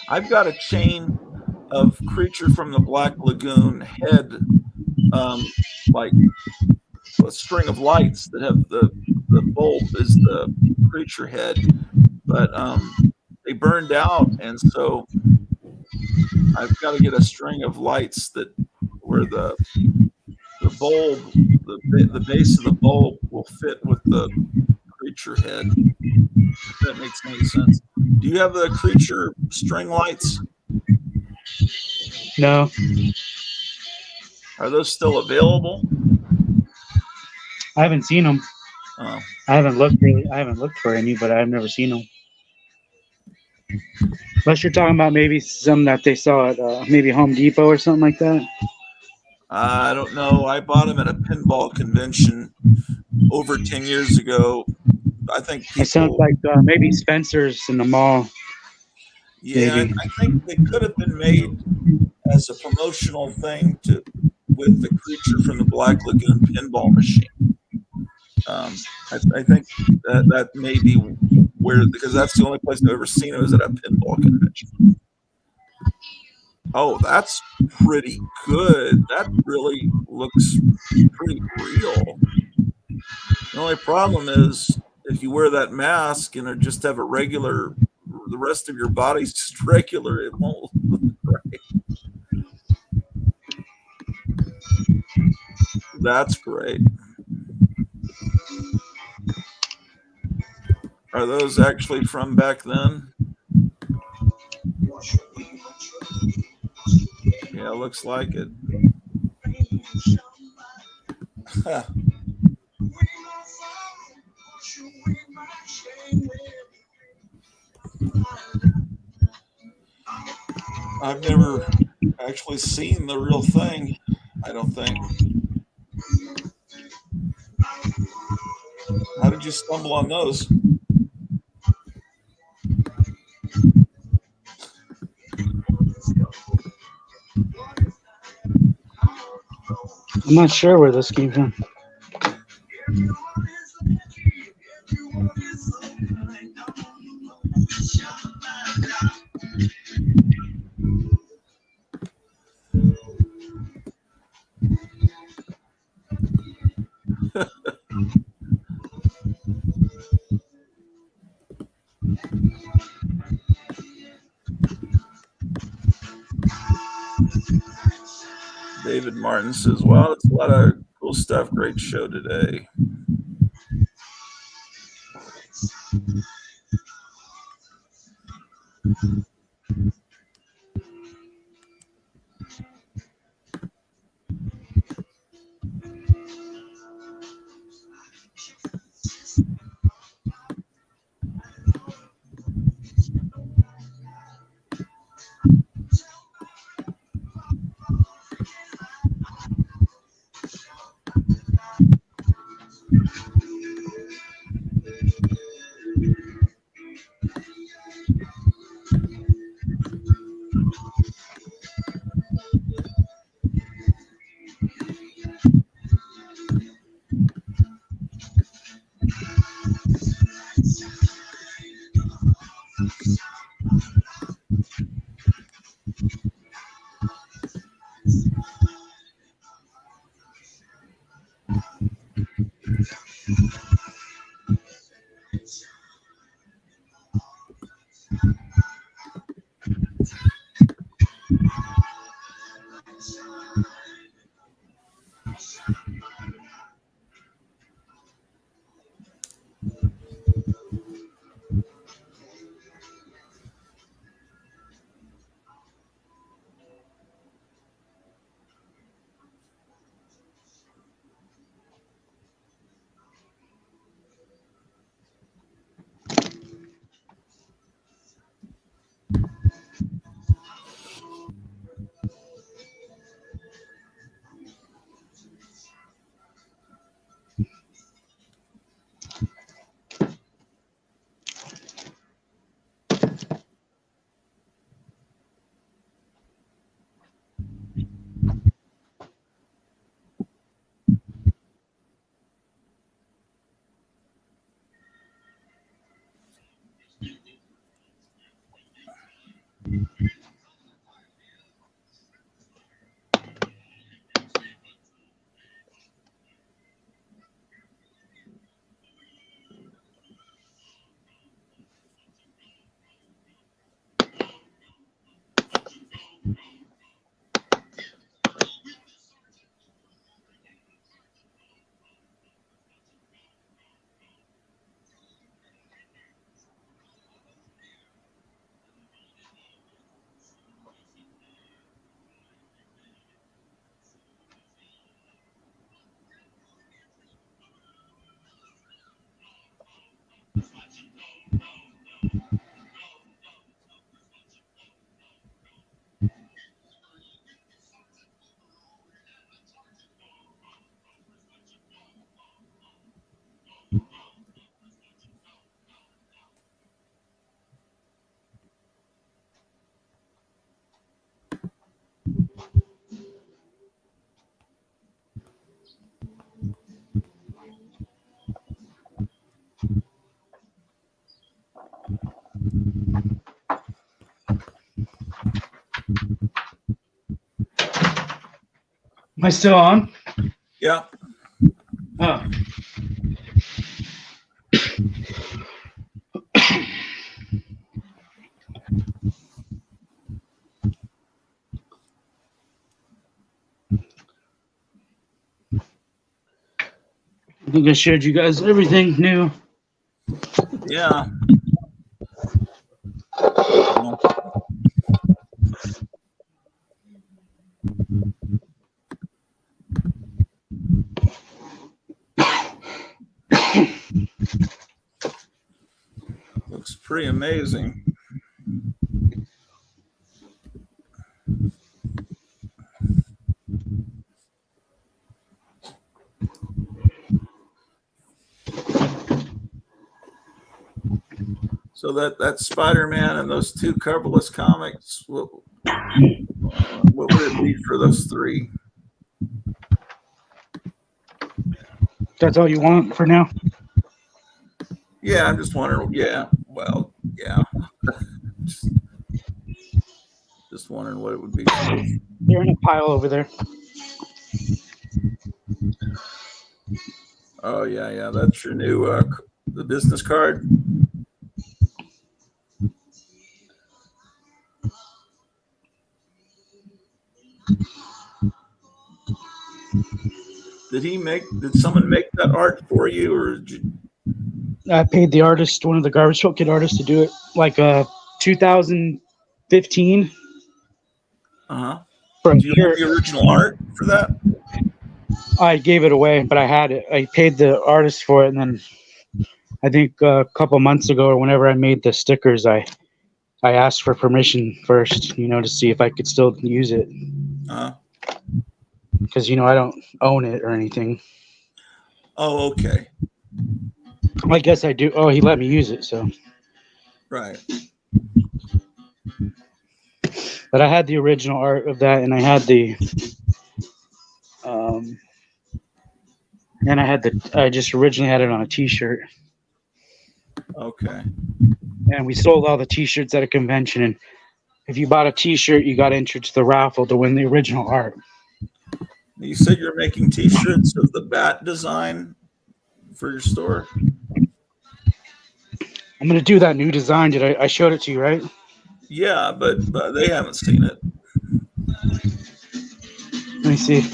I've got a chain of Creature from the Black Lagoon head, like a string of lights that have the bulb is the creature head, but they burned out, and so I've got to get a string of lights that where the bulb, the base of the bulb will fit with the creature head. If that makes any sense. Do you have the creature string lights?
No,
Are those still available?
I haven't seen them.
Oh,
I haven't looked for any, but I've never seen them. Unless you're talking about maybe some that they saw at maybe Home Depot or something like that.
I don't know. I bought them at a pinball convention over 10 years ago. I think
It sounds
people,
like maybe Spencer's in the mall.
yeah,
maybe.
I think they could have been made as a promotional thing with the Creature from the Black Lagoon pinball machine. I think that may be where, because that's the only place I've ever seen it was at a pinball convention. Oh, that's pretty good. That really looks pretty real. The only problem is if you wear that mask and just have the rest of your body's just regular, it won't look right. That's great. Are those actually from back then? Yeah, looks like it. I've never actually seen the real thing, I don't think. How did you stumble on those?
I'm not sure where this came from.
David Martin says, wow, that's a lot of cool stuff. Great show today.
Am I still on?
Yeah.
Oh. I think I showed you guys everything new.
Yeah. Looks pretty amazing. So that Spider-Man and those two coverless comics, what would it be for those three?
That's all you want for now?
Yeah, I'm just wondering. Yeah, well, yeah. just wondering what it would be.
They're in a pile over there.
Oh yeah, that's your new the business card. Did someone make that art for you, or did you?
I paid the artist, one of the Garbage Pail Kid artists, to do it, like 2015. For a
Do you
year.
have the original art for that?
I gave it away, but I had it. I paid the artist for it, and then I think a couple months ago, or whenever I made the stickers, I asked for permission first, to see if I could still use it, because I don't own it or anything.
Oh, okay.
I guess I do. Oh, he let me use it, so.
Right.
But I had the original art of that, and I had the, I just originally had it on a T-shirt.
Okay.
And we sold all the T-shirts at a convention, and if you bought a T-shirt, you got entered to the raffle to win the original art.
You said you're making T-shirts of the bat design for your store.
I'm gonna do that new design. I showed it to you, right?
Yeah, but they haven't seen it.
Let me see.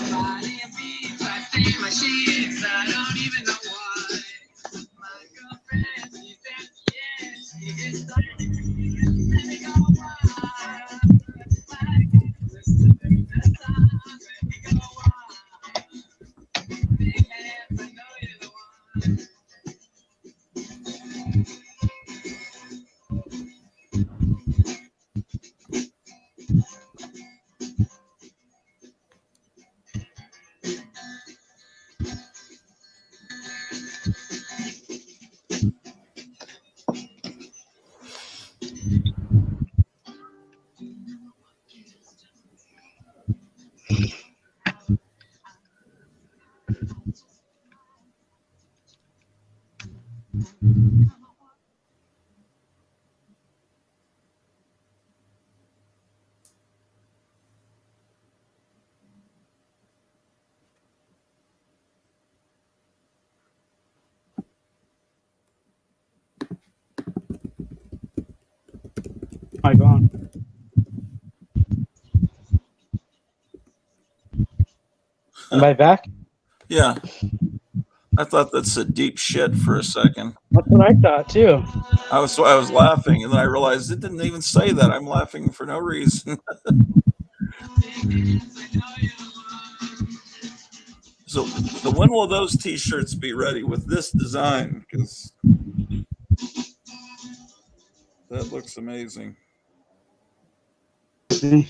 Am I gone? Am I back?
Yeah. I thought that's a deep shit for a second.
That's what I thought too.
I was laughing, and then I realized it didn't even say that. I'm laughing for no reason. So when will those T-shirts be ready with this design? Because that looks amazing.
Find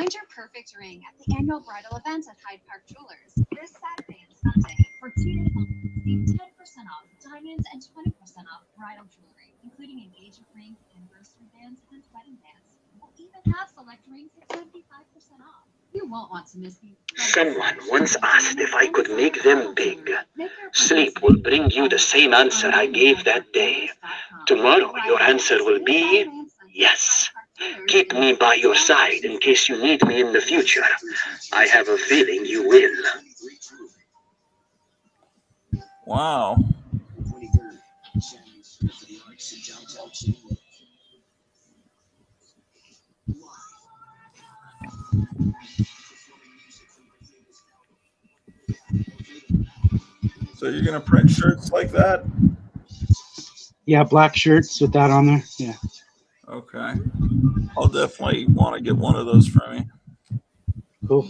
your perfect ring at the annual bridal event at Hyde Park Jewelers this Saturday and Sunday. For 2 days only, save 10% off diamonds and 20% off bridal jewelry, including engagement rings, anniversary bands, and wedding bands. We'll even have select rings at 75% off. You won't want to miss these.
Someone once asked if I could make them big.
Make your
Sleep will bring you the same answer I gave that day. Tomorrow, your answer will be yes. Keep me by your side in case you need me in the future. I have a feeling you will.
Wow. So you're gonna print shirts like that?
Yeah, black shirts with that on there. Yeah.
Okay. I'll definitely want to get one of those from you.
Cool.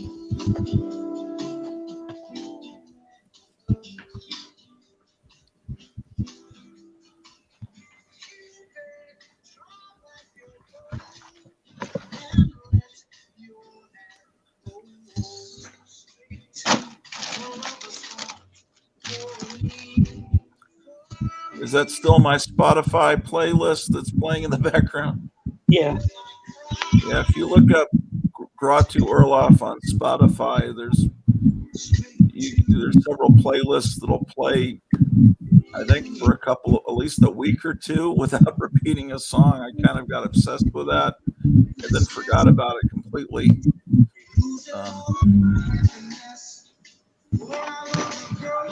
Is that still my Spotify playlist that's playing in the background?
Yeah.
Yeah, if you look up Gratu Orloff on Spotify, there's several playlists that'll play, I think, for at least a week or two without repeating a song. I kind of got obsessed with that and then forgot about it completely.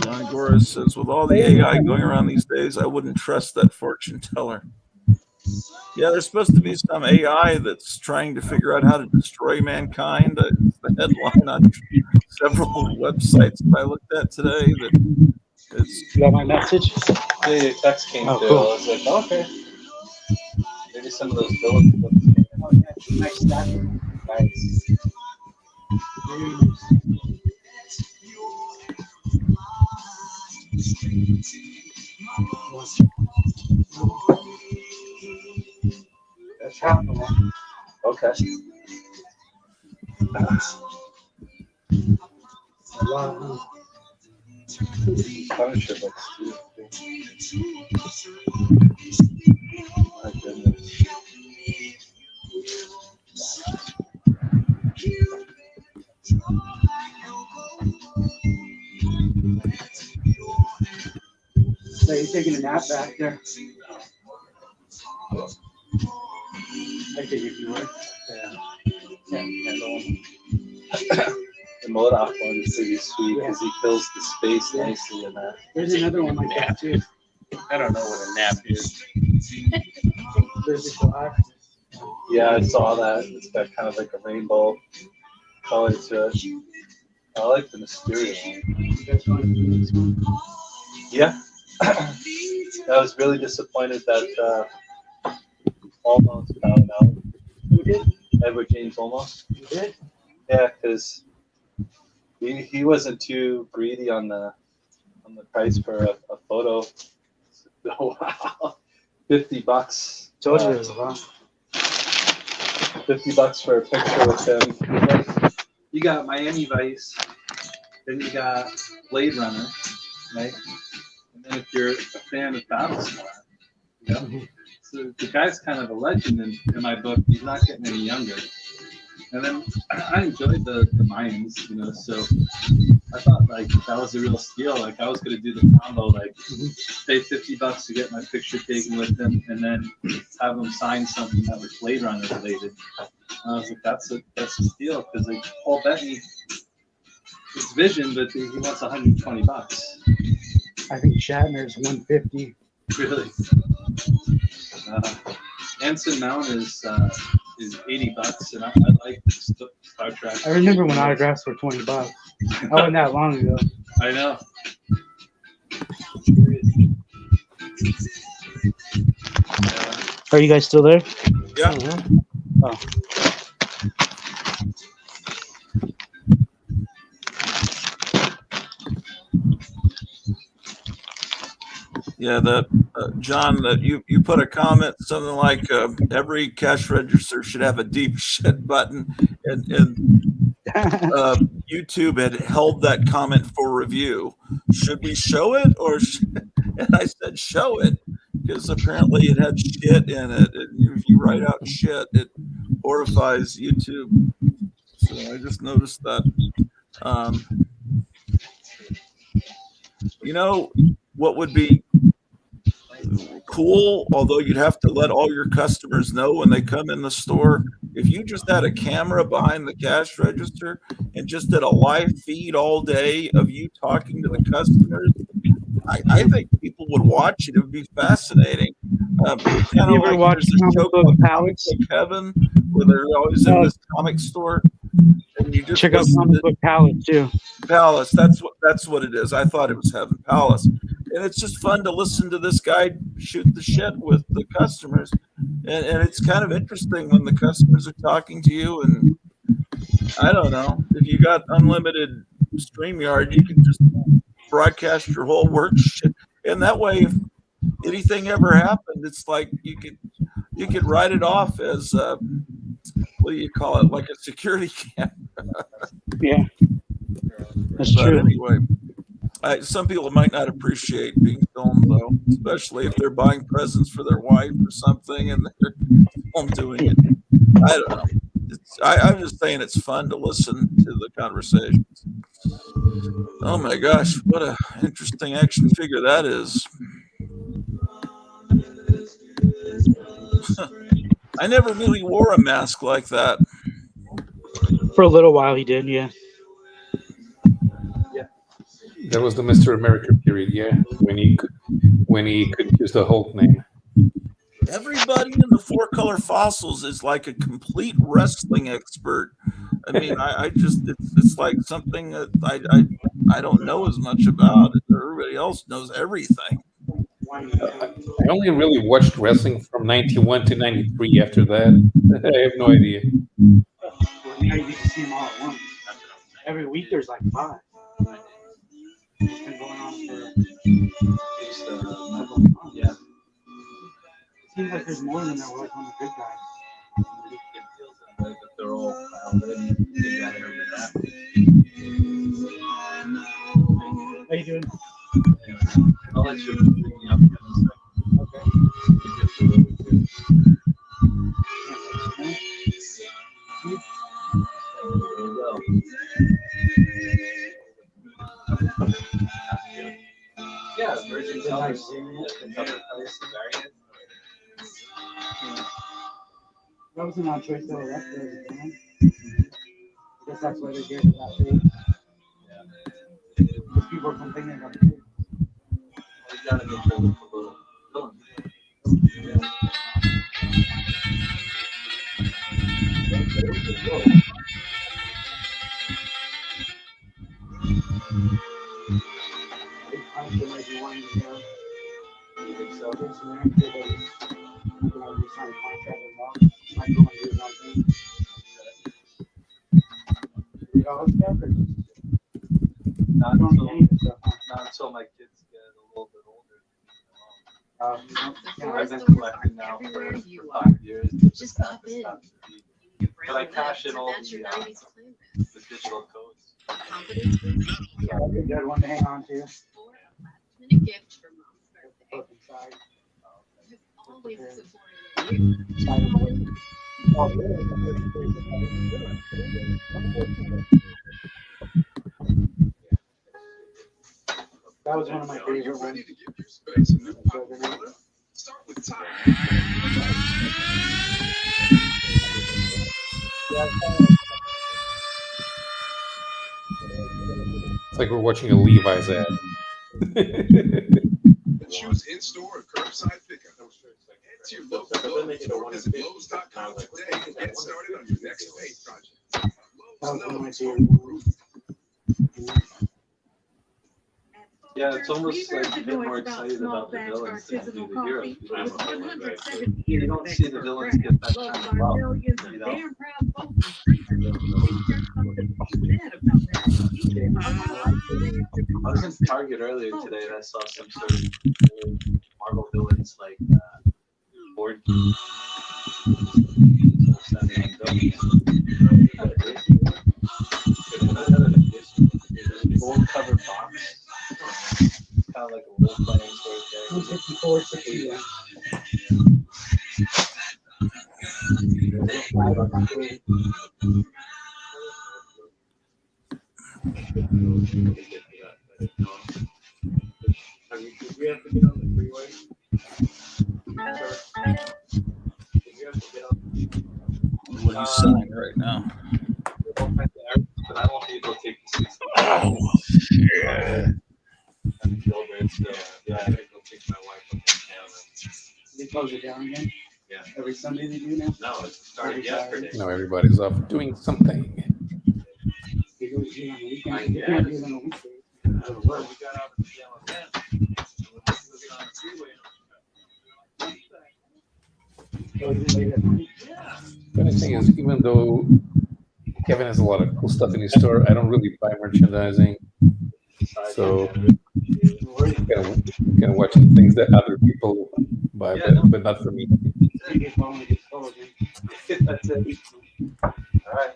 John Gora says, with all the AI going around these days, I wouldn't trust that fortune teller. Yeah, there's supposed to be some AI that's trying to figure out how to destroy mankind. It's the headline on several websites that I looked at today. That it's.
You got my message?
Yeah, your text came through.
Cool.
I was like, okay. Maybe some of those villains. Oh, yeah. Nice stuff. Nice. That's happening. Okay. Punisher looks my goodness.
So you're taking a nap back there? I think if you were.
Yeah. The Modok one is pretty sweet because he fills the space nicely in that.
There's another one like that too.
I don't know what a nap is.
There's a black.
Yeah, I saw that. It's got kind of like a rainbow color to it. I like the Mysterio one. Yeah. I was really disappointed that Olmos found out.
Who did?
Edward James Olmos.
You did?
Yeah, because he wasn't too greedy on the price for a photo. Wow, $50.
Told you it was a lot.
$50 for a picture with him. You got Miami Vice, then you got Blade Runner, right? And then if you're a fan of Battlestar, you know, so the guy's kind of a legend in my book. He's not getting any younger. And then I enjoyed the Mayans, you know, so I thought like that was a real steal. Like I was gonna do the combo, like pay $50 to get my picture taken with him, and then have him sign something that was Blade Runner related. And I was like, that's a steal because like Paul Bettany, it's Vision, but he wants $120.
I think Shatner's 150.
Really? Anson Mount is $80, and I like Star Trek.
I remember when autographs were $20. That wasn't that long ago.
I know.
Are you guys still there?
Yeah.
Oh.
Yeah, that John, that you put a comment something like every cash register should have a deep shit button, and YouTube had held that comment for review. Should we show it or? And I said show it because apparently it had shit in it. And if you write out shit, it horrifies YouTube. So I just noticed that. You know what would be cool, although you'd have to let all your customers know when they come in the store? If you just had a camera behind the cash register and just did a live feed all day of you talking to the customers, I think people would watch it. It would be fascinating. Kind
You
of
ever
like
watch
there's a
Comic
show
Book
called Comic
Palace?
Book Heaven, where they're always in this comic store, and you just
Check out
listen
Comic
to
Book Palace too.
Palace. That's what it is. I thought it was Heaven Palace, and it's just fun to listen to this guy shoot the shit with the customers, and it's kind of interesting when the customers are talking to you. And I don't know, if you got unlimited StreamYard, you can just broadcast your whole work shit, and that way, if anything ever happened, it's like you could write it off as what do you call it, like a security camera.
Yeah, that's
But
true.
anyway, some people might not appreciate being filmed, though, especially if they're buying presents for their wife or something and they're home doing it. I don't know. I'm just saying it's fun to listen to the conversations. Oh my gosh, what a interesting action figure that is. I never knew he wore a mask like that.
For a little while, he did. Yeah.
That was the Mr. America period, yeah, when he could use the Hulk name.
Everybody in the Four Color Fossils is like a complete wrestling expert. I mean, I just it's like something that I don't know as much about. Everybody else knows everything.
I only really watched wrestling from 91 to 93. After that, I have no idea.
Now you get to see them all at once. Every week there's like 5. It's been going on for several months.
Yeah.
It seems like there's more than there was on the good guys.
It feels that way, but they're all filed in. They got everything happening.
How you doing?
I'll let you bring me up in a second. There you go. Yeah, Virgin Colors.
That was an odd choice though. That's the band. I guess that's why they gave it that big. Because people are complaining about the big.
We gotta make sure look a little.
I feel like you wanted to go. You think so? There's some rank that you know, you sign a contract with them. Might go and do his own thing. You know, it's stuff or
Not
don't need any of the stuff, huh?
not until my kids get a little bit older.
You know, yeah,
I've been collecting now for 5 years.
Just pop in.
But I cash in all the digital codes.
Confidence boost.
yeah, that'd be a good one to hang on to.
Or a last-minute gift for mom's birthday.
Both inside.
Just always supporting you.
Side of the way. Oh, that was one of my favorite ones.
It's like we're watching a Levi's ad.
Choose in-store or curbside pickup. Head to your local Lowe's or visit Lowe's.com today and get started on your next paint project.
That was one of my
Lowe's,
favorite
home
ones.
Yeah, it's almost like you get more excited about the villains than you do the heroes. You don't see the villains get that kind of love, you know? I was in Target earlier today and I saw some sort of old Marvel villains like board. Gold cover box. It's kind of like a role playing sort of thing.
154, 60.
What are you saying right now?
But I want you to go take the seats.
Oh, yeah.
Yeah, I gotta go take my wife up to town.
They close it down again?
Yeah.
Every Sunday they do now?
No, it started yesterday.
Now everybody's off doing something.
They do it on the weekend. You
Yeah.
can't do it on the weekday.
We got out of the yellow tent. And we're looking on the freeway.
So is it late at night?
Yeah.
Funny thing is, even though Kevin has a lot of cool stuff in his store, I don't really buy merchandising. So kind of watching things that other people buy,
Yeah,
but not for me.
They get phone, they get closed, man.
That's it. All right.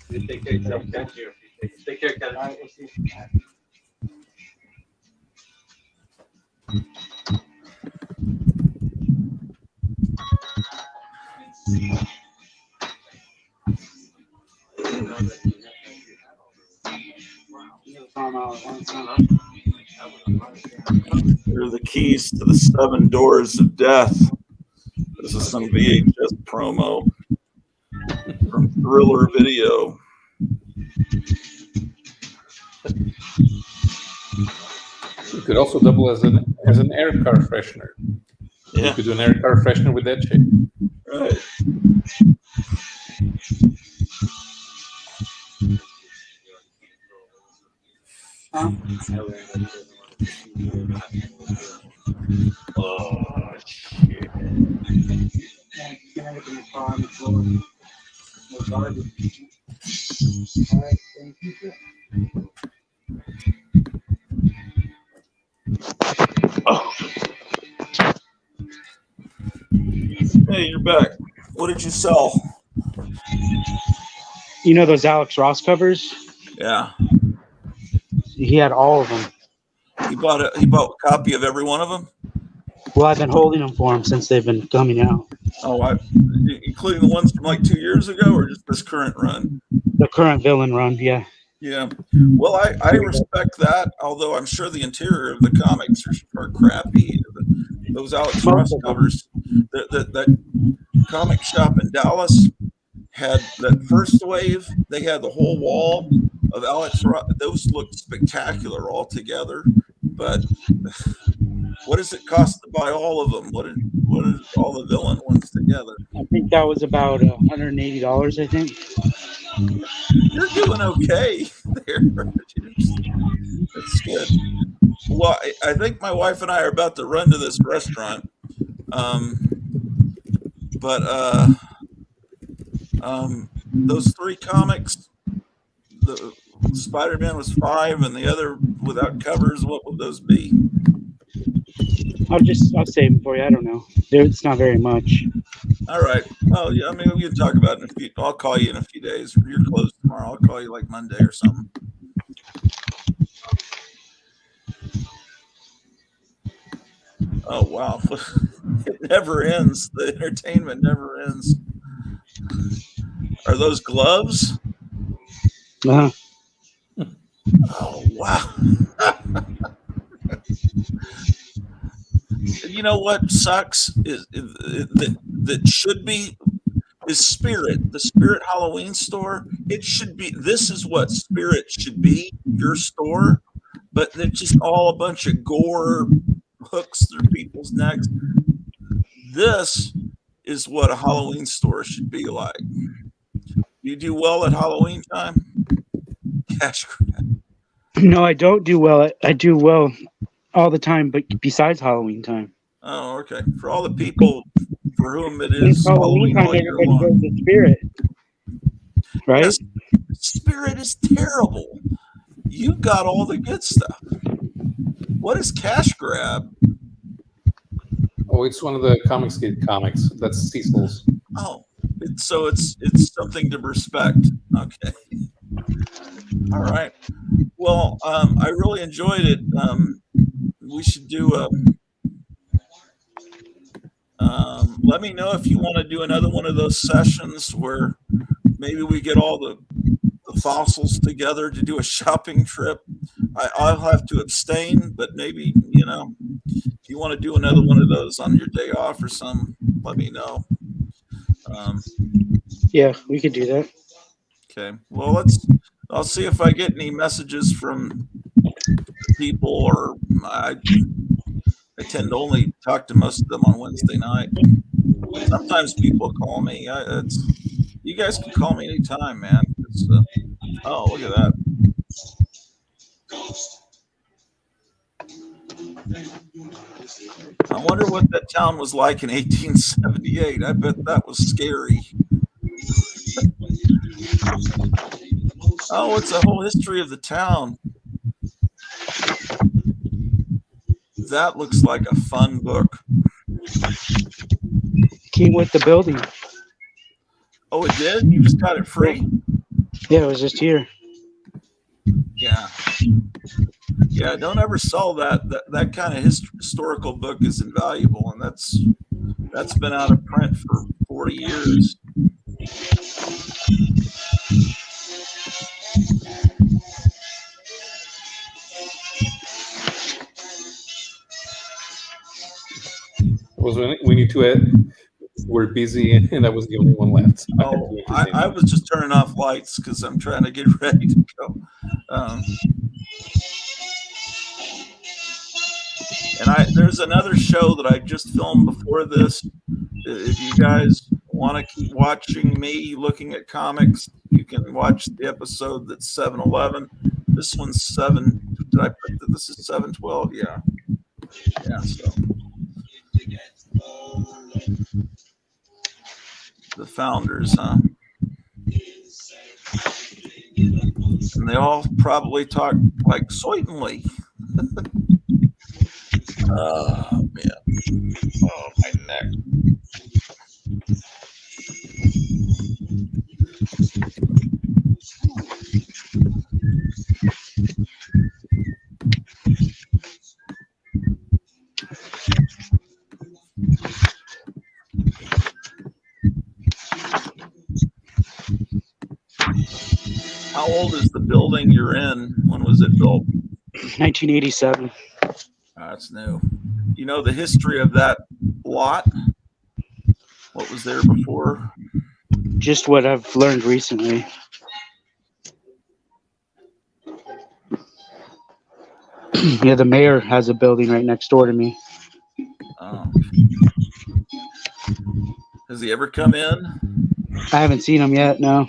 You take care. Thank you. Take care, Kevin.
All right, we'll see you.
They're the keys to the 7 doors of death. This is some VHS promo from Thriller Video.
It could also double as an air car freshener. You
Yeah,
could do an air car freshener with that shit.
right. Oh, shit. Oh. Hey, you're back. What did you sell?
You know those Alex Ross covers?
Yeah,
He had all of them.
he bought a copy of every one of them.
Well, I've been holding them for him since they've been coming out.
Oh, including the ones from like 2 years ago, or just this current run?
The current villain run, yeah.
Yeah. Well, I respect that, although I'm sure the interior of the comics are crappy. Those Alex Ross covers, that comic shop in Dallas had that first wave. They had the whole wall of Alex Ross. Those looked spectacular all together. But what does it cost to buy all of them? What is all the villain ones together?
I think that was about $180, I think.
You're doing okay there. That's good. Well, I think my wife and I are about to run to this restaurant. Those 3 comics, the Spider-Man was 5 and the other without covers, what would those be?
I'll save them for you. I don't know. It's not very much.
All right. Well, yeah, I mean, we can talk about it in a few. I'll call you in a few days. You're closed tomorrow. I'll call you like Monday or something. Oh, wow. It never ends. The entertainment never ends. Are those gloves?
Uh-huh.
Oh, wow. You know what sucks is that should be is Spirit, the Spirit Halloween store. It should be. This is what Spirit should be, your store, but they're just all a bunch of gore hooks through people's necks. This is what a Halloween store should be like. You do well at Halloween time? Cash grab.
No, I don't do well. I do well all the time, but besides Halloween time.
Oh, okay. For all the people for whom it is
It's Halloween time,
all year
everybody
long.
goes to Spirit. Right?
Yes, Spirit is terrible. You got all the good stuff. What is Cash Grab?
Oh, it's one of the Comics Gate comics. That's Cecil's.
Oh, it's something to respect. Okay. All right. Well, I really enjoyed it. We should do let me know if you want to do another one of those sessions where maybe we get all the fossils together to do a shopping trip. I'll have to abstain, but maybe, if you want to do another one of those on your day off or something, let me know.
Yeah, we could do that.
Okay. Well, I'll see if I get any messages from people, or I tend to only talk to most of them on Wednesday night. Sometimes people call me. You guys can call me anytime, man. Oh, look at that. I wonder what that town was like in 1878. I bet that was scary. Oh, it's a whole history of the town. That looks like a fun book.
Came with the building.
Oh, it did? You just got it free?
Yeah, it was just here.
Yeah. Yeah, don't ever sell that kind of historical book is invaluable, and that's been out of print for 40 years.
Was when you two were busy and I was the only one left. So
Oh, I was just turning off lights because I'm trying to get ready to go. And there's another show that I just filmed before this. If you guys want to keep watching me looking at comics, you can watch the episode that's 711. This one's 7. Did I put that? This is 712. Yeah. Yeah. So the founders, huh? And they all probably talk like Soitenly. Oh, man. Oh, my neck. How old is the building you're in? When was it built?
1987.
That's new. You know the history of that lot? What was there before?
Just what I've learned recently. Yeah, the mayor has a building right next door to me.
Oh. Has he ever come in?
I haven't seen him yet, no.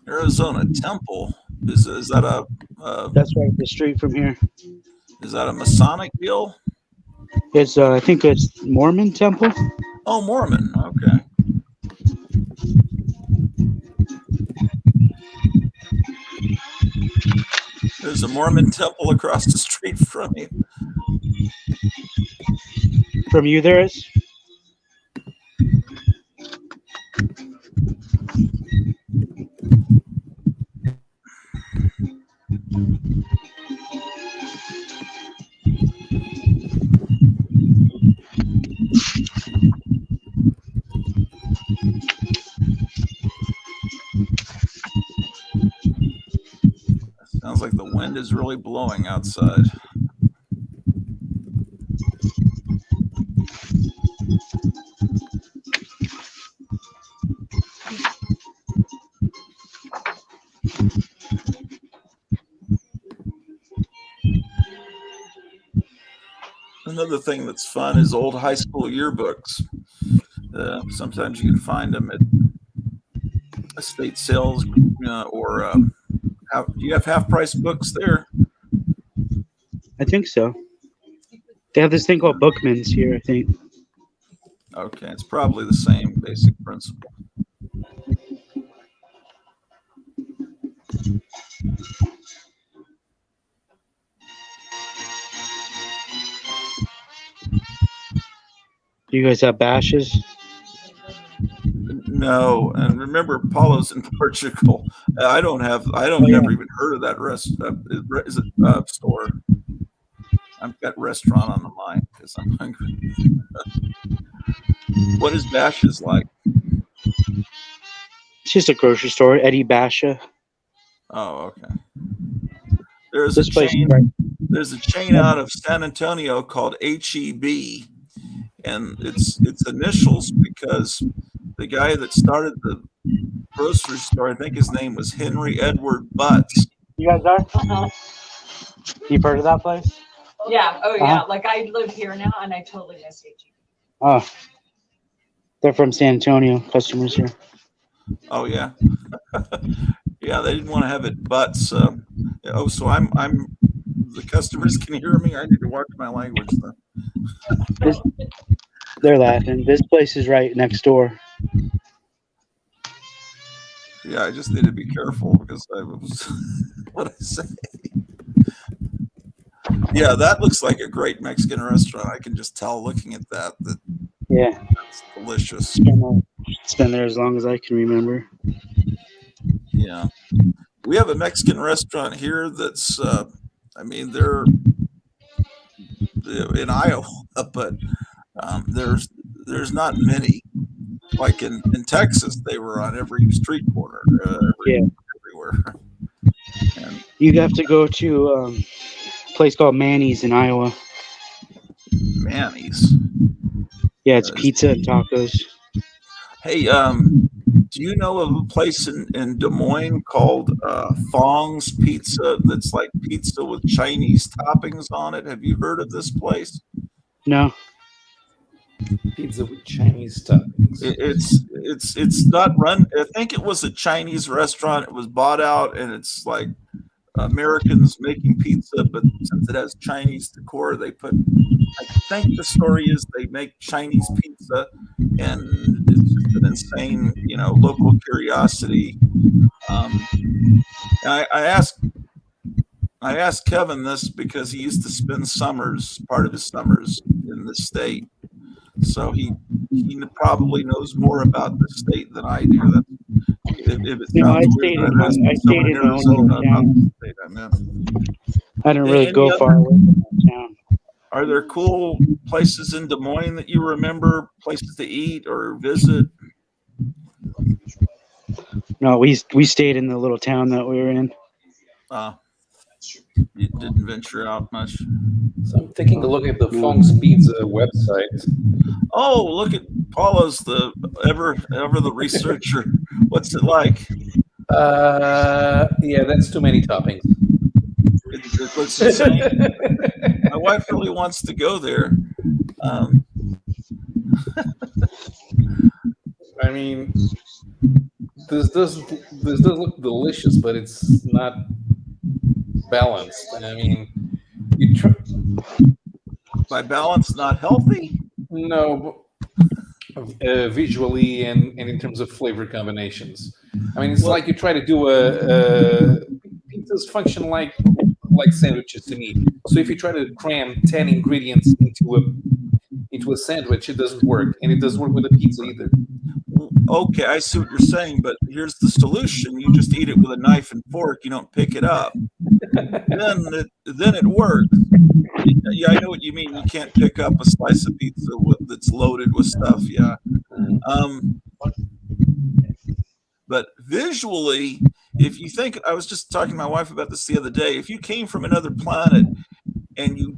Arizona Temple. Is that a?
That's right up the street from here.
Is that a Masonic deal?
It's I think it's Mormon temple.
Oh, Mormon. Okay. There's a Mormon temple across the street from you.
From you, there is.
Sounds like the wind is really blowing outside. And another thing that's fun is old high school yearbooks. Sometimes you can find them at estate sales or do you have half price books there?
I think so. They have this thing called Bookman's here, I think.
Okay, it's probably the same basic principle.
Do you guys have bashes?
No, and remember, Paulo's in Portugal. I don't never even heard of that store. I've got restaurant on the mind because I'm hungry. What is Basha's like?
It's just a grocery store, Eddie Basha.
Oh, okay. There's
This
a
place,
chain.
right?
There's a chain out of San Antonio called HEB, and it's initials because the guy that started the grocery store, I think his name was Henry Edward Butts.
You guys are? You've heard of that place?
Yeah. Oh, yeah.
Uh-huh.
Like I live here now, and I totally miss HEB.
Oh, they're from San Antonio. Customers here.
Oh yeah, yeah. They didn't want to have it Butts. So I'm. The customers can hear me. I need to watch my language then.
They're laughing. This place is right next door.
Yeah, I just need to be careful because I was what I say. Yeah, that looks like a great Mexican restaurant. I can just tell looking at that
Yeah,
that's delicious.
it's been there as long as I can remember.
Yeah, we have a Mexican restaurant here that's. They're in Iowa, but there's not many. Like in Texas, they were on every street corner, everywhere. And
You have to go to a place called Manny's in Iowa.
Manny's.
Yeah, it's pizza and tacos.
Hey, do you know of a place in Des Moines called Fong's Pizza that's like pizza with Chinese toppings on it? Have you heard of this place?
No.
Pizza with Chinese toppings.
It's not run. I think it was a Chinese restaurant. It was bought out, and it's like Americans making pizza, but since it has Chinese decor, they put. I think the story is they make Chinese pizza, and it's just an insane, local curiosity. I asked Kevin this because he used to spend part of his summers in the state. So he probably knows more about the state than I do. If it sounds weird, I'm asking someone in Arizona about the state I'm in.
I didn't really
Any
go
other-
far away from town.
Are there cool places in Des Moines that you remember, places to eat or visit?
No, we stayed in the little town that we were in.
You didn't venture out much.
So I'm taking a look at the Fong's Pizza website.
Oh, look at Paula's the ever the researcher. What's it like?
Yeah, that's too many toppings.
It looks insane. My wife really wants to go there.
I mean, this does look delicious, but it's not balanced. I mean,
by balance, not healthy.
No, visually and in terms of flavor combinations. I mean, it's like you try to do pizzas function like sandwiches to me. So if you try to cram 10 ingredients into a sandwich, it doesn't work, and it doesn't work with a pizza either.
Okay, I see what you're saying, but here's the solution: you just eat it with a knife and fork. You don't pick it up. then it works. Yeah, I know what you mean. You can't pick up a slice of pizza that's loaded with stuff. Yeah. But visually, if you think, I was just talking to my wife about this the other day. If you came from another planet and you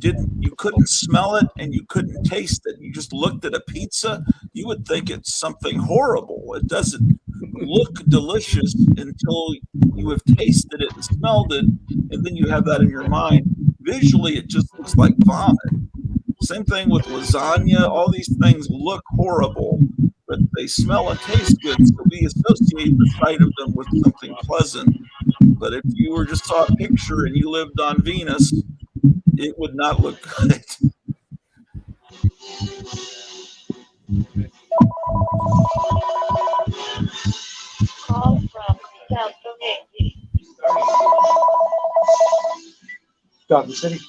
couldn't smell it and you couldn't taste it, you just looked at a pizza, you would think it's something horrible. It doesn't look delicious until you have tasted it and smelled it, and then you have that in your mind. Visually, it just looks like vomit. Same thing with lasagna. All these things look horrible, but they smell and taste good, so we associate the sight of them with something pleasant. But if you were just saw a picture and you lived on Venus, it would not look good.
Call from South Comanche.
Gotham City.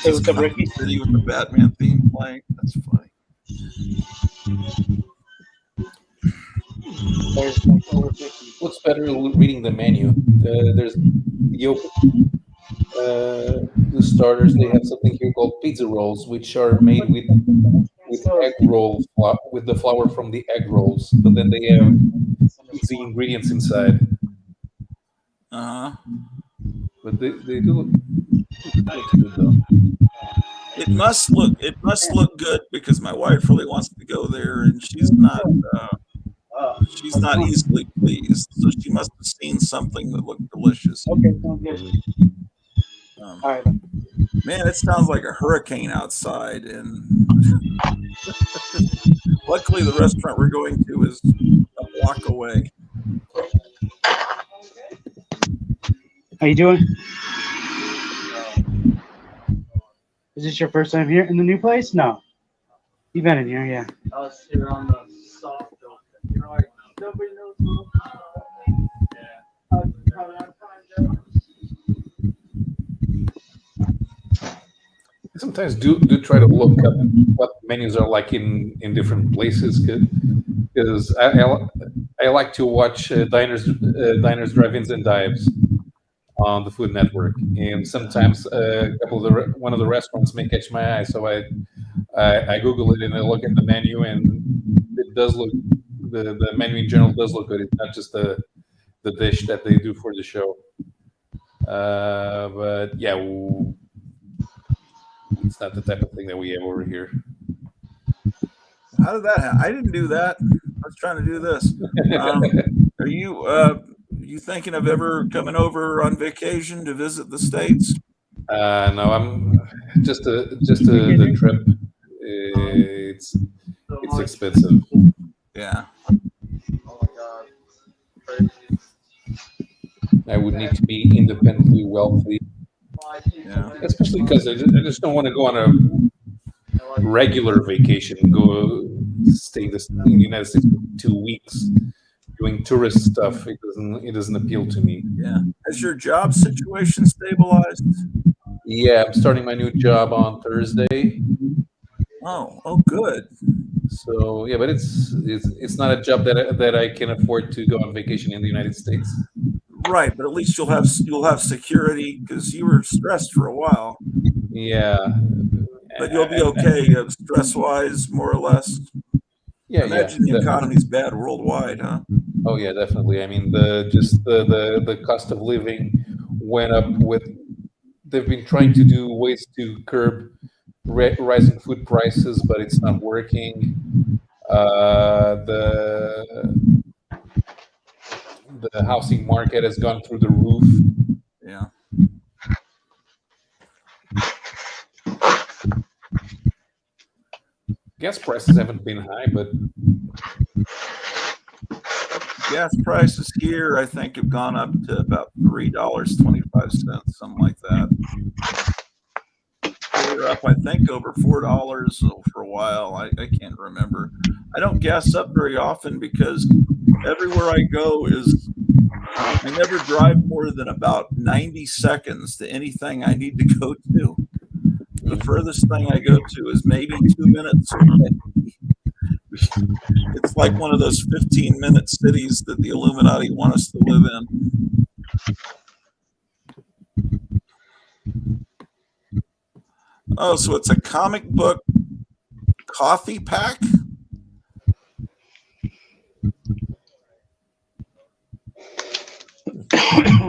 Hey, what's up, Ricky?
City with the Batman theme playing. That's funny.
What's better reading the menu? There's the starters. They have something here called pizza rolls, which are made with egg roll with the flour from the egg rolls, but then they have the ingredients inside. But they do look good though.
It must look good because my wife really wants to go there, and she's not easily pleased. So she must have seen something that looked delicious.
Okay, sounds good. All right.
Man, it sounds like a hurricane outside, and luckily the restaurant we're going to is a block away.
How you doing? Is this your first time here in the new place? No. You've been in here, yeah.
I was here on the soft open. You know, like, nobody knows what I
Sometimes do try to look up what menus are like in different places, because I like to watch diners, drive-ins, and dives on the Food Network, and sometimes one of the restaurants may catch my eye, so I Google it and I look at the menu, and it does look the menu in general does look good. It's not just the dish that they do for the show, but yeah. It's not the type of thing that we have over here.
How did that happen? I didn't do that. I was trying to do this. Are you thinking of ever coming over on vacation to visit the States?
No, I'm just the trip. It's expensive.
Yeah.
Oh my God.
I would need to be independently wealthy.
Yeah.
Especially because I just don't want to go on a regular vacation, go stay in the United States for 2 weeks doing tourist stuff. It doesn't appeal to me.
Yeah. Has your job situation stabilized?
Yeah, I'm starting my new job on Thursday.
Oh, good.
So yeah, but it's not a job that I can afford to go on vacation in the United States.
Right, but at least you'll have security because you were stressed for a while.
Yeah,
but you'll be okay stress-wise, more or less.
Yeah,
Imagine the economy's bad worldwide, huh?
Oh yeah, definitely. I mean, the cost of living went up. They've been trying to do ways to curb rising food prices, but it's not working. The housing market has gone through the roof.
Yeah.
Gas prices haven't been high, but
gas prices here, I think, have gone up to about $3.25, something like that. They were up, I think, over $4 for a while. I can't remember. I don't gas up very often because everywhere I go I never drive more than about 90 seconds to anything I need to go to. The furthest thing I go to is maybe 2 minutes away. It's like one of those 15-minute cities that the Illuminati want us to live in. Oh, so it's a comic book coffee pack?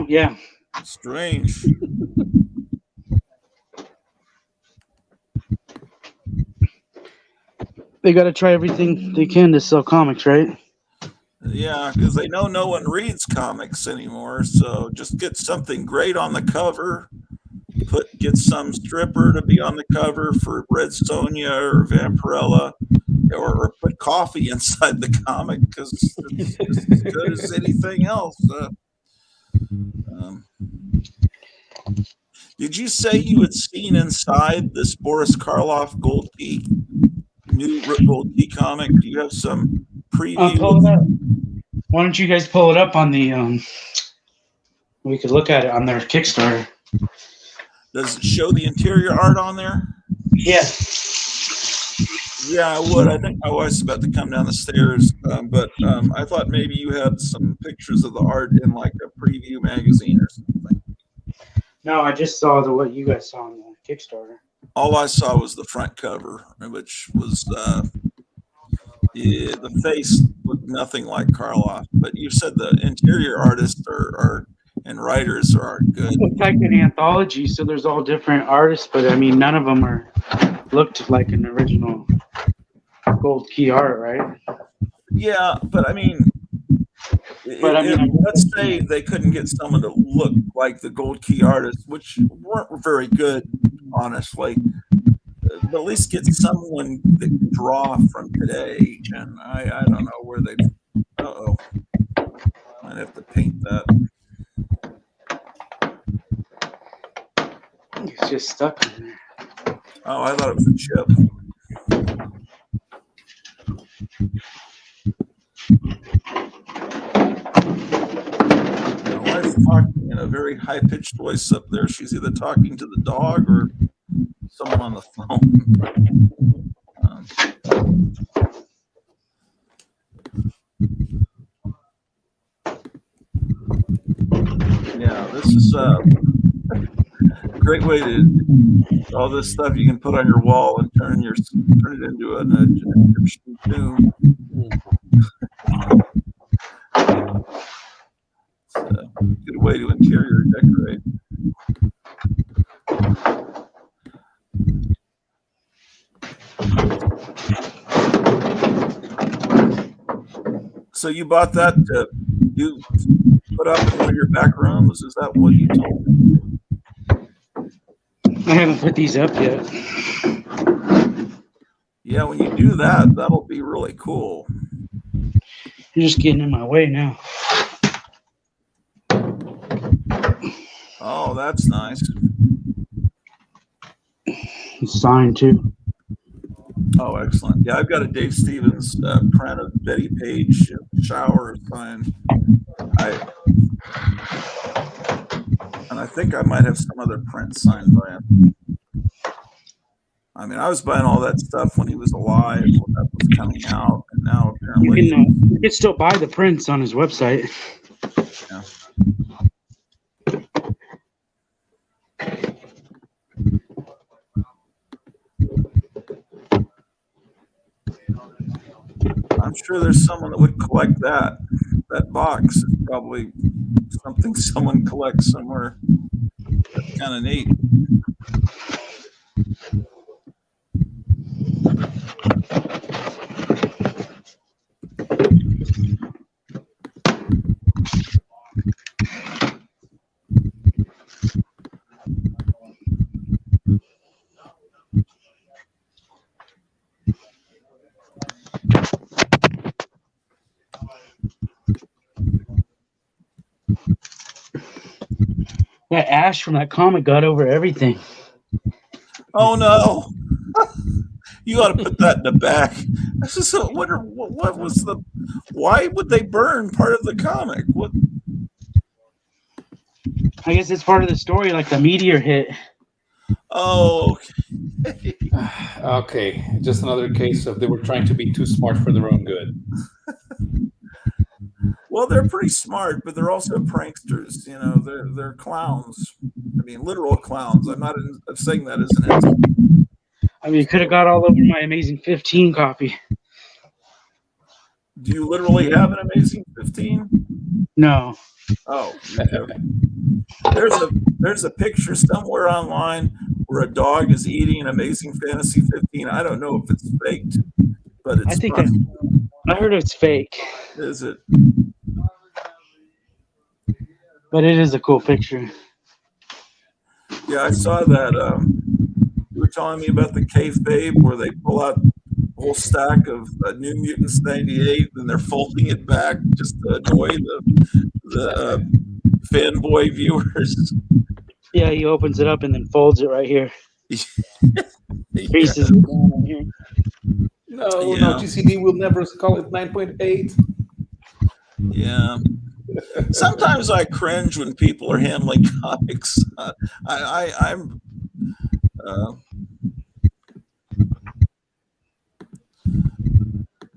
Yeah.
Strange.
They got to try everything they can to sell comics, right?
Yeah, because they know no one reads comics anymore. So just get something great on the cover get some stripper to be on the cover for Red Sonja or Vampirella, or put coffee inside the comic because it's just as good as anything else. Did you say you had seen inside this Boris Karloff Gold Key, new Gold Key comic? Do you have some preview?
Pull it up. Why don't you guys pull it up on the we could look at it on their Kickstarter.
Does it show the interior art on there?
Yeah.
Yeah, I would. I think my wife's about to come down the stairs, but I thought maybe you had some pictures of the art in like a preview magazine or something.
No, I just saw what you guys saw on the Kickstarter.
All I saw was the front cover, which was the face looked nothing like Karloff. But you said the interior artists and writers are good.
It's like an anthology, so there's all different artists, but I mean, none of them looked like an original Gold Key art, right?
Yeah, but I mean, let's say they couldn't get someone to look like the Gold Key artists, which weren't very good, honestly. But at least get someone that can draw from today. And I don't know where they. Uh-oh. Might have to paint that.
It's just stuck in there.
Oh, I thought it was a chip. My wife's talking in a very high-pitched voice up there. She's either talking to the dog or someone on the phone. Yeah, this is a great way to all this stuff you can put on your wall and turn it into an Egyptian tomb. It's a good way to interior decorate. So you bought that to you put up in one of your back rooms? Is that what you told me?
I haven't put these up yet.
Yeah, when you do that, that'll be really cool.
You're just getting in my way now.
Oh, that's nice.
It's signed too.
Oh, excellent. Yeah, I've got a Dave Stevens print of Betty Page shower signed. And I think I might have some other prints signed by him. I mean, I was buying all that stuff when he was alive, when that was coming out, and now apparently
You can still buy the prints on his website.
Yeah. I'm sure there's someone that would collect that. That box is probably something someone collects somewhere. That's kind of neat.
That ash from that comic got over everything.
Oh no! You ought to put that in the back. I just wonder what was the. Why would they burn part of the comic? What?
I guess it's part of the story, like the meteor hit.
Oh.
Okay. Okay, just another case of they were trying to be too smart for their own good.
Well, they're pretty smart, but they're also pranksters. You know, they're clowns. I mean, literal clowns. I'm not saying that as an insult.
I mean, you could have got all over my Amazing 15 copy.
Do you literally have an Amazing 15?
No.
Oh, you do. There's a picture somewhere online where a dog is eating an Amazing Fantasy 15. I don't know if it's faked, but it's.
I think I heard it's fake.
Is it?
But it is a cool picture.
Yeah, I saw that. You were telling me about the kayfabe where they pull out a whole stack of New Mutants 98 and they're folding it back just to annoy the fanboy viewers.
Yeah, he opens it up and then folds it right here. Creases it down right here.
No,
Yeah.
GCD will never call it 9.8.
Yeah. Sometimes I cringe when people are handling comics. I'm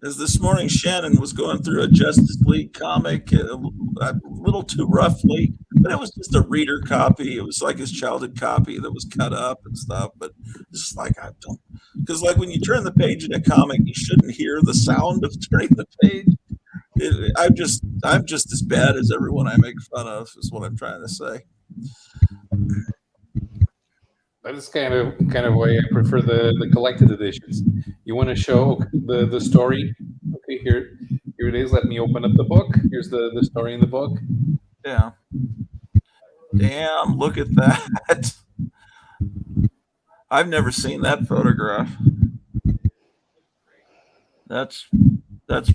as this morning Shannon was going through a Justice League comic a little too roughly, but it was just a reader copy. It was like his childhood copy that was cut up and stuff. But it's just like I don't, because like when you turn the page in a comic, you shouldn't hear the sound of turning the page. I'm just as bad as everyone I make fun of, is what I'm trying to say.
That is kind of why I prefer the collected editions. You want to show the story? Okay, here it is. Let me open up the book. Here's the story in the book.
Yeah. Damn, look at that. I've never seen that photograph. That's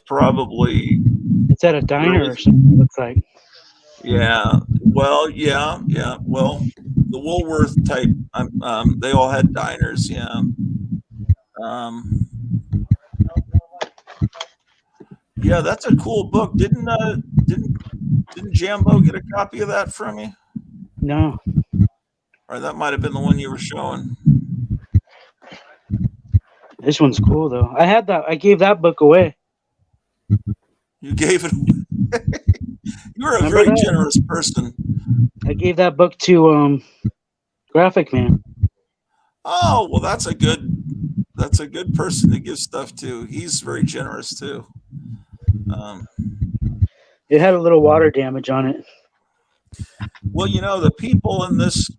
probably.
It's at a diner or something, it looks like.
Yeah. Well, yeah. Well, the Woolworth type, they all had diners. Yeah. Yeah, that's a cool book. Didn't Jambo get a copy of that from you?
No.
Or that might have been the one you were showing.
This one's cool though. I gave that book away.
You gave it away. You were a
Remember
very
that?
generous person.
I gave that book to Graphic Man.
Oh, well, that's a good person to give stuff to. He's very generous too.
It had a little water damage on it.
Well, the people in this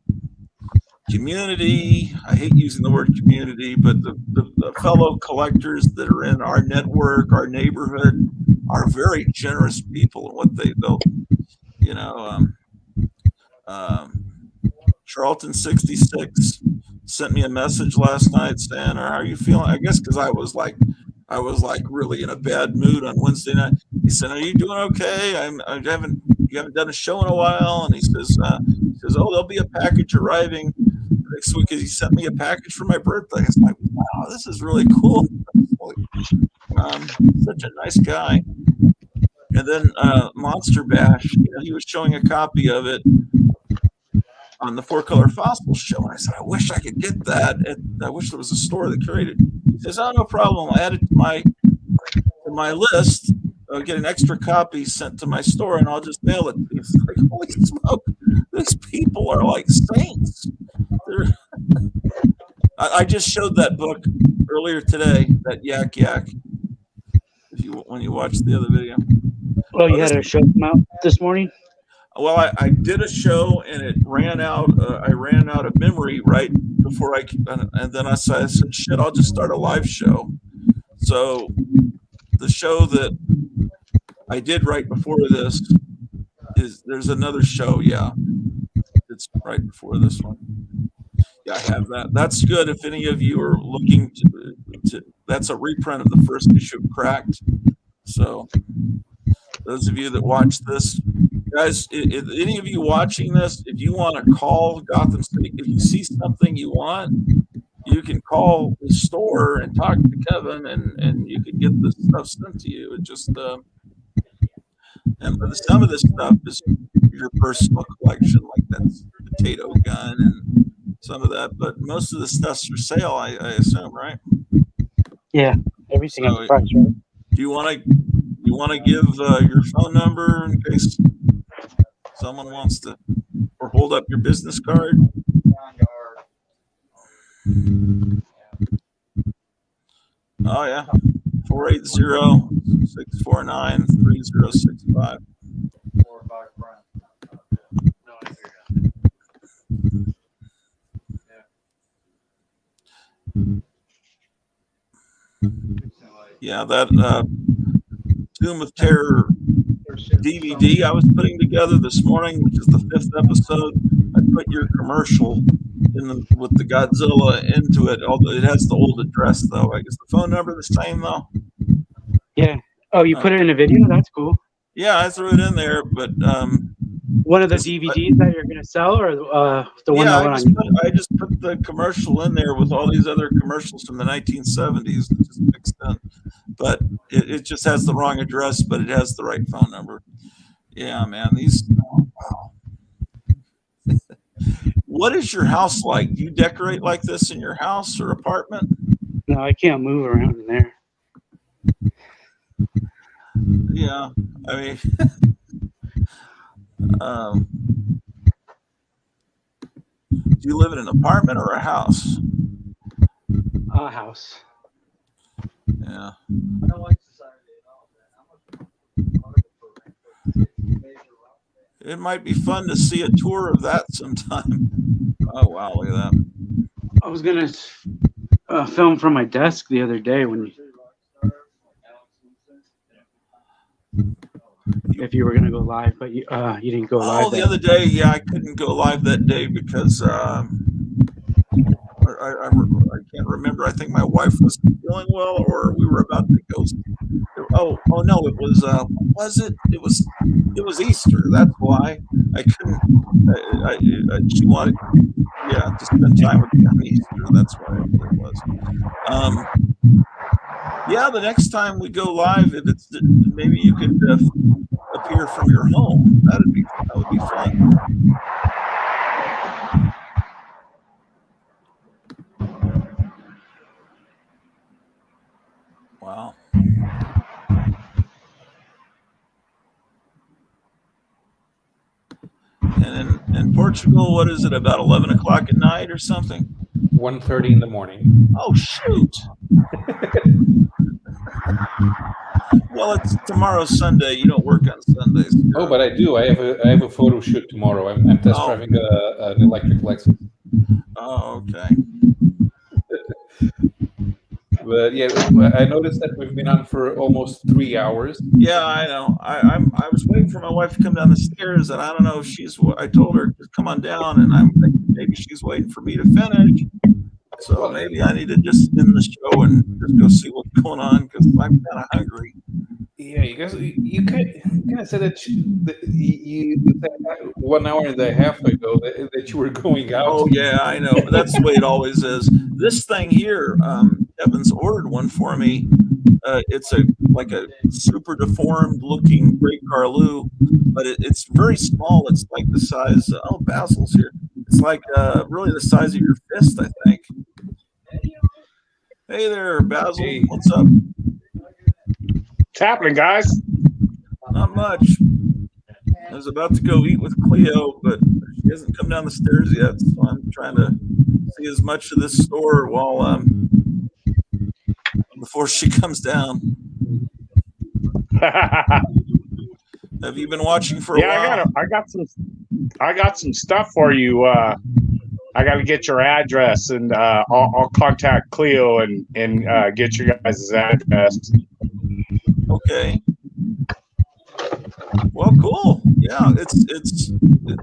community, I hate using the word community, but the fellow collectors that are in our network, our neighborhood, are very generous people in what they built. Charlton 66 sent me a message last night saying, "How are you feeling?" I guess because I was like really in a bad mood on Wednesday night. He said, "Are you doing okay? You haven't done a show in a while." And he says, "Oh, there'll be a package arriving next week." Because he sent me a package for my birthday. It's like, wow, this is really cool. Such a nice guy. And then Monster Bash, he was showing a copy of it on the Four Color Fossils show. And I said, I wish I could get that. I wish there was a store that carried it. He says, "Oh, no problem. I'll add it to my list. I'll get an extra copy sent to my store and I'll just mail it." It's like, holy smoke, these people are like saints. I just showed that book earlier today, that Yak Yak, when you watched the other video.
Oh, you had a show come out this morning?
Well, I did a show and it ran out. I ran out of memory right before and then I said, shit, I'll just start a live show. So the show that I did right before this there's another show. Yeah. It's right before this one. Yeah, I have that. That's good. If any of you are looking to that's a reprint of the first issue of Cracked. So those of you that watch this, guys, if any of you watching this, if you want to call Gotham City, if you see something you want, you can call the store and talk to Kevin, and you can get this stuff sent to you. It just and some of this stuff is your personal collection, like that potato gun and some of that, but most of the stuff's for sale, I assume, right?
Yeah, everything
So,
is price, right?
Do you want to give your phone number in case someone wants to, or hold up your business card? Oh yeah, 480-649-3065. Yeah, that Tomb of Terror DVD I was putting together this morning, which is the 5th episode. I put your commercial with the Godzilla into it. Although it has the old address though. I guess the phone number the same though.
Yeah. Oh, you put it in a video? That's cool.
Yeah, I threw it in there, but
one of the DVDs that you're gonna sell, or the one that went on.
I just put the commercial in there with all these other commercials from the 1970s, just mixed in. But it just has the wrong address, but it has the right phone number. Yeah, man. Wow. What is your house like? Do you decorate like this in your house or apartment?
No, I can't move around in there.
Yeah, I mean, do you live in an apartment or a house?
A house.
Yeah.
I don't like society at all, man.
It might be fun to see a tour of that sometime. Oh wow, look at that.
I was gonna film from my desk the other day if you were gonna go live, but you didn't go live.
Oh, the other day, yeah, I couldn't go live that day because I can't remember. I think my wife was feeling well, or we were about to go. Oh no, it was it? It was Easter. That's why I couldn't. She wanted, to spend time with me on Easter. That's why it was. Yeah, the next time we go live, if it's maybe you could appear from your home. That would be fun. Wow. And in Portugal, what is it? About 11 o'clock at night or something?
1:30 in the morning.
Oh shoot! Well, it's tomorrow's Sunday. You don't work on Sundays.
Oh, but I do. I have a photo shoot tomorrow. I'm test driving an electric Lexus.
Oh, okay.
But yeah, I noticed that we've been on for almost 3 hours.
Yeah, I know. I was waiting for my wife to come down the stairs, and I don't know if she's. I told her to come on down, and I'm thinking maybe she's waiting for me to finish. So maybe I need to just end the show and just go see what's going on because I'm kind of hungry.
Yeah, you kind of said that you said 1 hour and a half ago that you were going out.
Oh yeah, I know. But that's the way it always is. This thing here, Evan's ordered one for me. It's like a super deformed looking Great Carlu, but it's very small. It's like the size. Basil's here. It's like really the size of your fist, I think. Hey there, Basil. Hey. What's up?
What's happening, guys?
Not much. I was about to go eat with Cleo, but she hasn't come down the stairs yet, so I'm trying to see as much of this store while before she comes down. Have you been watching for a while?
I got some stuff for you. I got to get your address, and I'll contact Cleo and get you guys' address.
Okay. Well, cool. Yeah, it's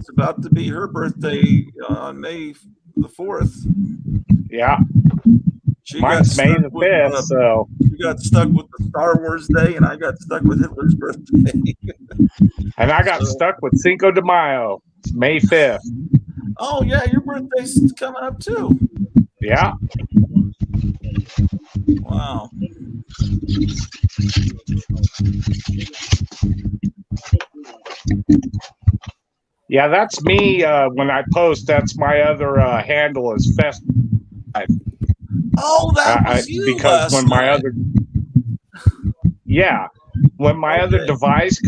about to be her birthday on May the 4th.
Yeah.
Mine's
May the 5th, so
you got stuck with the Star Wars Day, and I got stuck with Hitler's birthday.
And I got stuck with Cinco de Mayo. It's May 5th.
Oh yeah, your birthday's coming up too.
Yeah.
Wow.
Yeah, that's me. When I post, that's my other handle is Fest.
Oh, that was you
because when my other when my other device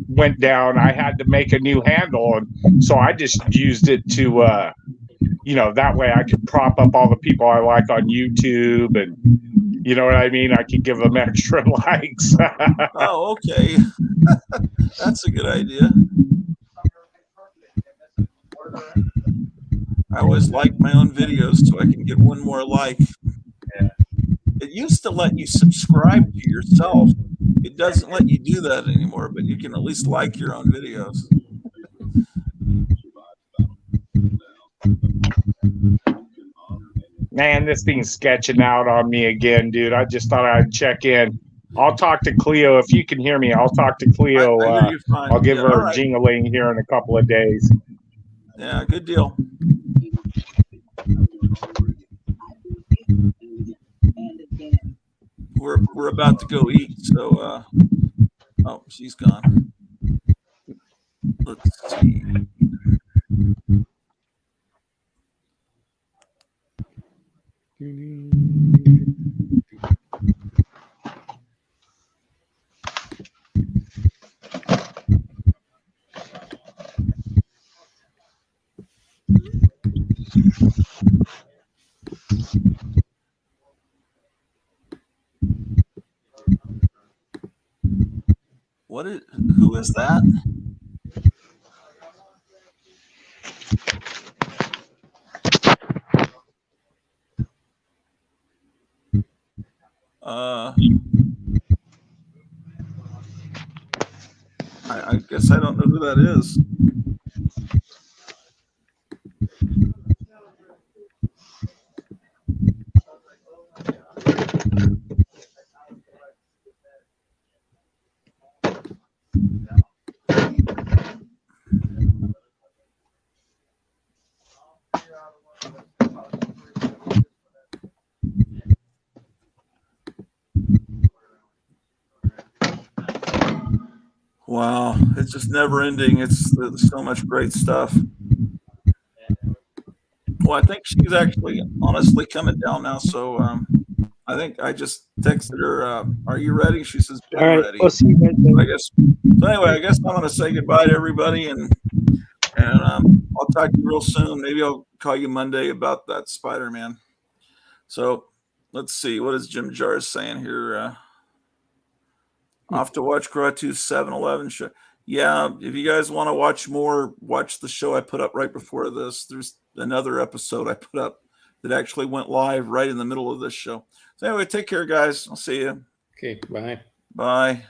went down, I had to make a new handle, and so I just used it to that way I could prop up all the people I like on YouTube, and you know what I mean? I could give them extra likes.
Oh, okay. That's a good idea. I always like my own videos so I can get one more like. It used to let you subscribe to yourself. It doesn't let you do that anymore, but you can at least like your own videos.
Man, this thing's sketching out on me again, dude. I just thought I'd check in. I'll talk to Cleo. If you can hear me, I'll talk to Cleo.
I hear you fine.
I'll give
Yeah,
her
all
a
right.
jingling here in a couple of days.
Yeah, good deal. We're about to go eat, so oh, she's gone. Let's see. Who is that? I guess I don't know who that is. Wow, it's just never ending. There's so much great stuff. Well, I think she's actually honestly coming down now. So I think I just texted her. Are you ready? She says,
All right,
ready.
we'll see you guys later.
I guess. So anyway, I guess I'm going to say goodbye to everybody, and I'll talk to you real soon. Maybe I'll call you Monday about that Spider-Man. So let's see. What is Jim Jars saying here? Off to watch Karate 7-Eleven show. Yeah, if you guys want to watch more, watch the show I put up right before this. There's another episode I put up that actually went live right in the middle of this show. So anyway, take care, guys. I'll see you.
Okay, bye.
Bye.